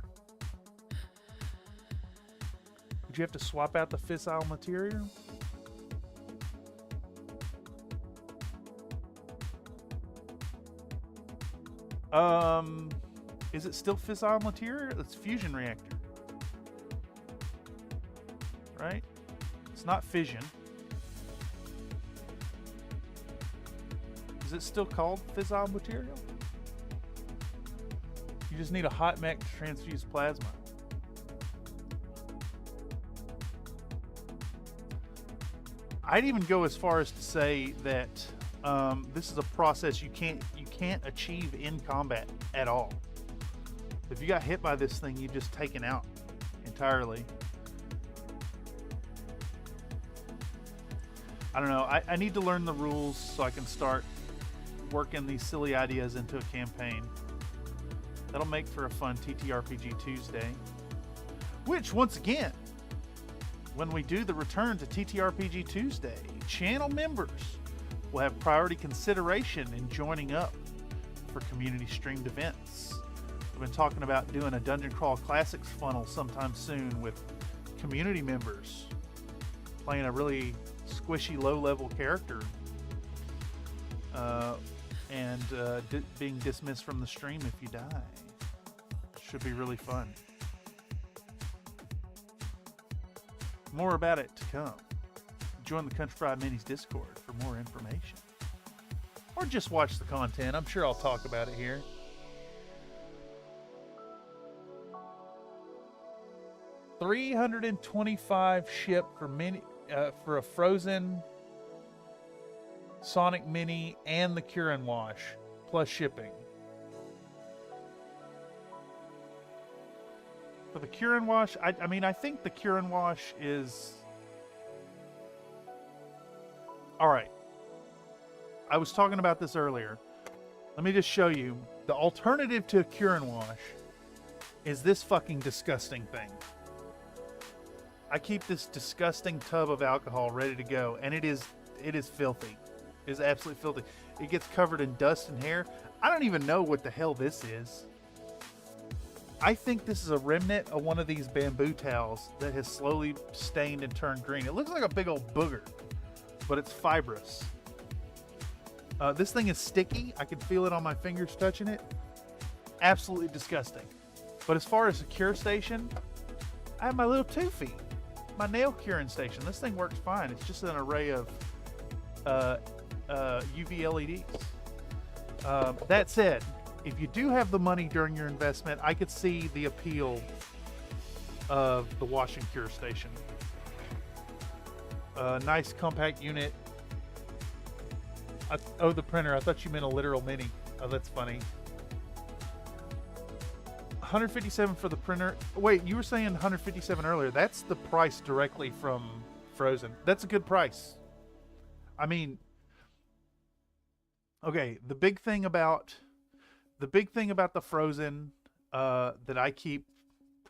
Would you have to swap out the fissile material? Is it still fissile material? It's fusion reactor, right? It's not fission. Is it still called fissile material? You just need a hot mech to transfuse plasma. I'd even go as far as to say that this is a process you can't achieve in combat at all. If you got hit by this thing, you're just taken out entirely. I don't know. I need to learn the rules so I can start working these silly ideas into a campaign. That'll make for a fun TTRPG Tuesday. Which, once again, when we do the return to TTRPG Tuesday, channel members will have priority consideration in joining up for community streamed events. We've been talking about doing a Dungeon Crawl Classics funnel sometime soon with community members playing a really squishy low-level character and being dismissed from the stream if you die. Should be really fun. More about it to come. Join the Country Fried Minis Discord for more information. Or just watch the content. I'm sure I'll talk about it here. $325 ship for a Frozen Sonic Mini and the Cure and Wash, plus shipping. For the Cure and Wash, I mean, I think the Cure and Wash is... Alright. I was talking about this earlier. Let me just show you. The alternative to a Cure and Wash is this fucking disgusting thing. I keep this disgusting tub of alcohol ready to go, and it is filthy. It is absolutely filthy. It gets covered in dust and hair. I don't even know what the hell this is. I think this is a remnant of one of these bamboo towels that has slowly stained and turned green. It looks like a big old booger, but it's fibrous. This thing is sticky. I can feel it on my fingers touching it. Absolutely disgusting. But as far as a cure station, I have my little Toofy, my nail curing station. This thing works fine. It's just an array of UV LEDs. That said, if you do have the money during your investment, I could see the appeal of the wash and cure station. Nice compact unit. Oh, the printer. I thought you meant a literal mini. Oh, that's funny. $157 for the printer. Wait, you were saying $157 earlier. That's the price directly from Frozen. That's a good price. I mean, okay, the big thing about the Frozen that I keep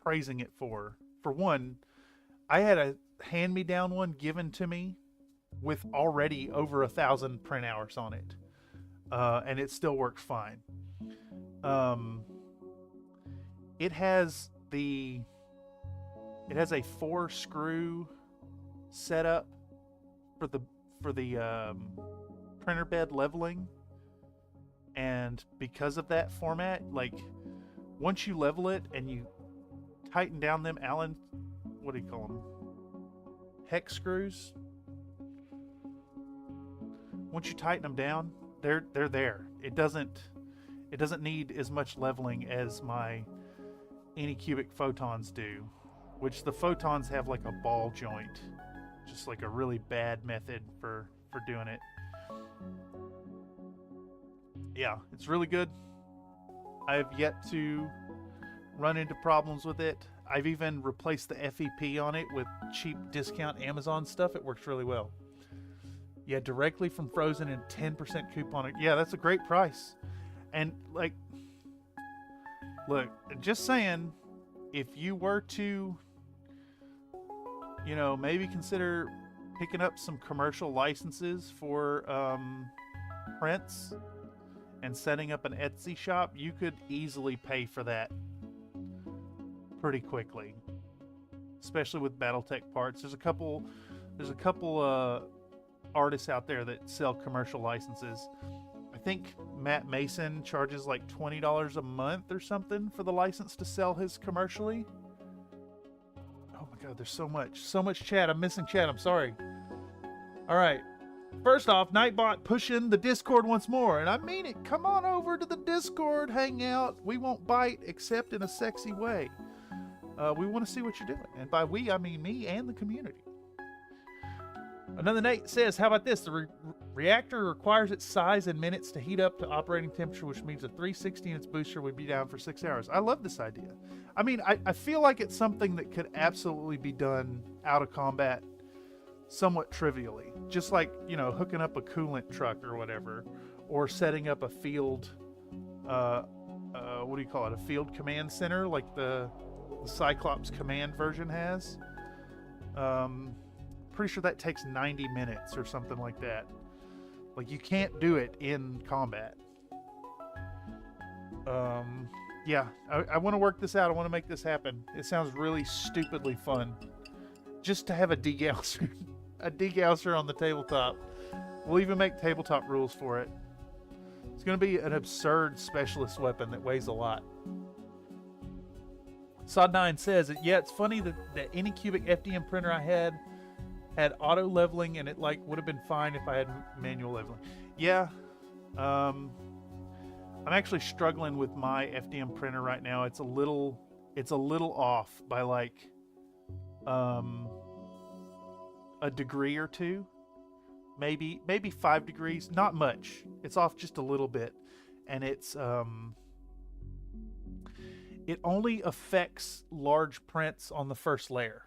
praising it for one, I had a hand-me-down one given to me with already over 1,000 print hours on it, and it still works fine. It has a 4-screw setup for the printer bed leveling. And because of that format, like, once you level it and you tighten down them Allen, what do you call them? Hex screws. Once you tighten them down, they're there. It doesn't need as much leveling as my Anycubic photons do, which the photons have like a ball joint, just like a really bad method for doing it. Yeah, it's really good. I have yet to run into problems with it. I've even replaced the FEP on it with cheap discount Amazon stuff. It works really well. Yeah, directly from Frozen and 10% coupon. Yeah, that's a great price. And like, look, just saying, if you were to, maybe consider picking up some commercial licenses for prints and setting up an Etsy shop, you could easily pay for that pretty quickly, especially with BattleTech parts. There's a couple artists out there that sell commercial licenses. I think Matt Mason charges like $20 a month or something for the license to sell his commercially. Oh my god, there's so much chat. I'm missing chat. I'm sorry. All right. First off, Nightbot pushing the Discord once more, and I mean it. Come on over to the Discord, hang out. We won't bite except in a sexy way. We want to see what you're doing, and by we I mean me and the community. Another Nate says, how about this? The reactor requires its size in minutes to heat up to operating temperature, which means a 360 in its booster would be down for 6 hours. I love this idea. I mean, I feel like it's something that could absolutely be done out of combat somewhat trivially. Just like, you know, hooking up a coolant truck or whatever, or setting up a field, what do you call it? A field command center like the Cyclops command version has. Pretty sure that takes 90 minutes or something like that. Like, you can't do it in combat. Yeah, I want to work this out. I want to make this happen. It sounds really stupidly fun. Just to have a degausser, a degausser on the tabletop. We'll even make tabletop rules for it. It's going to be an absurd specialist weapon that weighs a lot. Sod9 says, yeah, it's funny that any cubic FDM printer I had auto leveling, and it like would have been fine if I had manual leveling. Yeah, I'm actually struggling with my FDM printer right now. It's a little off by like a degree or two, maybe 5 degrees, not much. It's off just a little bit, and it's it only affects large prints on the first layer.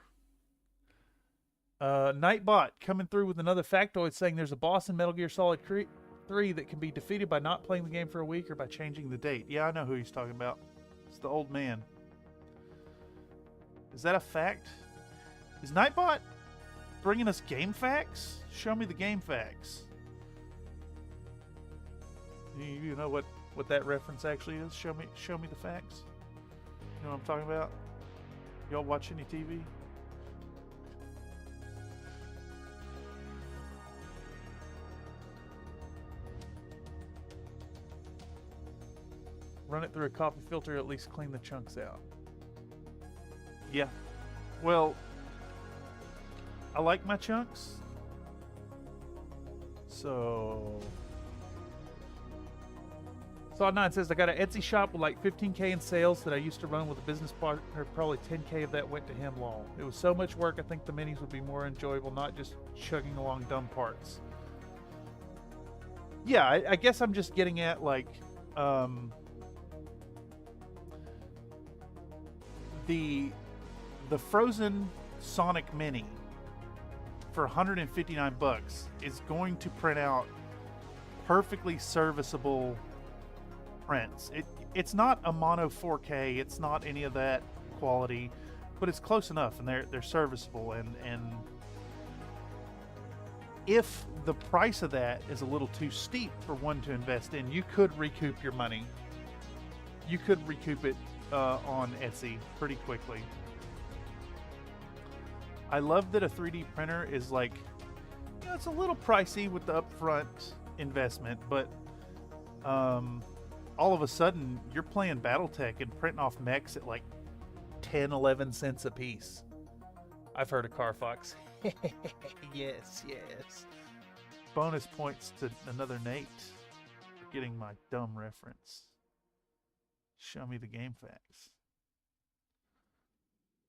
Nightbot coming through with another factoid saying there's a boss in Metal Gear Solid 3 that can be defeated by not playing the game for a week or by changing the date. Yeah, I know who he's talking about. It's the old man. Is that a fact? Is Nightbot bringing us game facts? Show me the game facts. You know what that reference actually is? Show me the facts. You know what I'm talking about? Y'all watch any TV? Run it through a coffee filter, at least clean the chunks out. Yeah. Well, I like my chunks. So Sod9 says, I got an Etsy shop with like 15K in sales that I used to run with a business partner. Probably 10K of that went to him long. It was so much work, I think the minis would be more enjoyable, not just chugging along dumb parts. Yeah, I guess I'm just getting at like the Frozen Sonic Mini for $159 is going to print out perfectly serviceable prints. It's not a mono 4K, it's not any of that quality, but it's close enough, and they're serviceable, and if the price of that is a little too steep for one to invest in, you could recoup your money. You could recoup it on Etsy pretty quickly. I love that a 3D printer is like, you know, it's a little pricey with the upfront investment, but all of a sudden you're playing Battletech and printing off mechs at like 10-11 cents a piece. I've heard of Carfox. yes. Bonus points to another Nate for getting my dumb reference. Show me the game facts.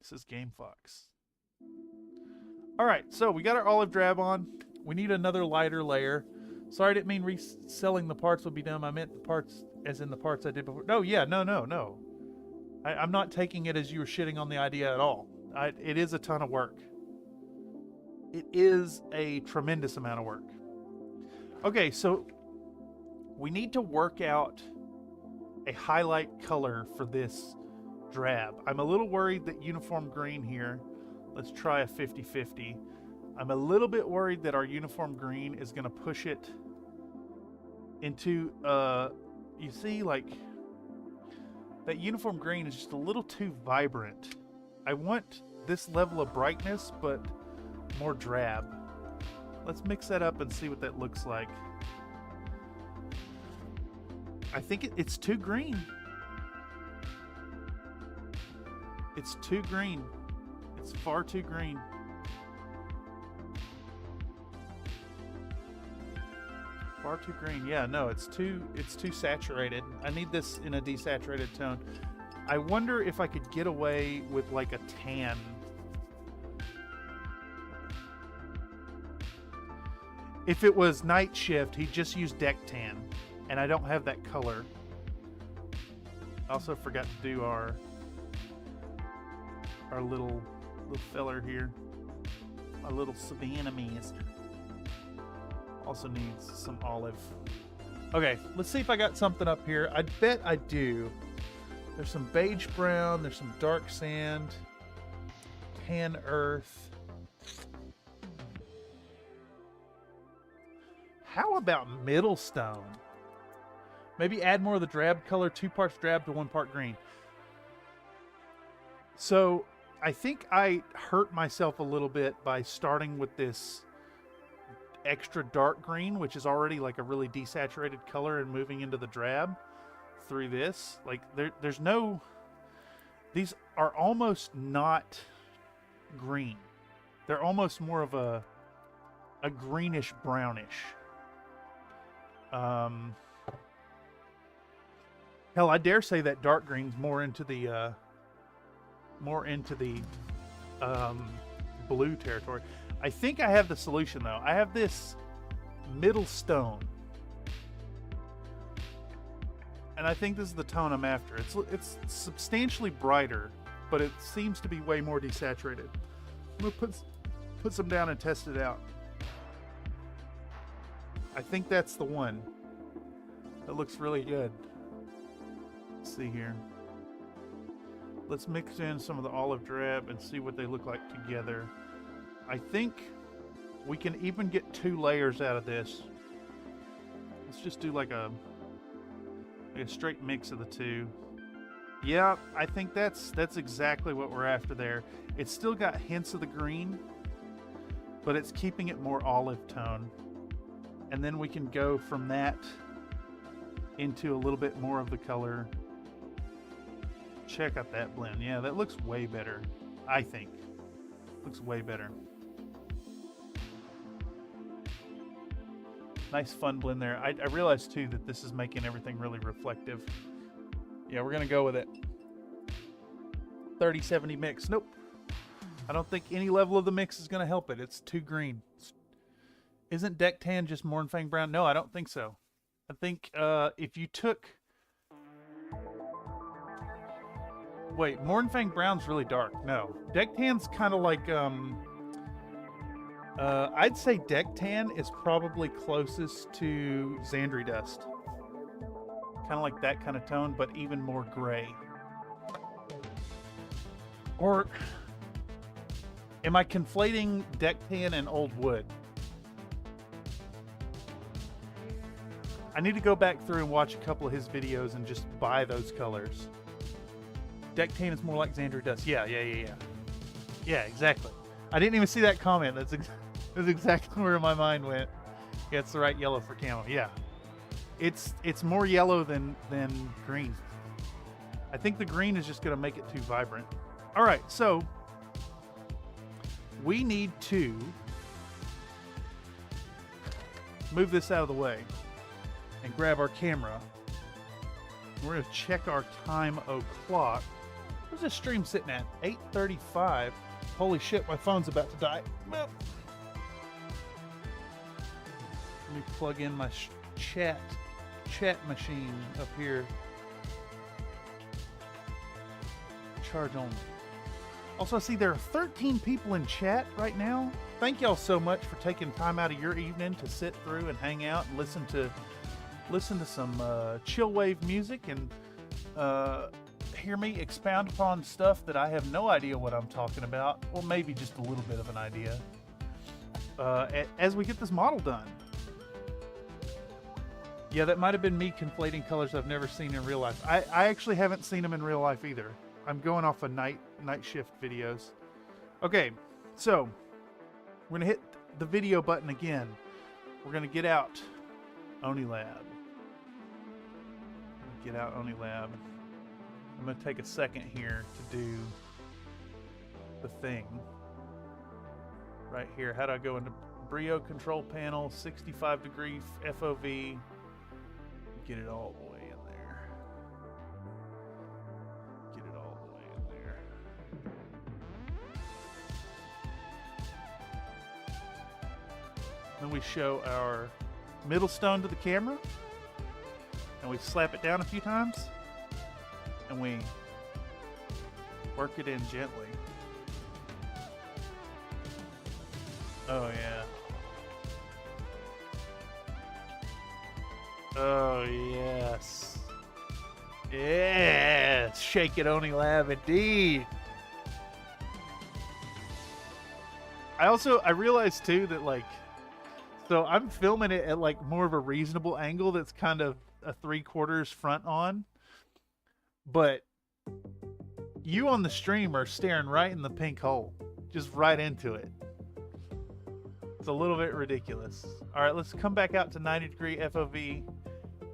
This is Game Fox. Alright, so we got our olive drab on. We need another lighter layer. Sorry, I didn't mean reselling the parts would be dumb. I meant the parts as in the parts I did before. No, yeah, no. I'm not taking it as you were shitting on the idea at all. It is a ton of work. It is a tremendous amount of work. Okay, so we need to work out a highlight color for this drab. I'm a little worried that uniform green here, let's try a 50-50. I'm a little bit worried that our uniform green is going to push it into, you see, like, that uniform green is just a little too vibrant. I want this level of brightness, but more drab. Let's mix that up and see what that looks like. I think it's too green. It's too green. It's far too green. Far too green. Yeah, no, it's too saturated. I need this in a desaturated tone. I wonder if I could get away with like a tan. If it was night shift, he'd just use deck tan, and I don't have that color. I also forgot to do our little feller here. Our little Savannah mist. Also needs some olive. Okay, let's see if I got something up here. I bet I do. There's some beige brown, there's some dark sand, tan earth. How about middle stone? Maybe add more of the drab color, 2 parts drab to 1 part green. So I think I hurt myself a little bit by starting with this extra dark green, which is already like a really desaturated color, and moving into the drab through this. Like there's no, these are almost not green. They're almost more of a greenish brownish. Hell, I dare say that dark green's more into the blue territory. I think I have the solution though. I have this middle stone, and I think this is the tone I'm after. It's substantially brighter, but it seems to be way more desaturated. I'm gonna put some down and test it out. I think that's the one. That looks really good. Let's see here. Let's mix in some of the olive drab and see what they look like together. I think we can even get 2 layers out of this. Let's just do like a straight mix of the two. Yeah, I think that's exactly what we're after there. It's still got hints of the green, but it's keeping it more olive tone. And then we can go from that into a little bit more of the color. Check out that blend. Yeah, that looks way better, I think. Looks way better. Nice fun blend there. I realized too that this is making everything really reflective. Yeah, we're gonna go with it. 30-70 mix. Nope. I don't think any level of the mix is gonna help it. It's too green. Isn't deck tan just Mournfang brown? No, I don't think so. I think if you took... Wait, Mournfang brown's really dark. No. Deck tan's kind of like... I'd say deck tan is probably closest to Xandri dust. Kind of like that kind of tone, but even more gray. Or... am I conflating deck tan and old wood? I need to go back through and watch a couple of his videos and just buy those colors. Deck tan is more like Xandri dust. Yeah, exactly. I didn't even see that comment. That's exactly where my mind went. Yeah, it's the right yellow for camo. Yeah. It's more yellow than green. I think the green is just going to make it too vibrant. All right, so we need to move this out of the way and grab our camera. We're going to check our time o'clock. Where's this stream sitting at? 8:35. Holy shit, my phone's about to die. Well, let me plug in my chat machine up here. Charge on. Also, I see there are 13 people in chat right now. Thank y'all so much for taking time out of your evening to sit through and hang out and listen to some chill wave music and hear me expound upon stuff that I have no idea what I'm talking about, or maybe just a little bit of an idea, as we get this model done. Yeah, that might have been me conflating colors I've never seen in real life. I actually haven't seen them in real life either. I'm going off of night shift videos. Okay, so we're gonna hit the video button again. We're gonna get out OniLab. Get out OniLab. I'm gonna take a second here to do the thing. Right here, how do I go into Brio control panel, 65 degree FOV, get it all the way in there. Get it all the way in there. Then we show our middle stone to the camera. And we slap it down a few times. And we work it in gently. Oh, yeah. Oh, yes. Yes. Shake it, Oni Lab, indeed. I realized too that, like, so I'm filming it at like more of a reasonable angle that's kind of a 3/4 front on. But you on the stream are staring right in the pink hole. Just right into it. It's a little bit ridiculous. All right, let's come back out to 90-degree FOV,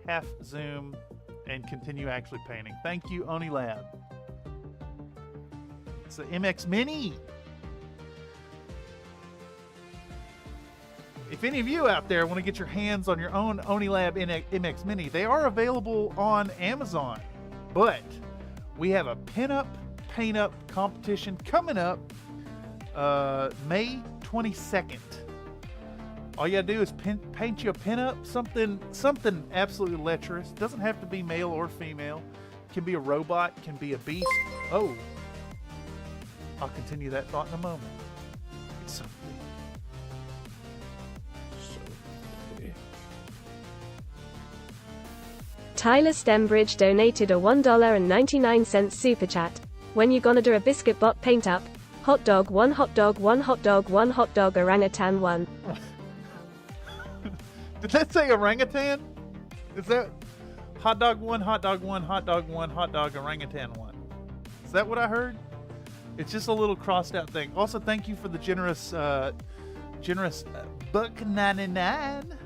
half zoom, and continue actually painting. Thank you, Oni Lab. It's the MX Mini. If any of you out there want to get your hands on your own Oni Lab MX Mini, they are available on Amazon. But we have a pin-up, paint-up competition coming up May 22nd. All you gotta do is paint you a pin-up, something absolutely lecherous. Doesn't have to be male or female. Can be a robot, can be a beast. Oh, I'll continue that thought in a moment. It's so Tyler Stembridge donated a $1.99 super chat. When you gonna do a biscuit bot paint up? Hot dog 1, hot dog 1, hot dog 1, hot dog orangutan 1. Did that say orangutan? Is that hot dog 1, hot dog 1, hot dog 1, hot dog orangutan 1? Is that what I heard? It's just a little crossed out thing. Also, thank you for the generous $1.99.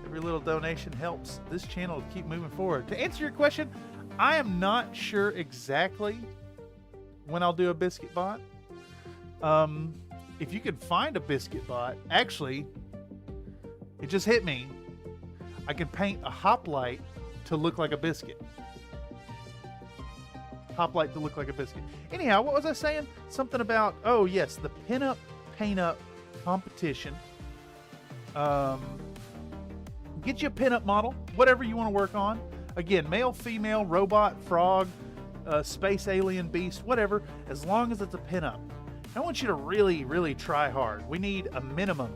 Every little donation helps this channel keep moving forward. To answer your question, I am not sure exactly when I'll do a biscuit bot. If you can find a biscuit bot, actually, it just hit me. I can paint a hoplite to look like a biscuit. Hoplite to look like a biscuit. Anyhow, what was I saying? Something about, oh yes, the pin-up, paint-up competition. Get you a pin-up model, whatever you want to work on. Again, male, female, robot, frog, space alien, beast, whatever, as long as it's a pin-up. I want you to really, really try hard. We need a minimum.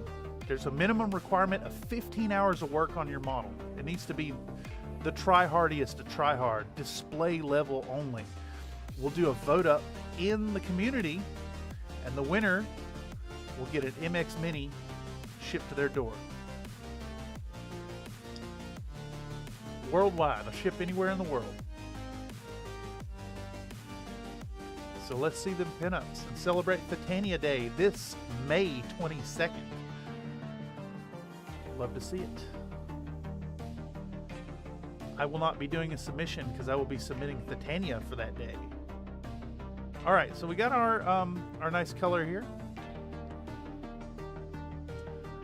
There's a minimum requirement of 15 hours of work on your model. It needs to be the try-hardiest to try hard, display level only. We'll do a vote up in the community, and the winner will get an MX Mini shipped to their door. Worldwide. I'll ship anywhere in the world. So let's see them pinups and celebrate Titania Day this May 22nd. Love to see it. I will not be doing a submission because I will be submitting Titania for that day. All right, so we got our nice color here.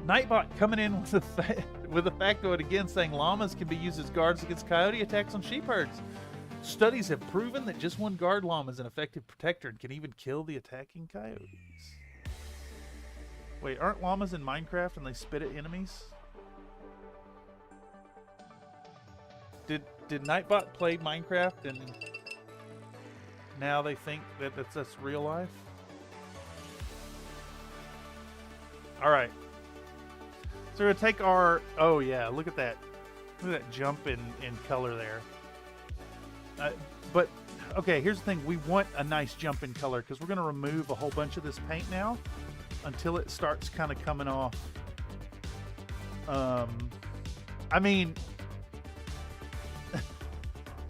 Nightbot coming in with a factoid again, saying llamas can be used as guards against coyote attacks on sheep herds. Studies have proven that just one guard llama is an effective protector and can even kill the attacking coyotes. Wait, aren't llamas in Minecraft and they spit at enemies? Did Nightbot play Minecraft and now they think that that's real life? All right. So we're gonna take our, oh yeah, look at that. Look at that jump in color there. But, okay, here's the thing. We want a nice jump in color because we're gonna remove a whole bunch of this paint now until it starts kind of coming off. I mean,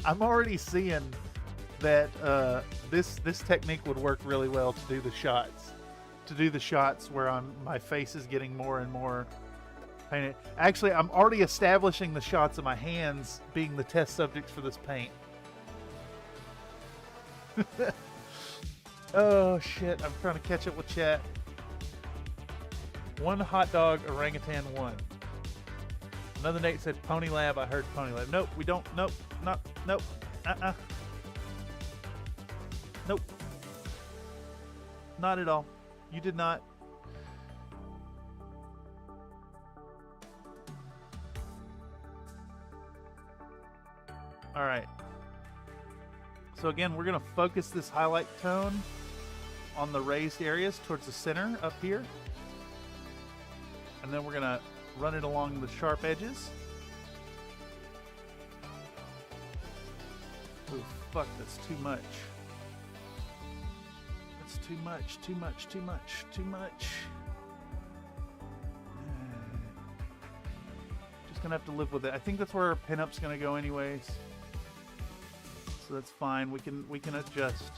I'm already seeing that this technique would work really well to do the shots. To do the shots where my face is getting more and more painted. Actually, I'm already establishing the shots of my hands being the test subjects for this paint. Oh shit, I'm trying to catch up with chat. One hot dog orangutan 1. Another Nate said Pony Lab. I heard Pony Lab. Nope, we don't. Nope, not. Nope. Nope. Not at all. You did not. All right. So again, we're going to focus this highlight tone on the raised areas towards the center up here. And then we're going to run it along the sharp edges. Oh, fuck, that's too much. That's too much, too much, too much, too much. Just gonna have to live with it. I think that's where our pinup's gonna go anyways. So that's fine. We can adjust.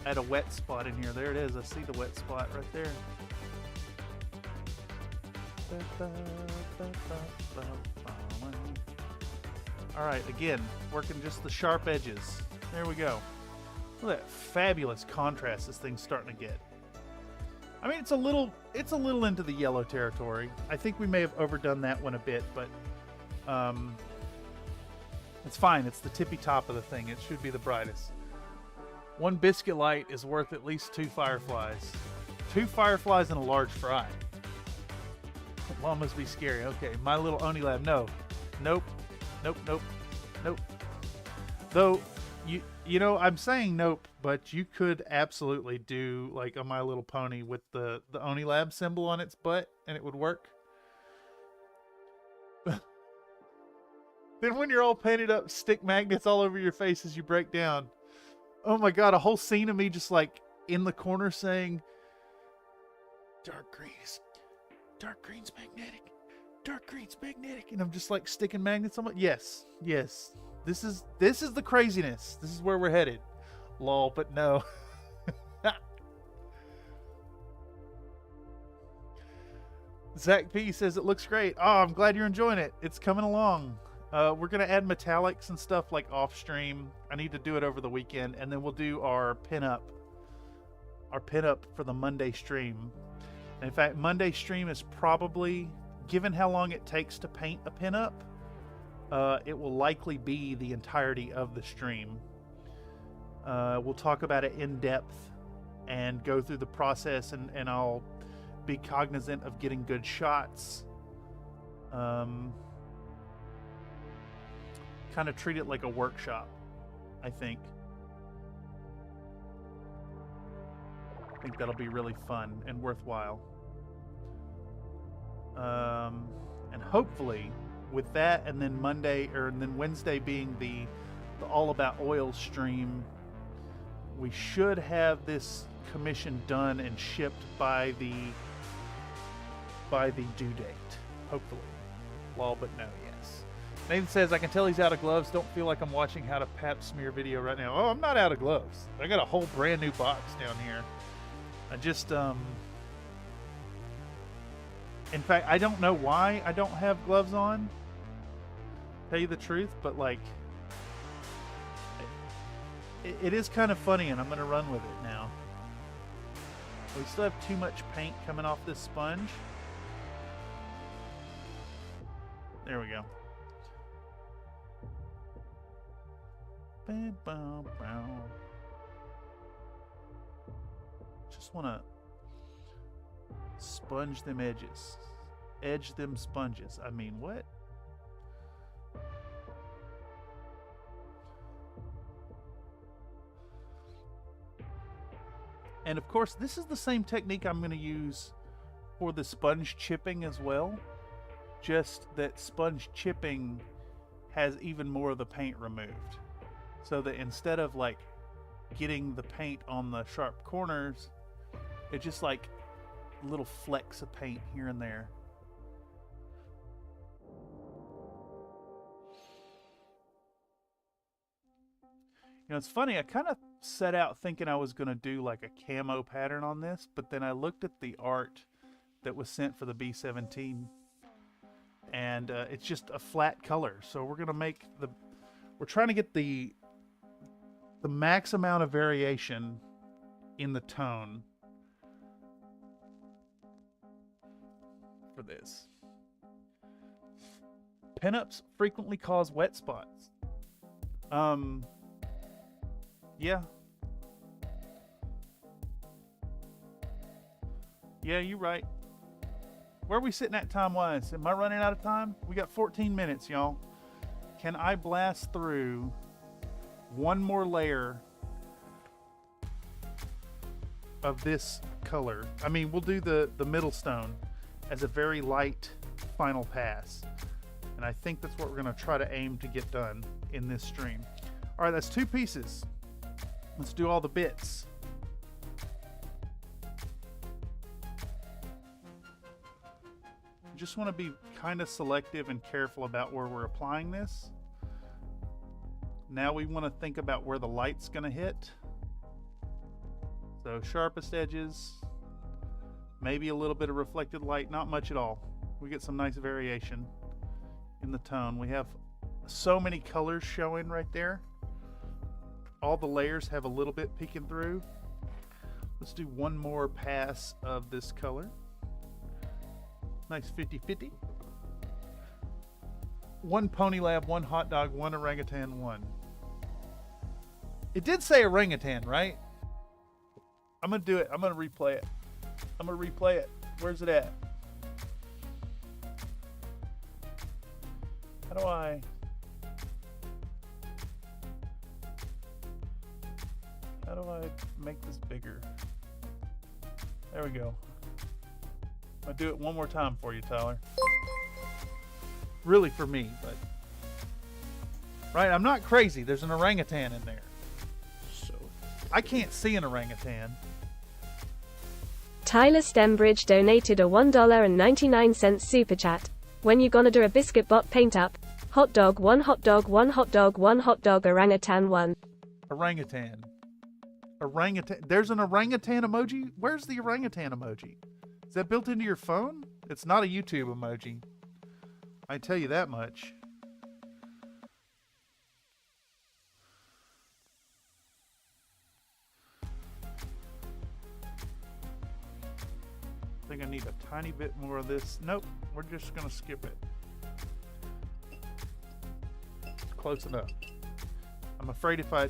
Add a wet spot in here. There it is. I see the wet spot right there. All right, again, working just the sharp edges. There we go. Look at that fabulous contrast this thing's starting to get. I mean, it's a little into the yellow territory. I think we may have overdone that one a bit, but it's fine. It's the tippy top of the thing. It should be the brightest. One biscuit light is worth at least 2 fireflies. 2 fireflies and a large fry. Well, must be scary. Okay, my little Oni lab. No. Nope. Nope, nope, nope. Though, you know, I'm saying nope, but you could absolutely do like a My Little Pony with the Oni lab symbol on its butt, and it would work. Then when you're all painted up, stick magnets all over your face as you break down. Oh my god, a whole scene of me just like in the corner saying, dark green's magnetic. Dark green's magnetic, and I'm just like sticking magnets on my. Yes. This is the craziness. This is where we're headed. Lol, but no. Zach P says it looks great. Oh, I'm glad you're enjoying it. It's coming along. We're gonna add metallics and stuff like off stream. I need to do it over the weekend, and then we'll do our pinup for the Monday stream. And in fact, Monday stream is probably, given how long it takes to paint a pinup, it will likely be the entirety of the stream. We'll talk about it in depth and go through the process, and I'll be cognizant of getting good shots. Kind of treat it like a workshop, I think. I think that'll be really fun and worthwhile. And hopefully with that, and then Wednesday being the All About Oil stream, we should have this commission done and shipped by the due date, hopefully. Lol, but no, yes. Nathan says, I can tell he's out of gloves. Don't feel like I'm watching how to pap smear video right now. Oh, I'm not out of gloves. I got a whole brand new box down here. I just in fact, I don't know why I don't have gloves on, tell you the truth, but like, it is kind of funny, and I'm going to run with it now. We still have too much paint coming off this sponge. There we go. Just want to sponge them edges. Edge them sponges. I mean, what? And of course, this is the same technique I'm going to use for the sponge chipping as well. Just that sponge chipping has even more of the paint removed. So that instead of like getting the paint on the sharp corners, it's just like little flecks of paint here and there. You know, it's funny, I kind of set out thinking I was going to do like a camo pattern on this, but then I looked at the art that was sent for the B17, and it's just a flat color. So we're going to make we're trying to get the max amount of variation in the tone for this. Pinups frequently cause wet spots. Yeah. Yeah, you're right. Where are we sitting at time-wise? Am I running out of time? We got 14 minutes, y'all. can I blast through one more layer of this color? I mean, we'll do the middle stone as a very light final pass. And I think that's what we're going to try to aim to get done in this stream. All right, that's 2 pieces. Let's do all the bits. Just want to be kind of selective and careful about where we're applying this. Now we want to think about where the light's going to hit. So sharpest edges, maybe a little bit of reflected light, not much at all. We get some nice variation in the tone. We have so many colors showing right there. All the layers have a little bit peeking through. Let's do one more pass of this color. Nice 50-50. 1 pony lab, 1 hot dog, 1 orangutan, 1. It did say orangutan, right? I'm gonna do it. I'm gonna replay it. I'm gonna replay it. Where's it at? How do I make this bigger? There we go. I'll do it one more time for you, Tyler. Really for me, but right, I'm not crazy. There's an orangutan in there. So I can't see an orangutan. Tyler Stembridge donated a $1.99 super chat. When you gonna do a biscuit bot paint up? Hot dog 1 hot dog 1 hot dog 1 hot dog orangutan 1. Orangutan. Orangutan. There's an orangutan emoji? Where's the orangutan emoji? Is that built into your phone? It's not a YouTube emoji. I tell you that much. I think I need a tiny bit more of this. Nope, we're just gonna skip it. Close enough. I'm afraid if I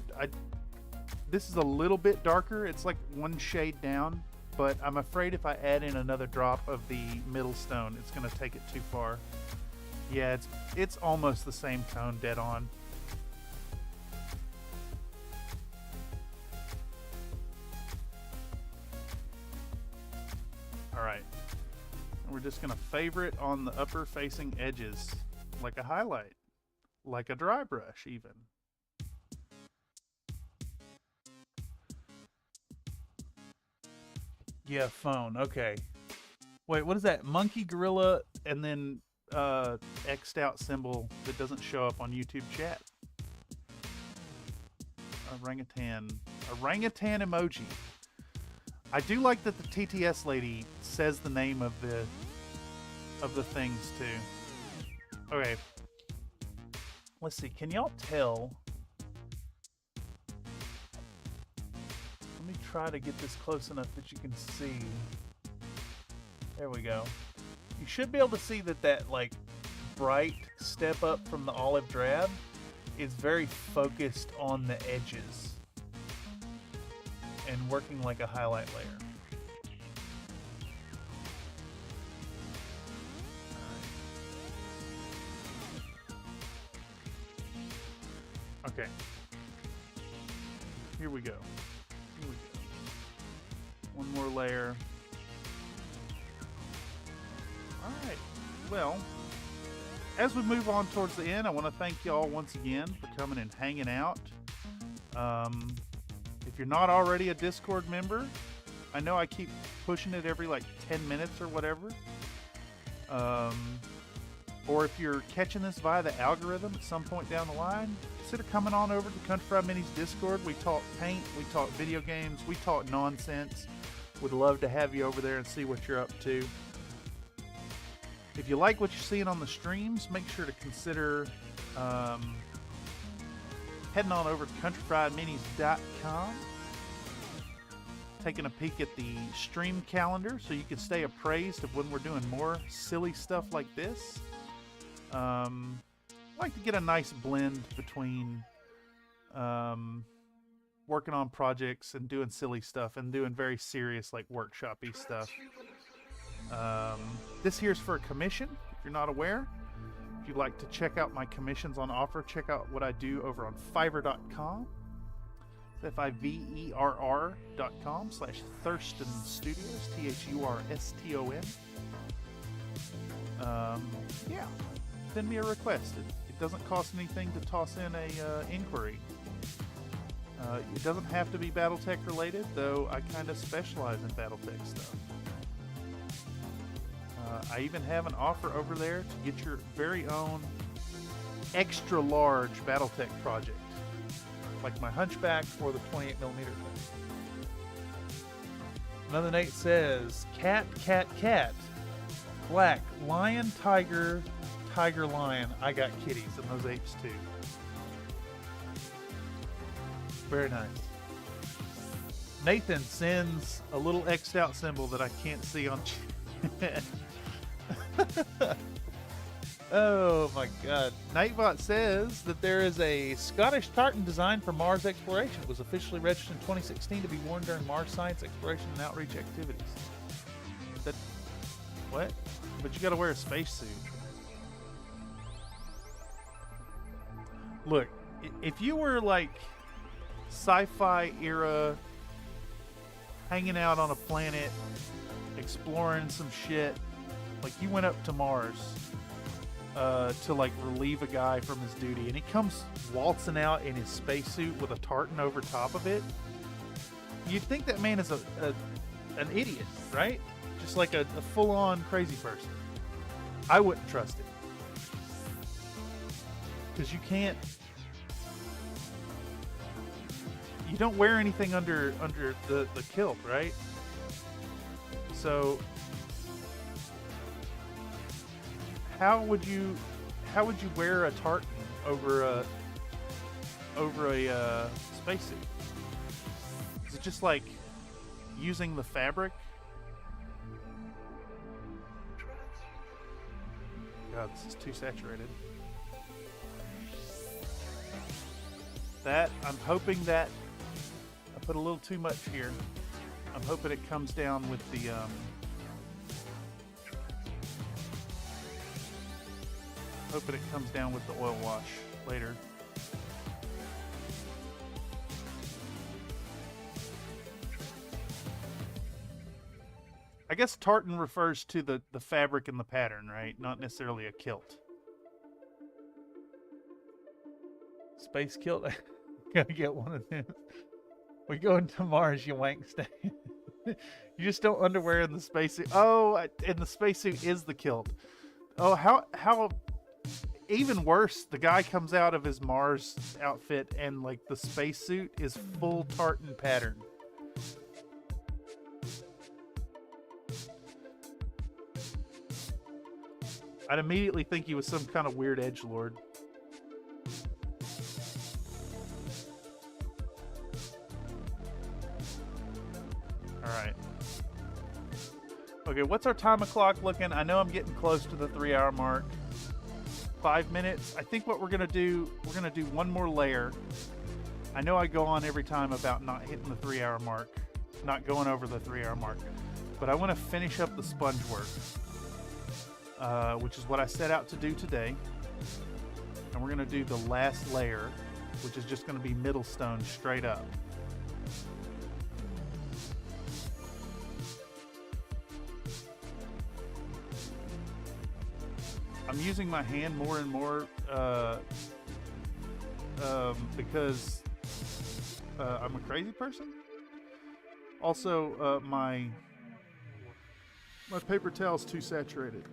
this is a little bit darker. It's like 1 shade down, but I'm afraid if I add in another drop of the middle stone, it's gonna take it too far. Yeah, it's almost the same tone, dead on. Alright. We're just going to favor it on the upper facing edges, like a highlight, like a dry brush even. Yeah, phone, okay. Wait, what is that? Monkey, gorilla, and then X'd out symbol that doesn't show up on YouTube chat. Orangutan. Orangutan emoji. I do like that the TTS lady says the name of the things too. Okay. Let's see. Can y'all tell? Let me try to get this close enough that you can see. There we go. You should be able to see that like bright step up from the olive drab is very focused on the edges and working like a highlight layer. Okay. Here we go. Here we go. One more layer. Alright. Well, as we move on towards the end, I want to thank y'all once again for coming and hanging out. If you're not already a Discord member, I know I keep pushing it every like 10 minutes or whatever. Or if you're catching this via the algorithm at some point down the line, consider coming on over to Country Fried Minis Discord. We talk paint, we talk video games, we talk nonsense. Would love to have you over there and see what you're up to. If you like what you're seeing on the streams, make sure to consider heading on over to countryfriedminis.com, taking a peek at the stream calendar so you can stay appraised of when we're doing more silly stuff like this. I like to get a nice blend between working on projects and doing silly stuff and doing very serious like workshop-y stuff. This here's for a commission, if you're not aware. If you'd like to check out my commissions on offer, check out what I do over on Fiverr.com. Fiverr.com/Thurston Studios, THURSTON. Yeah, send me a request. It doesn't cost anything to toss in a inquiry. It doesn't have to be BattleTech related, though I kind of specialize in BattleTech stuff. I even have an offer over there to get your very own extra large BattleTech project, like my Hunchback or the 28mm thing. Another Nate says, cat, cat, cat. Black, lion, tiger, tiger, lion. I got kitties and those apes too. Very nice. Nathan sends a little X'd out symbol that I can't see on chat. Oh my god. Nightbot says that there is a Scottish tartan designed for Mars exploration. It was officially registered in 2016 to be worn during Mars science exploration and outreach activities. That, what? But you gotta wear a spacesuit. Look, if you were like sci-fi era, hanging out on a planet, exploring some shit, like you went up to Mars to like relieve a guy from his duty, and he comes waltzing out in his spacesuit with a tartan over top of it, you'd think that man is an idiot, right? Just like a full-on crazy person. I wouldn't trust it. Because you don't wear anything under the kilt, right? So how would you wear a tartan over a spacesuit? Is it just like using the fabric? God, this is too saturated. I'm hoping that I put a little too much here. I'm hoping it comes down with the oil wash later. I guess tartan refers to the fabric and the pattern, right? Not necessarily a kilt. Space kilt? Gotta get one of them. We go into Mars, you wank stay. You just don't underwear in the spacesuit. Oh, and the spacesuit is the kilt. Oh, how even worse, the guy comes out of his Mars outfit and like the spacesuit is full tartan pattern. I'd immediately think he was some kind of weird edgelord. Alright. Okay, what's our time clock looking? I know I'm getting close to the 3-hour mark. 5 minutes. I think what we're gonna do one more layer. I know I go on every time about not hitting the 3-hour mark, not going over the 3-hour mark, but I want to finish up the sponge work, which is what I set out to do today. And we're gonna do the last layer, which is just gonna be middle stone straight up. I'm using my hand more and more because I'm a crazy person. Also, my paper towel's too saturated.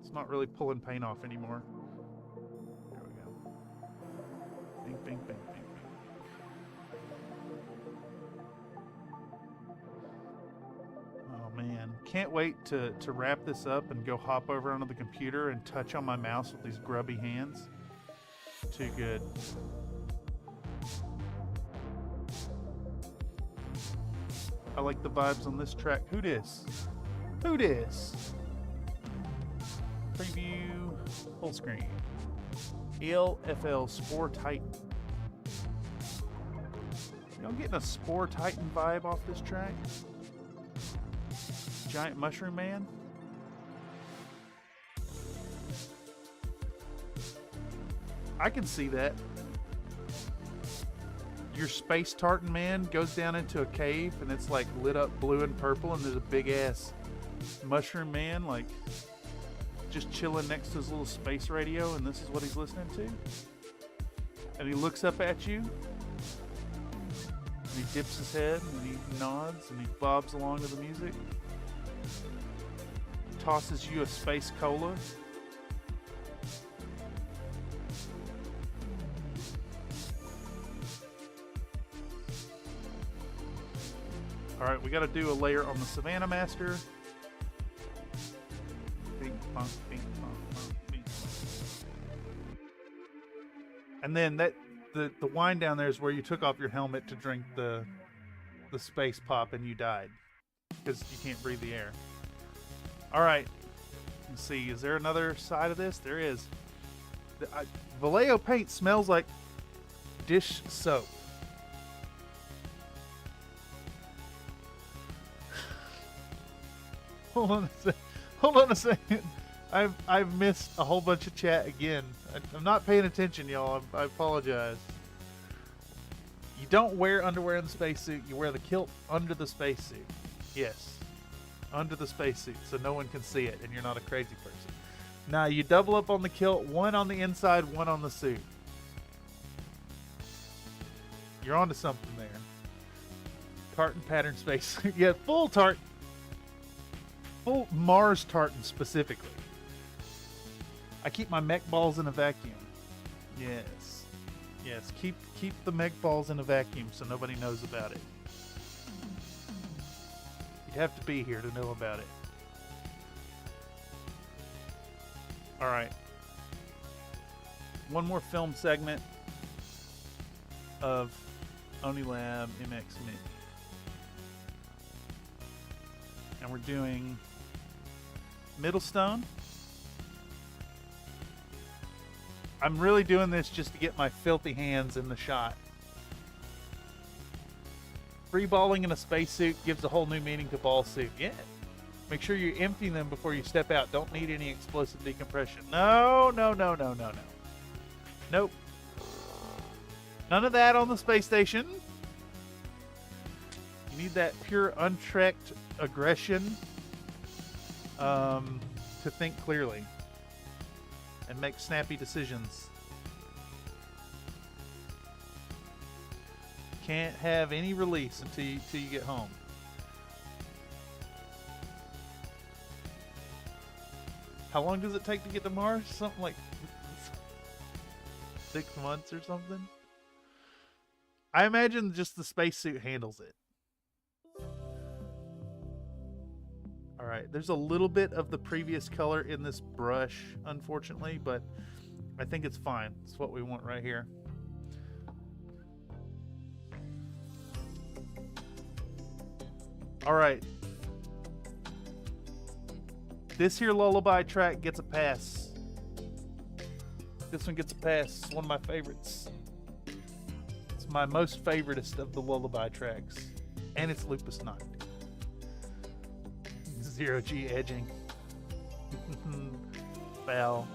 It's not really pulling paint off anymore. There we go. Bing, bing, bing, bing. Man, can't wait to wrap this up and go hop over onto the computer and touch on my mouse with these grubby hands. Too good. I like the vibes on this track. Who dis? Who dis? Preview, full screen. ELFL Spore Titan. You know, I'm getting a Spore Titan vibe off this track. Giant Mushroom Man. I can see that. Your space tartan man goes down into a cave and it's like lit up blue and purple, and there's a big ass mushroom man like just chilling next to his little space radio, and this is what he's listening to. And he looks up at you, and he dips his head, and he nods, and he bobs along to the music. Tosses you a space cola. All right, we got to do a layer on the Savannah Master. Bing, bong, bing, bong, bong, bing. And then that the wind down there is where you took off your helmet to drink the space pop and you died because you can't breathe the air. All right, let's see. Is there another side of this? There is. Vallejo paint smells like dish soap. Hold on a second. I've missed a whole bunch of chat again. I'm not paying attention, y'all. I apologize. You don't wear underwear in the spacesuit. You wear the kilt under the spacesuit. Yes, under the spacesuit, so no one can see it, and you're not a crazy person. Now you double up on the kilt, one on the inside, one on the suit. You're onto something there. Tartan pattern spacesuit. Yeah, full Mars tartan specifically. I keep my mech balls in a vacuum. Yes. Yes, keep the mech balls in a vacuum so nobody knows about it. You'd have to be here to know about it. Alright. One more film segment of Onilab MX Mech. And we're doing Middlestone. I'm really doing this just to get my filthy hands in the shot. Free balling in a spacesuit gives a whole new meaning to ball suit. Yeah. Make sure you empty them before you step out. Don't need any explosive decompression. No. Nope. None of that on the space station. You need that pure untracked aggression to think clearly and make snappy decisions. Can't have any release until you get home. How long does it take to get to Mars? Something like 6 months or something? I imagine just the spacesuit handles it. Alright, there's a little bit of the previous color in this brush, unfortunately, but I think it's fine. It's what we want right here. Alright. This here lullaby track gets a pass. This one gets a pass. It's one of my favorites. It's my most favoritist of the lullaby tracks. And it's Lupus Night. 0G edging. Foul.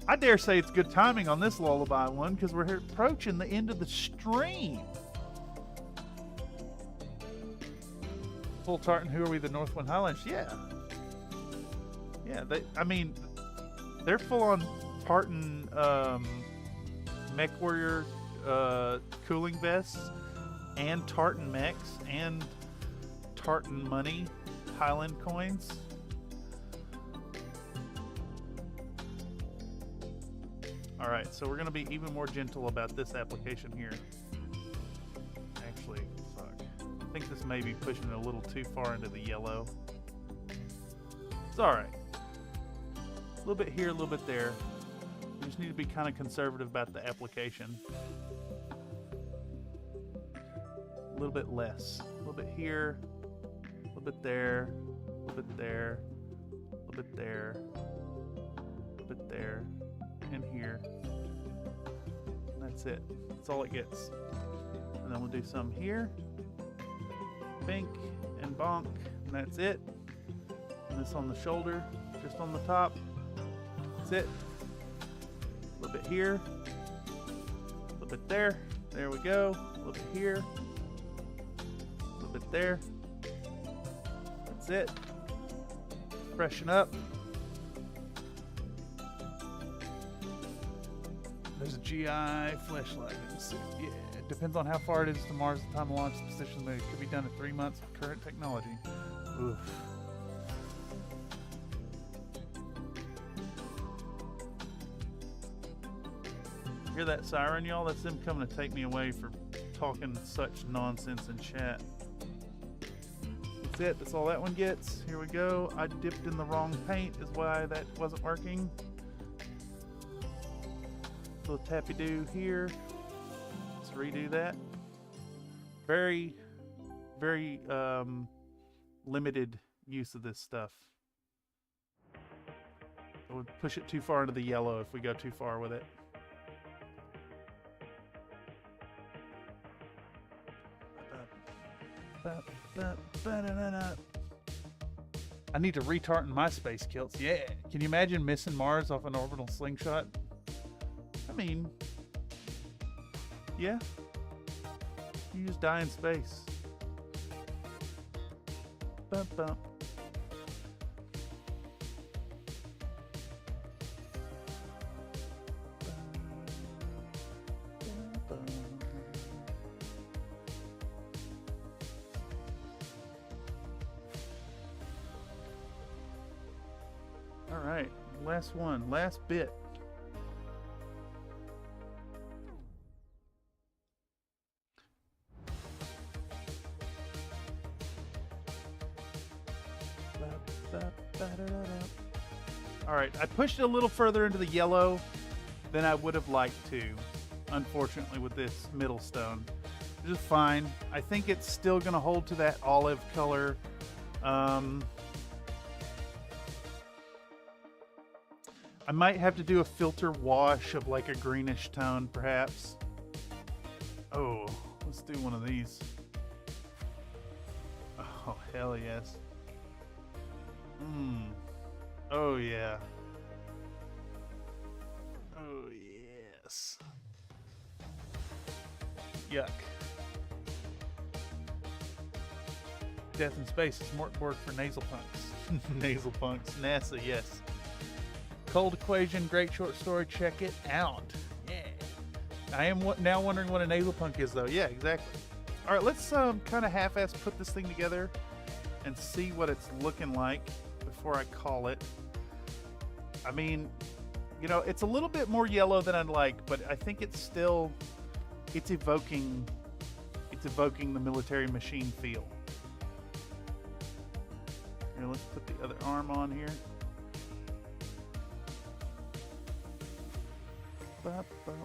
I dare say it's good timing on this lullaby one because we're approaching the end of the stream. Full tartan, who are we, the Northwind Highlands? Yeah. Yeah, they're full on tartan mech warrior cooling vests and tartan mechs and tartan money Highland coins. Alright, so we're going to be even more gentle about this application here. Actually, fuck. I think this may be pushing it a little too far into the yellow. It's alright. A little bit here, a little bit there. We just need to be kind of conservative about the application. A little bit less. A little bit here, a little bit there, a little bit there, a little bit there, a little bit there, and here. And that's it. That's all it gets. And then we'll do some here. Bink and bonk. And that's it. And this on the shoulder, just on the top. That's it. A little bit here. A little bit there. There we go. A little bit here. A little bit there. That's it. Freshen up. There's a GI flashlight. Yeah, it depends on how far it is to Mars at the time of launch. The position that it could be done in 3 months with current technology. Oof. Hear that siren, y'all? That's them coming to take me away for talking such nonsense in chat. That's it. That's all that one gets. Here we go. I dipped in the wrong paint is why that wasn't working. Little tappy do here. Let's redo that. Very, very limited use of this stuff. I would push it too far into the yellow if we go too far with it. I need to retartan my space kilts. Yeah. Can you imagine missing Mars off an orbital slingshot? I mean, yeah. You just die in space. Bum, bum. All right, last one, last bit. All right, I pushed it a little further into the yellow than I would have liked to, unfortunately, with this middle stone. Which is fine. I think it's still going to hold to that olive color. I might have to do a filter wash of like a greenish tone, perhaps. Oh, let's do one of these. Oh, hell yes. Oh, yeah. Oh, yes. Yuck. Death in Space is smortboard for nasal punks. Nasal punks. NASA, yes. Cold Equation, great short story. Check it out. Yeah. I am now wondering what a nasal punk is, though. Yeah, exactly. All right, let's kind of half-ass put this thing together and see what it's looking like before I call it. I mean, you know, it's a little bit more yellow than I'd like, but I think it's still, it's evoking the military machine feel. Here, let's put the other arm on here. Bop, bop.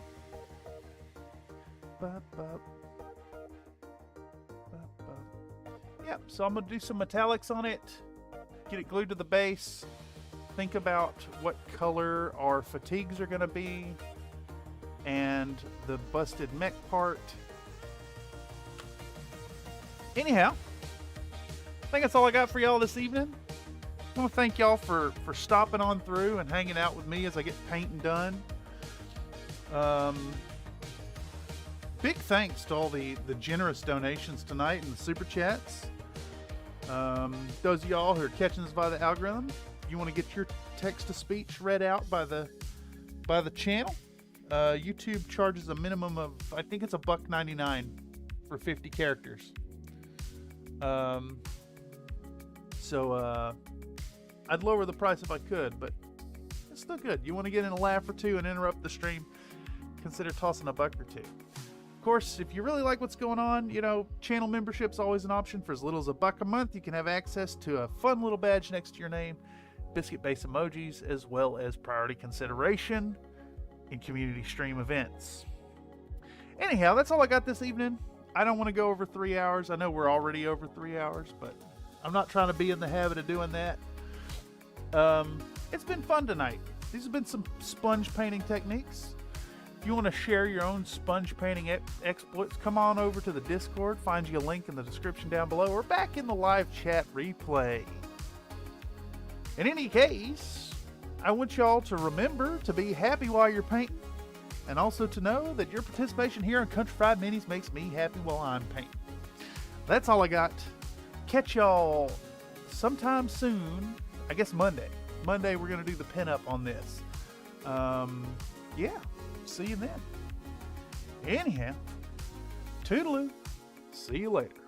Bop, bop. Bop, bop. Yep, so I'm going to do some metallics on it, get it glued to the base, think about what color our fatigues are going to be, and the busted mech part. Anyhow, I think that's all I got for y'all this evening. I want to thank y'all for stopping on through and hanging out with me as I get painting done. Big thanks to all the generous donations tonight and the super chats. Those of y'all who are catching this via the algorithm, you want to get your text-to-speech read out by the channel. YouTube charges a minimum of, I think it's $1.99 for 50 characters. So I'd lower the price if I could, but it's still good. You want to get in a laugh or two and interrupt the stream, consider tossing a buck or two. Of course, if you really like what's going on, you know, channel membership's always an option. For as little as $1 a month, you can have access to a fun little badge next to your name, biscuit base emojis, as well as priority consideration in community stream events. Anyhow, that's all I got this evening. I don't want to go over 3 hours. I know we're already over 3 hours, but I'm not trying to be in the habit of doing that. It's been fun tonight. These have been some sponge painting techniques. If you want to share your own sponge painting exploits, come on over to the Discord. Find you a link in the description down below or back in the live chat replay. In any case, I want y'all to remember to be happy while you're painting, and also to know that your participation here on Country Fried Minis makes me happy while I'm painting. That's all I got. Catch y'all sometime soon. I guess Monday. Monday we're going to do the pinup on this. Yeah. See you then. Anyhow, toodaloo. See you later.